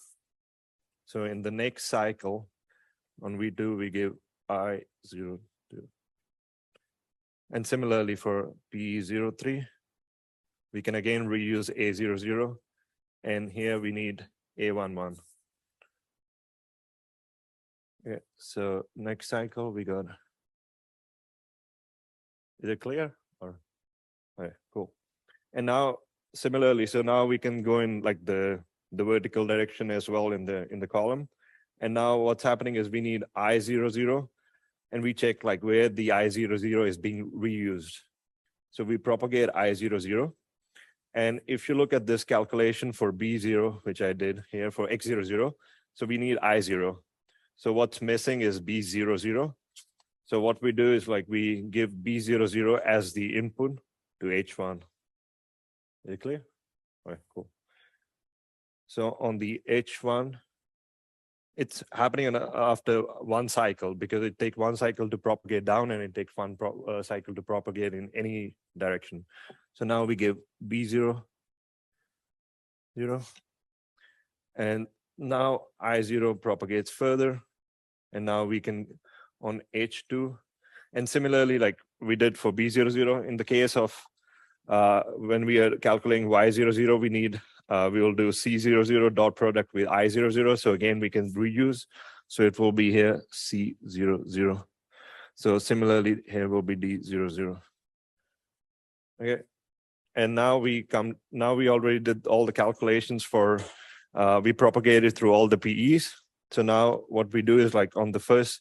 So in the next cycle, on V2, we give I02. And similarly for PE03, we can again reuse A00. And here we need A11. Okay, so next cycle we got. Is it clear? Or okay, cool. And now similarly, so now we can go in like the vertical direction as well in the column. And now what's happening is we need I00, and we check like where the I00 is being reused. So we propagate I00. And if you look at this calculation for B0, which I did here for X00, so we need I0. So what's missing is B00. So what we do is like we give B00 as the input to H1. Is it clear? All right, cool. So on the H1, it's happening after one cycle because it takes one cycle to propagate down and it takes one cycle to propagate in any direction. So now we give B0, 0. And now I0 propagates further. And now we can on H2. And similarly, like we did for B00, in the case of when we are calculating Y00, we need, we will do C00 dot product with I00. So again, we can reuse. So it will be here C00. So similarly, here will be D00. Okay. And now we already did all the calculations for, we propagated through all the PEs. So now what we do is like on the first,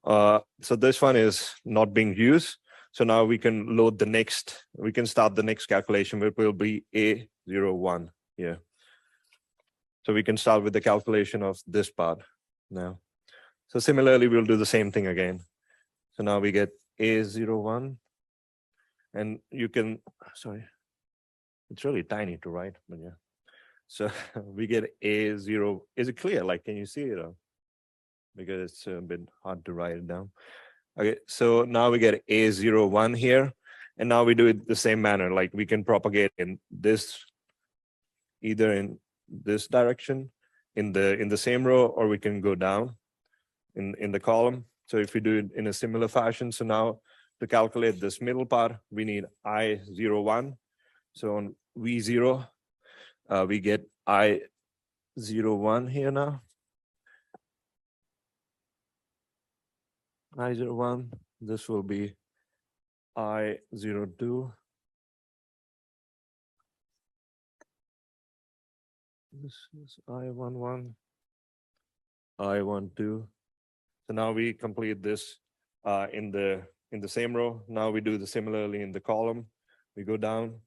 so this one is not being used. So now we can load the next, we can start the next calculation, which will be A01 here. So we can start with the calculation of this part now. So similarly, we'll do the same thing again. So now we get A01 and you can, sorry, it's really tiny to write, but yeah. So we get A0. Is it clear? Like, can you see it? Because it's a bit hard to write it down. Okay, so now we get A01 here. And now we do it the same manner. Like we can propagate in this, either in this direction, in the same row, or we can go down in the column. So if we do it in a similar fashion, so now to calculate this middle part, we need I01. So on V0, we get I01 here now. I01, this will be I02. This is I11, I12. So now we complete this in the same row. Now we do the similarly in the column. We go down.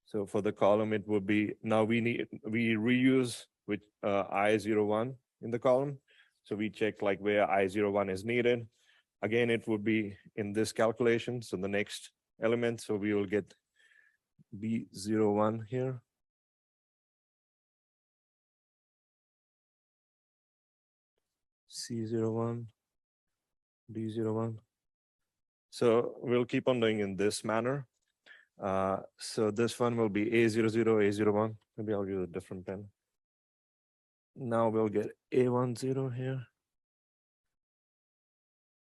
So for the column, it would be, now we reuse with I01 in the column. So we check like where I01 is needed. Again, it would be in this calculation. So the next element, so we will get B01 here. C01, D01. So we'll keep on doing in this manner. So this one will be A00, A01. Maybe I'll use a different pen. Now we'll get A10 here.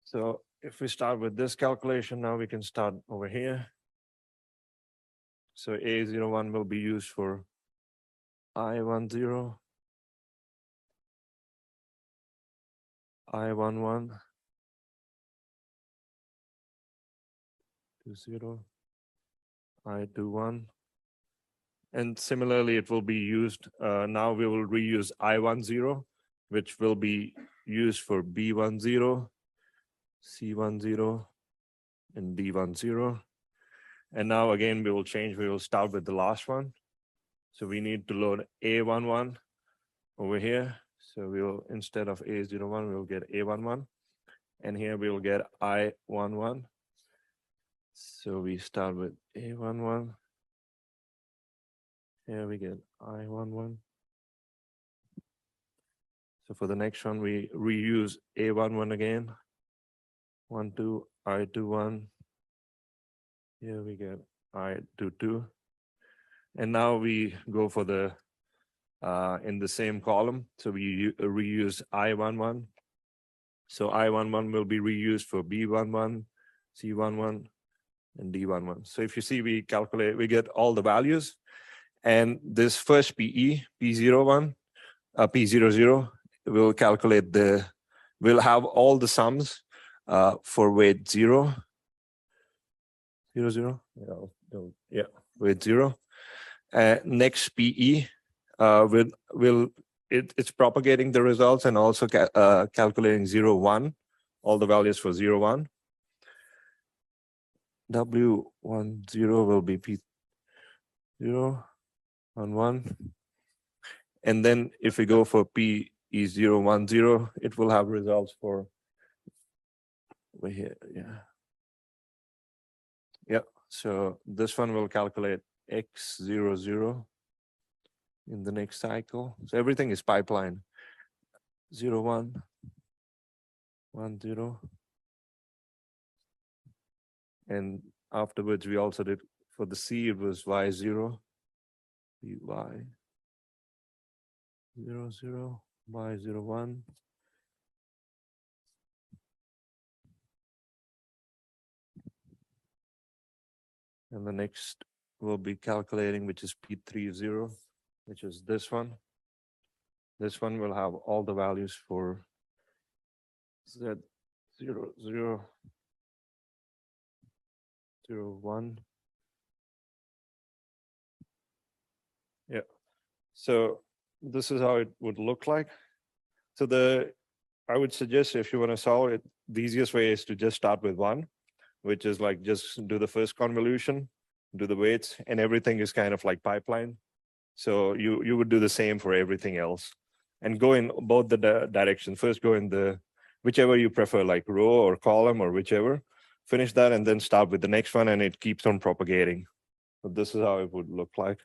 So if we start with this calculation, now we can start over here. So A01 will be used for I10, I11, 20, I21. And similarly, it will be used, now we will reuse I10, which will be used for B10, C10, and D10. And now again, we will change, we will start with the last one. So we need to load A11 over here. So we will, instead of A01, we will get A11. And here we will get I11. So we start with A11. Here we get I11. So for the next one, we reuse A11 again. 12, I21. Here we get I22. And now we go for the, in the same column. So we reuse I11. So I11 will be reused for B11, C11, and D11. So if you see, we get all the values, and this first PE, P01, P00 will calculate we'll have all the sums for weight 0, 0, 0, yeah, weight 0. Next PE it's propagating the results and also calculating 0, 1, all the values for 0, 1. W10 will be P0, 1, 1. And then if we go for PE010, it will have results for over here, yeah. Yeah, so this one will calculate X00 in the next cycle. So everything is pipeline. 0, 1, 1, 0. And afterwards, we also did for the C, it was Y0, Y 0, 0, Y0, 1. And the next will be calculating, which is P30, which is this one. This one will have all the values for Z0, 0, 0, 1. Yeah. So this is how it would look like. So I would suggest if you want to solve it, the easiest way is to just start with 1, which is like just do the first convolution, do the weights, and everything is kind of like pipeline. So you would do the same for everything else and go in both the directions. First go in the whichever you prefer, like row or column or whichever. Finish that and then start with the next one, and it keeps on propagating. So this is how it would look like.